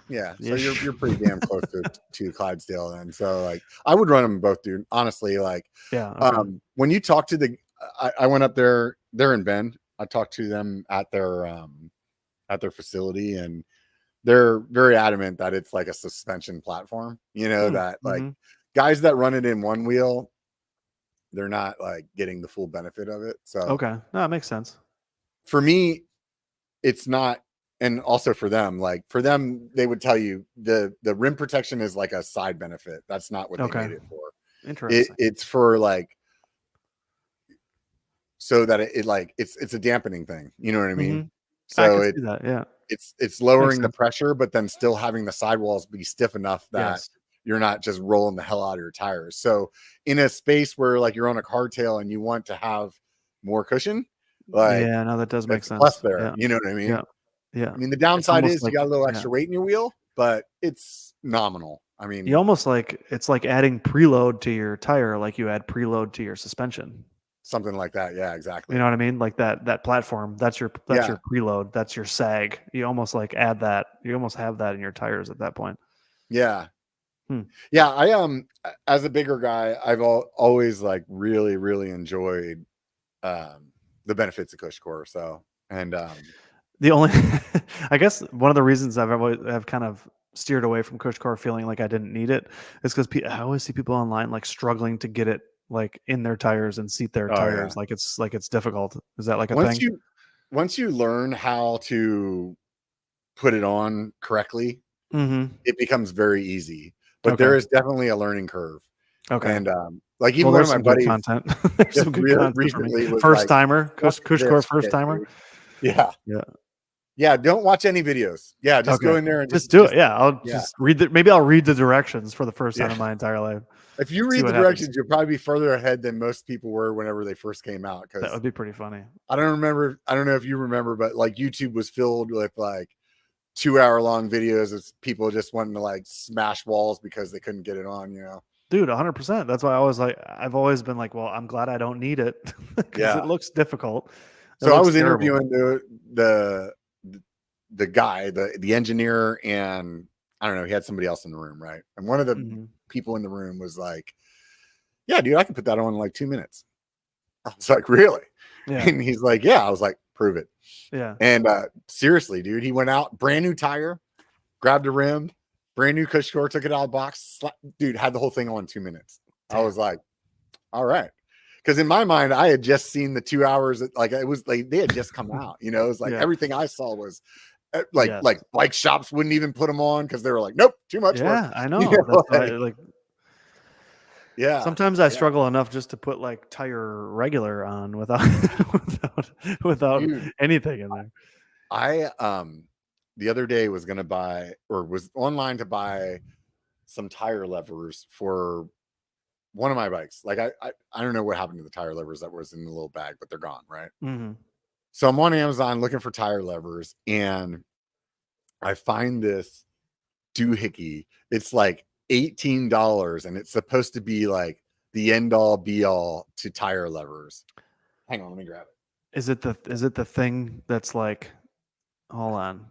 Yeah, so you're pretty damn close to Clydesdale then. So like, I would run them both, dude. Honestly, like, when you talk to I went up there. They're in Bend. I talked to them at their facility, and they're very adamant that it's like a suspension platform. You know that like. Guys that run it in one wheel, they're not like getting the full benefit of it. So no, that makes sense. For me, it's not, and also for them, they would tell you the rim protection is like a side benefit. That's not what they made it for. Interesting. It's for like so that it's a dampening thing. You know what I mean? So it's lowering the pressure, but then still having the sidewalls be stiff enough that you're not just rolling the hell out of your tires. So in a space where like you're on a hardtail and you want to have more cushion, like that does make sense. Plus there, you know what I mean? Yeah. I mean, the downside is you got a little extra weight in your wheel, but it's nominal. I mean, you almost like it's like adding preload to your tire, like you add preload to your suspension. Something like that. Yeah, exactly. You know what I mean? Like that platform, that's your preload, that's your sag. You almost like add that. You almost have that in your tires at that point. Yeah. Yeah, I as a bigger guy, I've always like really, really enjoyed the benefits of Cushcore. So, and the only, I guess one of the reasons I've kind of steered away from Cushcore, feeling like I didn't need it, is because I always see people online like struggling to get it like in their tires and seat their tires. Like it's difficult. Is that like a thing? Once you learn how to put it on correctly, it becomes very easy. But there is definitely a learning curve. Okay. And like even one of my buddies, content. There's some good content recently was first timer, Cushcore first timer. Yeah. Yeah. Don't watch any videos. Yeah, just go in there and just do it. Yeah, I'll just read maybe I'll read the directions for the first time in my entire life. If you read the directions, you'll probably be further ahead than most people were whenever they first came out. Because that would be pretty funny. I don't know if you remember, but like YouTube was filled with like 2-hour-long videos of people just wanting to like smash walls because they couldn't get it on, you know. Dude, 100%. That's why I've always been like, well, I'm glad I don't need it because it looks difficult. So I was interviewing the guy, the engineer, and I don't know, he had somebody else in the room, right? And one of the people in the room was like, yeah, dude, I can put that on in like 2 minutes. I was like, really? Yeah. And he's like, yeah. I was like, prove it. Yeah. And seriously, dude, he went out, brand new tire, grabbed a rim, brand new Cushcore, took it out of the box, dude, had the whole thing on in 2 minutes. Damn. I was like, all right. Because in my mind, I had just seen the 2 hours, like it was like they had just come out, you know, it was like everything I saw was like bike shops wouldn't even put them on because they were like, nope, too much work. I know. Yeah. Sometimes I struggle enough just to put like tire regular on without dude, anything in there. I the other day was gonna buy or was online to buy some tire levers for one of my bikes. Like I don't know what happened to the tire levers that was in the little bag, but they're gone, right? So I'm on Amazon looking for tire levers, and I find this doohickey. It's like $18, and it's supposed to be like the end all be all to tire levers. Hang on, let me grab it. Is it the thing that's like, hold on,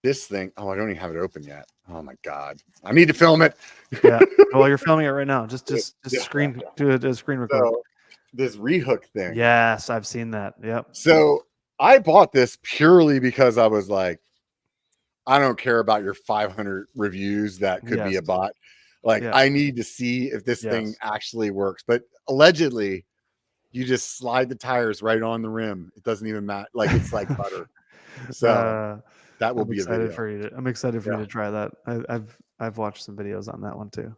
this thing? Oh, I don't even have it open yet. Oh my god, I need to film it. Yeah, well, you're filming it right now. Just screen, do a screen record. this rehook thing. Yes, I've seen that. Yep. So I bought this purely because I was like, I don't care about your 500 reviews that could be a bot. Like, I need to see if this thing actually works. But allegedly, you just slide the tires right on the rim. It doesn't even matter. Like, it's like butter. So that will be a video. I'm excited for you to try that. I've watched some videos on that one too.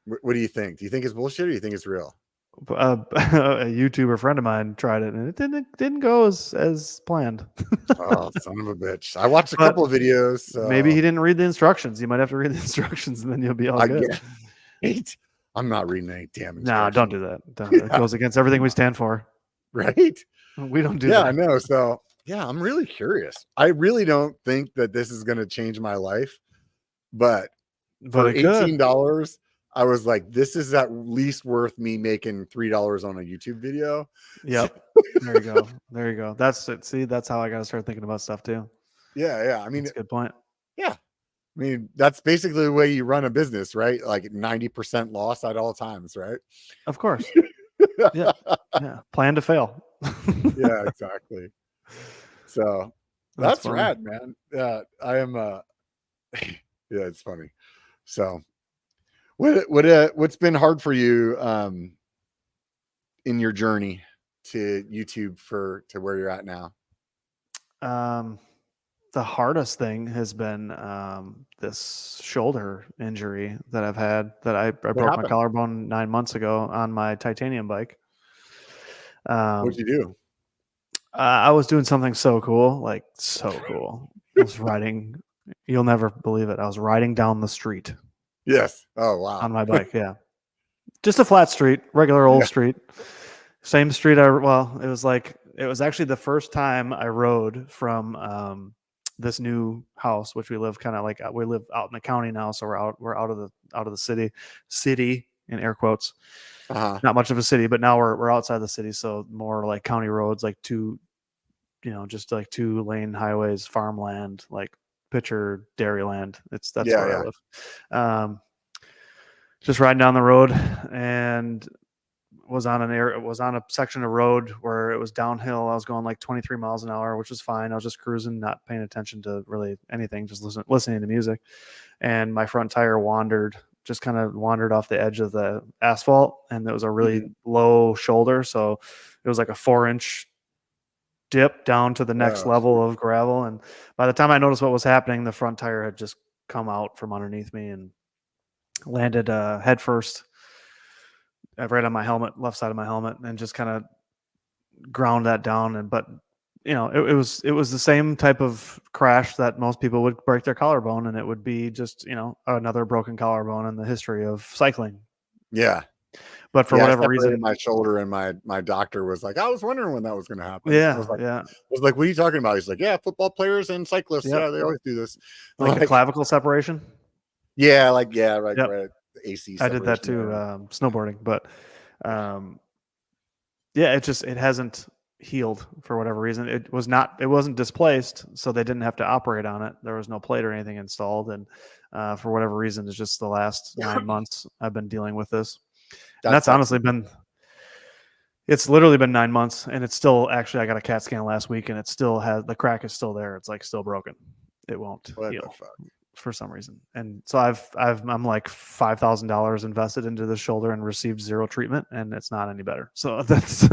What do you think? Do you think it's bullshit or do you think it's real? A YouTuber friend of mine tried it and it didn't go as planned. Oh, son of a bitch! I watched a couple of videos. So. Maybe he didn't read the instructions. You might have to read the instructions and then you'll be all good. I'm not reading any damn instructions. No, don't do that. It goes against everything we stand for. Right? We don't do that. Yeah, I know. So yeah, I'm really curious. I really don't think that this is going to change my life, but for $18, I was like, this is at least worth me making $3 on a YouTube video. Yep. There you go. That's it. See, that's how I got to start thinking about stuff too. Yeah. I mean, that's a good point. Yeah. I mean, that's basically the way you run a business, right? Like 90% loss at all times, right? Of course. Yeah. Plan to fail. Yeah, exactly. So that's rad, man. Yeah, I am. Yeah, it's funny. So, what's been hard for you in your journey to YouTube to where you're at now? The hardest thing has been this shoulder injury that I've had. That I broke my collarbone 9 months ago on my titanium bike. What'd you do? I was doing something so cool. I was riding. You'll never believe it. I was riding down the street. Yes. Oh, wow. On my bike. Yeah. Just a flat street, regular old street. Same street. It was actually the first time I rode from this new house, which we live we live out in the county now. So we're out of the city in air quotes. Not much of a city, but now we're outside the city. So more like county roads, like just like 2-lane highways, farmland, like pitcher dairy land. That's where I live. Just riding down the road and was on a section of road where it was downhill. I was going like 23 miles an hour, which was fine. I was just cruising, not paying attention to really anything, just listening to music. And my front tire just kind of wandered off the edge of the asphalt, and it was a really low shoulder. So it was like a 4-inch dip down to the next level of gravel. And by the time I noticed what was happening, the front tire had just come out from underneath me and landed head first right on my helmet, left side of my helmet, and just kind of ground that down. But it was the same type of crash that most people would break their collarbone, and it would be just another broken collarbone in the history of cycling. Yeah. But for whatever reason, my shoulder, and my doctor was like, I was wondering when that was going to happen. Yeah. I was like, what are you talking about? He's like, yeah, football players and cyclists. Yep. Yeah, they always do this. Like the clavicle separation. Yeah. Right. Right. AC. I did that too. Snowboarding, but it hasn't healed for whatever reason. It wasn't displaced, so they didn't have to operate on it. There was no plate or anything installed. And for whatever reason, it's just the last 9 months I've been dealing with this. That's honestly it's literally been 9 months, and it's still, actually, I got a CAT scan last week, and it still has, the crack is still there. It's like still broken. It won't heal for some reason. And so I'm like $5,000 invested into the shoulder and received 0 treatment, and it's not any better. So this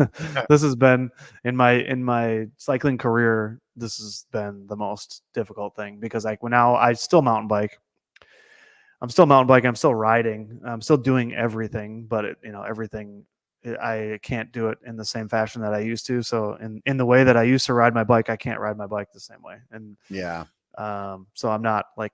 has been in my cycling career, this has been the most difficult thing, because now I still mountain bike. I'm still riding. I'm still doing everything, but everything, I can't do it in the same fashion that I used to. So in the way that I used to ride my bike, I can't ride my bike the same way. And so I'm not like,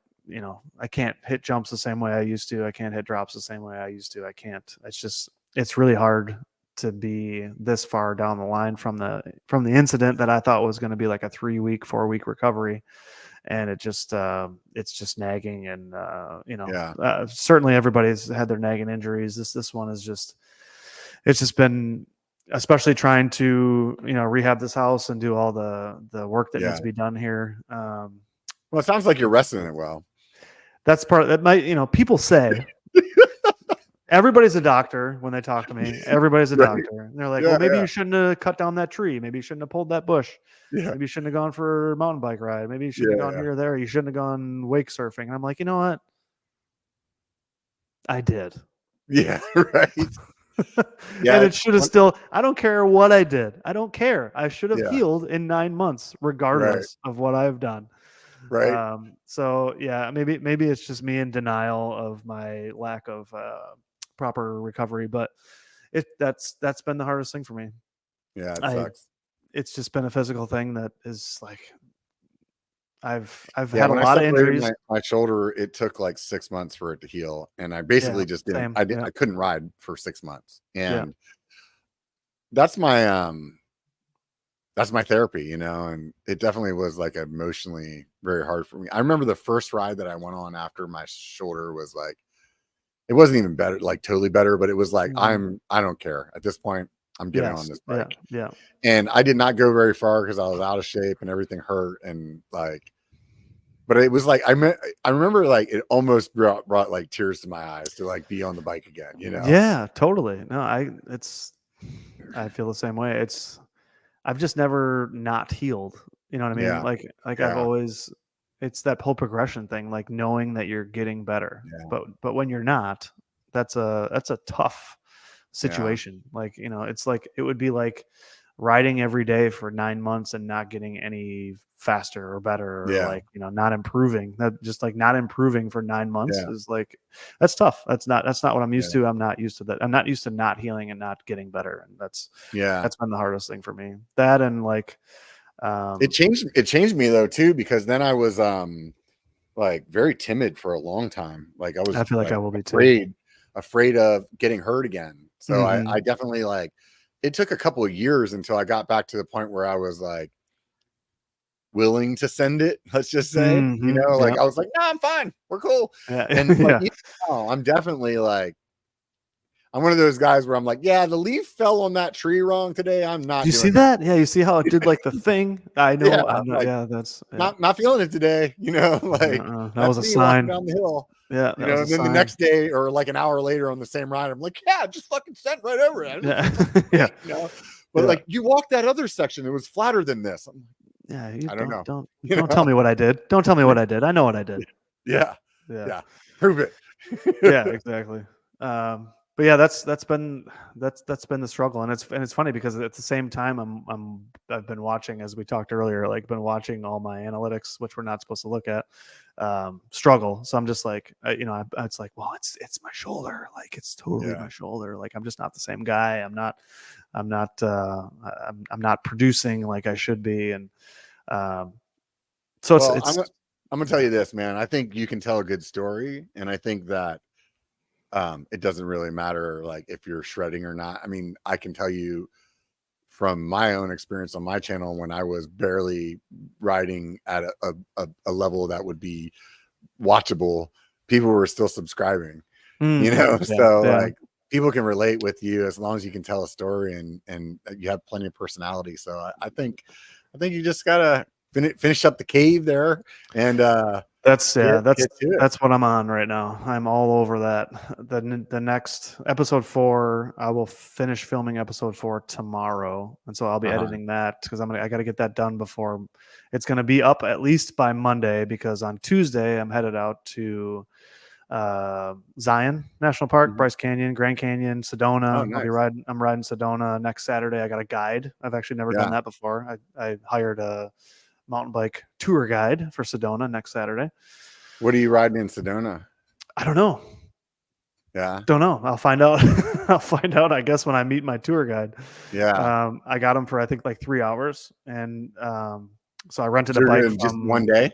I can't hit jumps the same way I used to. I can't hit drops the same way I used to. I can't. It's really hard to be this far down the line from the incident that I thought was going to be like a 3-week, 4-week recovery. And it's just nagging, and certainly everybody's had their nagging injuries. This one is it's just been, especially trying to rehab this house and do all the work that needs to be done here. Well, it sounds like you're resting it well. That's part that might people say. Everybody's a doctor when they talk to me. Everybody's a Right. doctor. And they're like, Yeah, well, maybe yeah. you shouldn't have cut down that tree. Maybe you shouldn't have pulled that bush. Yeah. Maybe you shouldn't have gone for a mountain bike ride. Maybe you shouldn't have gone here or there. You shouldn't have gone wake surfing. And I'm like, you know what? I did. Yeah, right. Yeah, and it should have still, I don't care what I did. I don't care. I should have healed in 9 months, regardless of what I've done. Right. So yeah, maybe it's just me in denial of my lack of proper recovery, but that's been the hardest thing for me. Yeah, it sucks. It's just been a physical thing that is like, I've Yeah, had a when I lot of separated injuries. my shoulder, it took like 6 months for it to heal, and I basically just didn't. Same. I couldn't ride for 6 months, Yeah. and that's my therapy, you know. And it definitely was like emotionally very hard for me. I remember the first ride that I went on after my shoulder was like, it wasn't even better, like totally better, but it was like, I don't care at this point. I'm getting on this bike. Yeah. And I did not go very far because I was out of shape and everything hurt, and like, but it was like, I remember like it almost brought like tears to my eyes to like be on the bike again, you know? Yeah, totally. No, I feel the same way. I've just never not healed. You know what I mean? Yeah. Like I've always, it's that whole progression thing, like knowing that you're getting better. Yeah. But when you're not, that's a tough situation. Like, you know, it's like, it would be like riding every day for 9 months and not getting any faster or better, or like, you know, not improving. That just like not improving for 9 months is like, that's tough. That's not what I'm used to. I'm not used to that. I'm not used to not healing and not getting better. And that's been the hardest thing for me. That, and like, it changed me though too, because then I was like very timid for a long time. Like I feel like like I will be too. afraid of getting hurt again. So I definitely, like, it took a couple of years until I got back to the point where I was like willing to send it, let's just say, you know, like I was like, no, I'm fine, we're cool. And like, now, I'm definitely like, I'm one of those guys where I'm like, yeah, the leaf fell on that tree wrong today. I'm not. You see that? Yeah, you see how it did like the thing. I know. Yeah, I'm not, like, that's not feeling it today. You know, like that was a me sign. walking down the hill. Yeah, you know, and then the next day or like an hour later on the same ride, I'm like, yeah, just fucking sent right over it. Yeah. You know? But like, you walked that other section, it was flatter than this. I'm like, I don't know. Don't tell me what I did. Don't tell me what I did. I know what I did. Yeah. Prove it. Yeah, exactly. But yeah, that's been the struggle, and it's funny because at the same time I've been watching, as we talked earlier, like been watching all my analytics, which we're not supposed to look at, struggle. So I'm just like, you know, it's like, well, it's my shoulder, like it's totally my shoulder. Like I'm just not the same guy. I'm not producing like I should be, and so it's. I'm gonna tell you this, man. I think you can tell a good story, and I think that it doesn't really matter like if you're shredding or not. I mean, I can tell you from my own experience on my channel, when I was barely riding at a level that would be watchable, people were still subscribing, you know? Like, people can relate with you as long as you can tell a story and you have plenty of personality. So I think you just gotta finish up the cave there, and that's what I'm on right now. I'm all over that. The next episode 4, I will finish filming episode 4 tomorrow, and so I'll be editing that because I got to get that done before it's going to be up at least by Monday, because on Tuesday I'm headed out to Zion National Park, Bryce Canyon, Grand Canyon, Sedona. Oh, nice. I'm riding Sedona next Saturday. I got a guide. I've actually never done that before. I hired a mountain bike tour guide for Sedona next Saturday. What are you riding in Sedona? I don't know. Don't know. I'll find out. I'll find out, I guess, when I meet my tour guide. I got him for I think like 3 hours, and so I rented a bike just one day.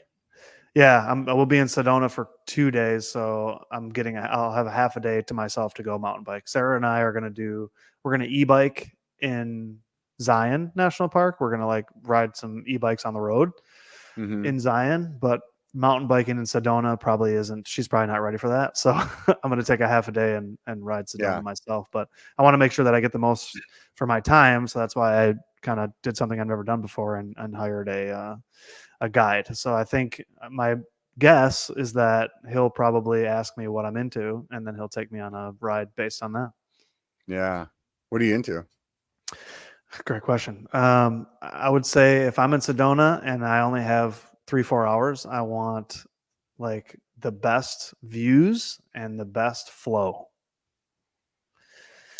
I will be in Sedona for 2 days, so I'll have a half a day to myself to go mountain bike. Sarah and I are we're gonna e-bike in Zion National Park. We're gonna like ride some e-bikes on the road in Zion, but mountain biking in Sedona probably isn't. She's probably not ready for that. So I'm gonna take a half a day and ride Sedona myself. But I want to make sure that I get the most for my time. So that's why I kind of did something I've never done before and hired a guide. So I think my guess is that he'll probably ask me what I'm into, and then he'll take me on a ride based on that. Yeah. What are you into? Great question. I would say if I'm in Sedona and I only have 3-4 hours, I want like the best views and the best flow.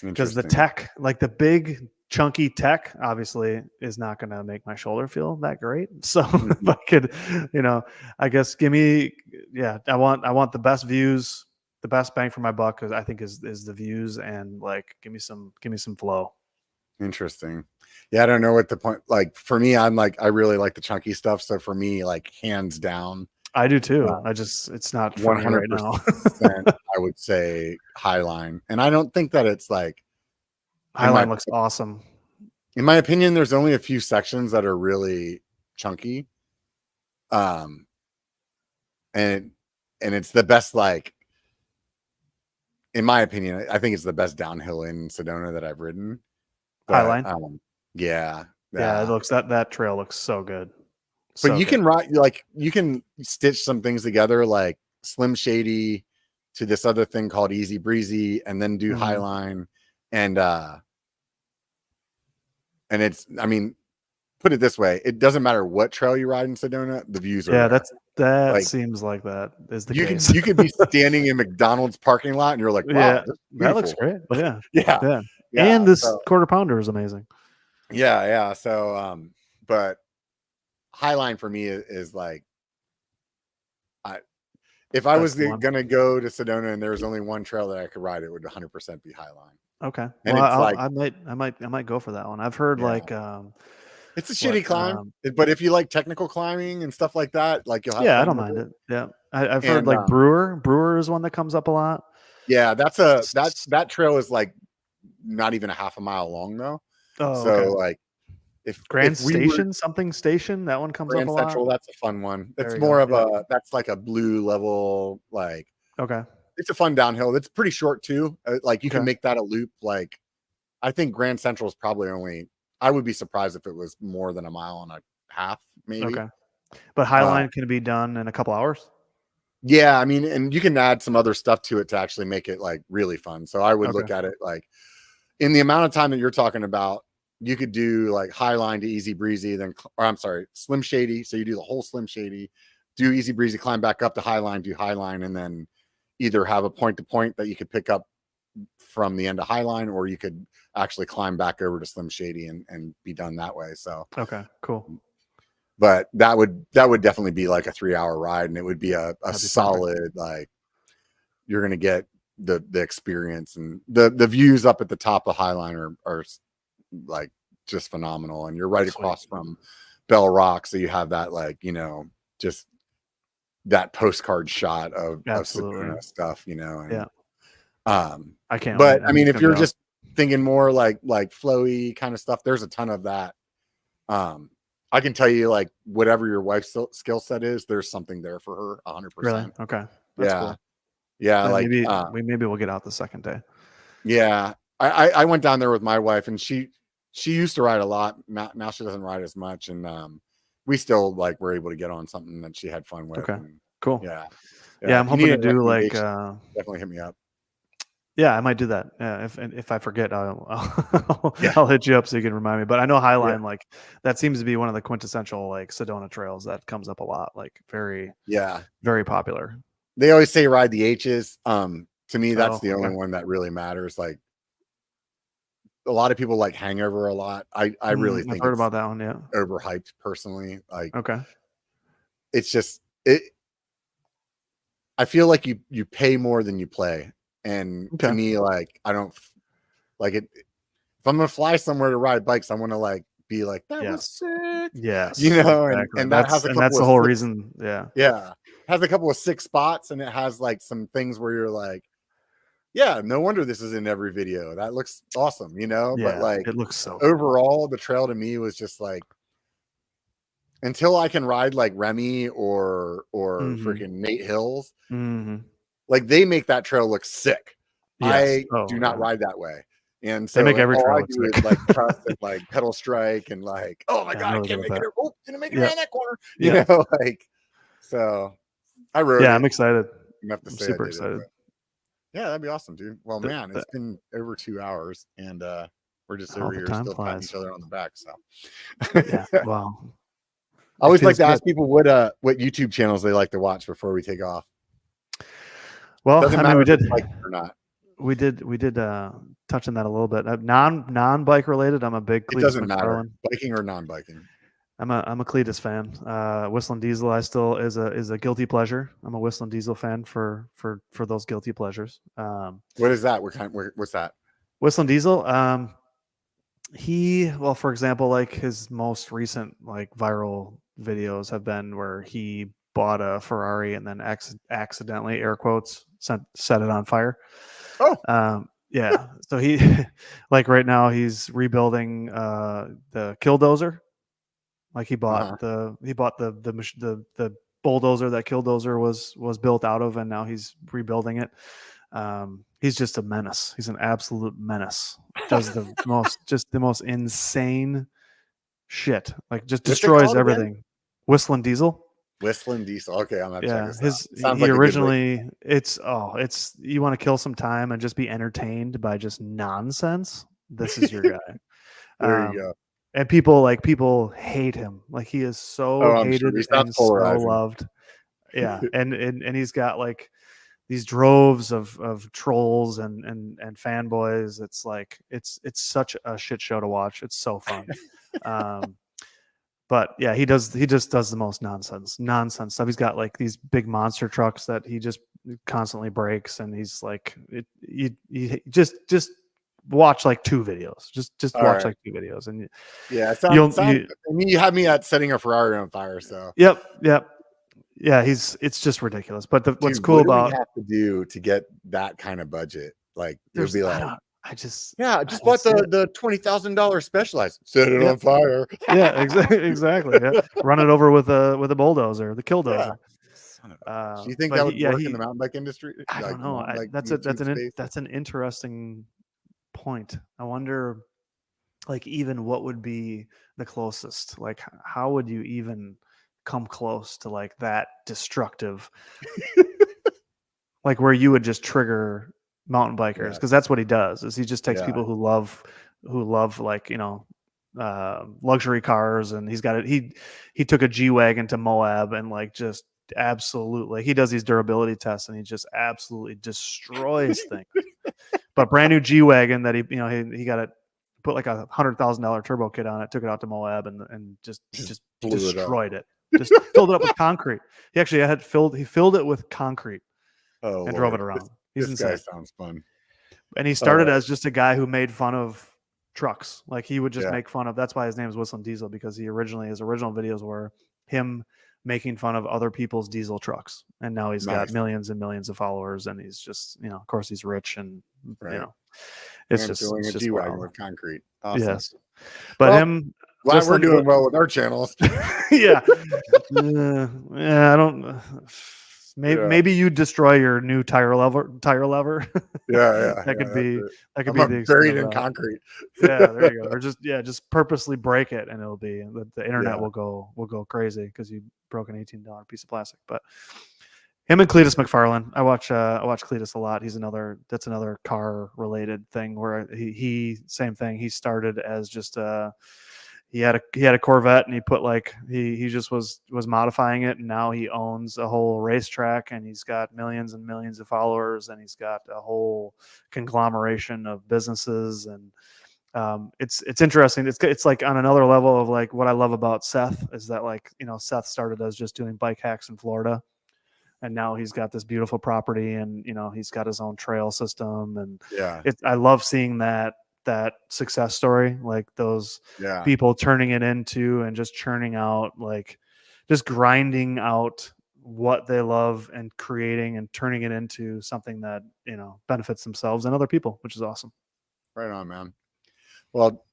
Because the tech, like the big chunky tech, obviously is not going to make my shoulder feel that great. So if I could, I guess I want the best views, the best bang for my buck, because I think is the views, and like give me some flow. Interesting. Yeah, I don't know what the point. Like for me, I'm like I really like the chunky stuff. So for me, like hands down, I do too. It's not for me right now. I would say Highline, and I don't think that it's like Highline looks awesome. In my opinion, there's only a few sections that are really chunky, and it's the best. Like in my opinion, I think it's the best downhill in Sedona that I've ridden. Highline. Yeah. It looks that trail looks so good. But you can ride, like you can stitch some things together, like Slim Shady to this other thing called Easy Breezy, and then do Highline, and it's, I mean, put it this way, it doesn't matter what trail you ride in Sedona, the views are that like, seems like that is the case. You could be standing in McDonald's parking lot and you're like, wow, that looks great. Yeah. And this quarter pounder is amazing. Yeah. So but Highline for me is like, if I was gonna go to Sedona and there was only one trail that I could ride, it would 100% be Highline. Okay. And I might go for that one. I've heard like it's a shitty climb, but if you like technical climbing and stuff like that, like you'll have fun I don't mind it. Yeah. I've heard like Brewer is one that comes up a lot. Yeah, that trail is like not even a half a mile long though. Oh, so okay. like if Station, that one comes up a lot. Central, that's a fun one. It's more of that's like a blue level, like okay. It's a fun downhill. It's pretty short too. Like you can make that a loop. Like I think Grand Central is probably I would be surprised if it was more than a mile and a half, maybe. Okay. But Highline can be done in a couple hours? Yeah, I mean, and you can add some other stuff to it to actually make it like really fun. So I would look at it like in the amount of time that you're talking about, you could do like Highline to Easy Breezy, Slim Shady. So you do the whole Slim Shady, do Easy Breezy, climb back up to Highline, do Highline, and then either have a point to point that you could pick up from the end of Highline, or you could actually climb back over to Slim Shady and be done that way. So okay, cool. But that would definitely be like a 3-hour ride, and it would be a solid, like you're gonna get the experience, and the views up at the top of Highline are like just phenomenal, and you're right across from Bell Rock, so you have that like just that postcard shot of Sedona stuff, and, I can't. But I mean, if you're just thinking more like flowy kind of stuff, there's a ton of that. I can tell you, like, whatever your wife's skill set is, there's something there for her 100%. Really? Okay. That's cool. Yeah. Like maybe we'll get out the second day. Yeah. I went down there with my wife, and she used to ride a lot. Now she doesn't ride as much. And we still like were able to get on something that she had fun with. Okay. And, cool. Yeah. I'm hoping to do like definitely hit me up. Yeah, I might do that. Yeah, if I forget, I'll hit you up so you can remind me. But I know Highline, like that seems to be one of the quintessential like Sedona trails that comes up a lot. Like very popular. They always say ride the H's. To me, that's the only one that really matters. Like a lot of people like Hangover a lot. I really think I've heard about that one. Yeah, overhyped personally. Like it's just it. I feel like you pay more than you play. And to me, like, I don't like it. If I'm gonna fly somewhere to ride bikes, I want to like be like that was sick. Yes, exactly. and that's the whole reason. Yeah, has a couple of sick spots, and it has like some things where you're like, yeah, no wonder this is in every video. That looks awesome, But like, it looks so overall, the trail to me was just like, until I can ride like Remy or freaking Nate Hills. Like they make that trail look sick. Yes. I do not ride that way. And so they make every trail I do is like trust and like pedal strike and like, oh my God, I can't make it. Oh, didn't make it around that corner. Like, so I wrote Yeah, I'm excited. Enough to I'm say super I did excited. it. Yeah, that'd be awesome, dude. Well, man, it's been over 2 hours, and we're just over here still patting each other on the back. So, yeah. Well, I always like to ask people what YouTube channels they like to watch before we take off. Well, doesn't matter if it's bike or not. We did touch on that a little bit. Non bike related. I'm a big Cletus It doesn't McFarlane. matter, biking or non-biking. I'm a Cletus fan. Whistling Diesel, I still is a guilty pleasure. I'm a Whistling Diesel fan for those guilty pleasures. What is that? What's that? Whistling Diesel. Well, for example, like his most recent like viral videos have been where he bought a Ferrari and then accidentally, air quotes, set it on fire. Oh. Yeah. So he like right now he's rebuilding the Killdozer. Like he bought the bulldozer that Killdozer was built out of, and now he's rebuilding it. He's just a menace. He's an absolute menace. Does the most insane shit. Like just destroys everything. Again? Whistling Diesel. Whistling Diesel. Okay, I'm gonna check this out. He originally it's you want to kill some time and just be entertained by just nonsense. This is your guy. There you go. And people hate him. Like he is so hated and so loved. Yeah, and he's got like these droves of trolls and fanboys. It's like it's such a shit show to watch. It's so fun. But yeah, he just does the most nonsense stuff. He's got like these big monster trucks that he just constantly breaks, and he's like, you just watch like 2 videos. Just watch like 2 videos, and you had me at setting a Ferrari on fire. So yep. Yeah, it's just ridiculous. But what's cool about what do we have to do to get that kind of budget? Like you'll be like, just bought the $20,000 Specialized. Set it on fire. Yeah, exactly. Yeah. Run it over with a bulldozer, the Killdozer. Yeah. Do you think that would work in the mountain bike industry? I don't know. That's an interesting point. I wonder, like, even what would be the closest? Like, how would you even come close to like that destructive? Like where you would just trigger mountain bikers, because that's what he does. Is he just takes people who love like luxury cars, and he's got it. He took a G-Wagon to Moab and like just absolutely, he does these durability tests and he just absolutely destroys things. But brand new G-Wagon that he got it, put like $100,000 turbo kit on it, took it out to Moab and just destroyed it. Just filled it up with concrete. He actually filled it with concrete and drove it around. This guy sounds fun. And he started as just a guy who made fun of trucks. Like he would just make fun of, that's why his name is Whistling Diesel, because his original videos were him making fun of other people's diesel trucks. And now he's got millions and millions of followers, and he's just, of course he's rich, and it's just a G-Wagon with concrete. Awesome. Yes. But glad we're doing well with our channels. Yeah. I don't. Maybe you destroy your new tire lever. Yeah. That could be the buried in concrete. Yeah, there you go. Or just purposely break it, and it'll be the internet will go crazy because you broke an $18 piece of plastic. But him and Cletus McFarlane, I watch Cletus a lot. That's another car related thing where he same thing. He started as just he had a Corvette, and he put he just was modifying it, and now he owns a whole racetrack, and he's got millions and millions of followers, and he's got a whole conglomeration of businesses, and it's interesting. It's like on another level of like what I love about Seth is that Seth started as just doing bike hacks in Florida, and now he's got this beautiful property, and he's got his own trail system, and I love seeing that success story, like those people turning it into and just churning out, like just grinding out what they love and creating and turning it into something that benefits themselves and other people, which is awesome. Right on, man. Well,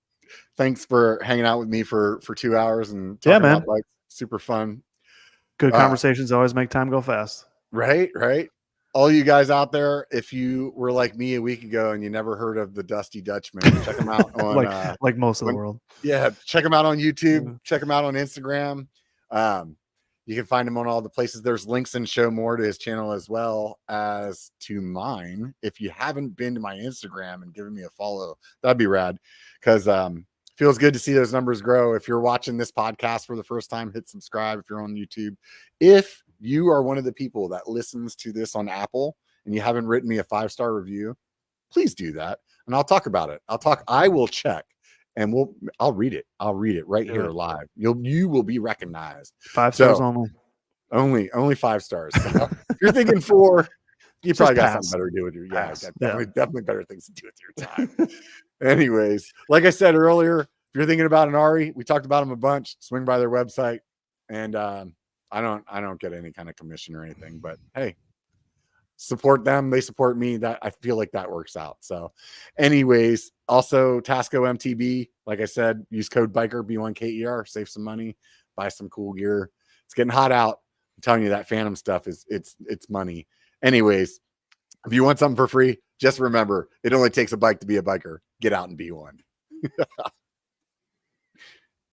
thanks for hanging out with me for 2 hours and talking about bikes. Super fun. Good conversations always make time go fast. Right. All you guys out there, if you were like me a week ago and you never heard of the Dusty Dutchman, check him out on like most of the world. Yeah, check him out on YouTube. Check him out on Instagram. You can find him on all the places. There's links and show more to his channel as well as to mine. If you haven't been to my Instagram and given me a follow, that'd be rad, because feels good to see those numbers grow. If you're watching this podcast for the first time, hit subscribe. If you're on YouTube, if you are one of the people that listens to this on Apple and you haven't written me a 5-star review, please do that, and I'll talk about it. I will check, and I'll read it. I'll read it right here live. You will be recognized. 5 stars only. Only 5 stars. So if you're thinking 4, you probably got something better to do with your definitely better things to do with your time. Anyways, like I said earlier, if you're thinking about an Ari, we talked about them a bunch. Swing by their website, and I don't get any kind of commission or anything, but hey, support them. They support me. That I feel like that works out. So anyways, also Tasco MTB, like I said, use code biker B1KER, save some money, buy some cool gear. It's getting hot out. I'm telling you, that Phantom stuff it's money. Anyways, if you want something for free, just remember, it only takes a bike to be a biker. Get out and be one.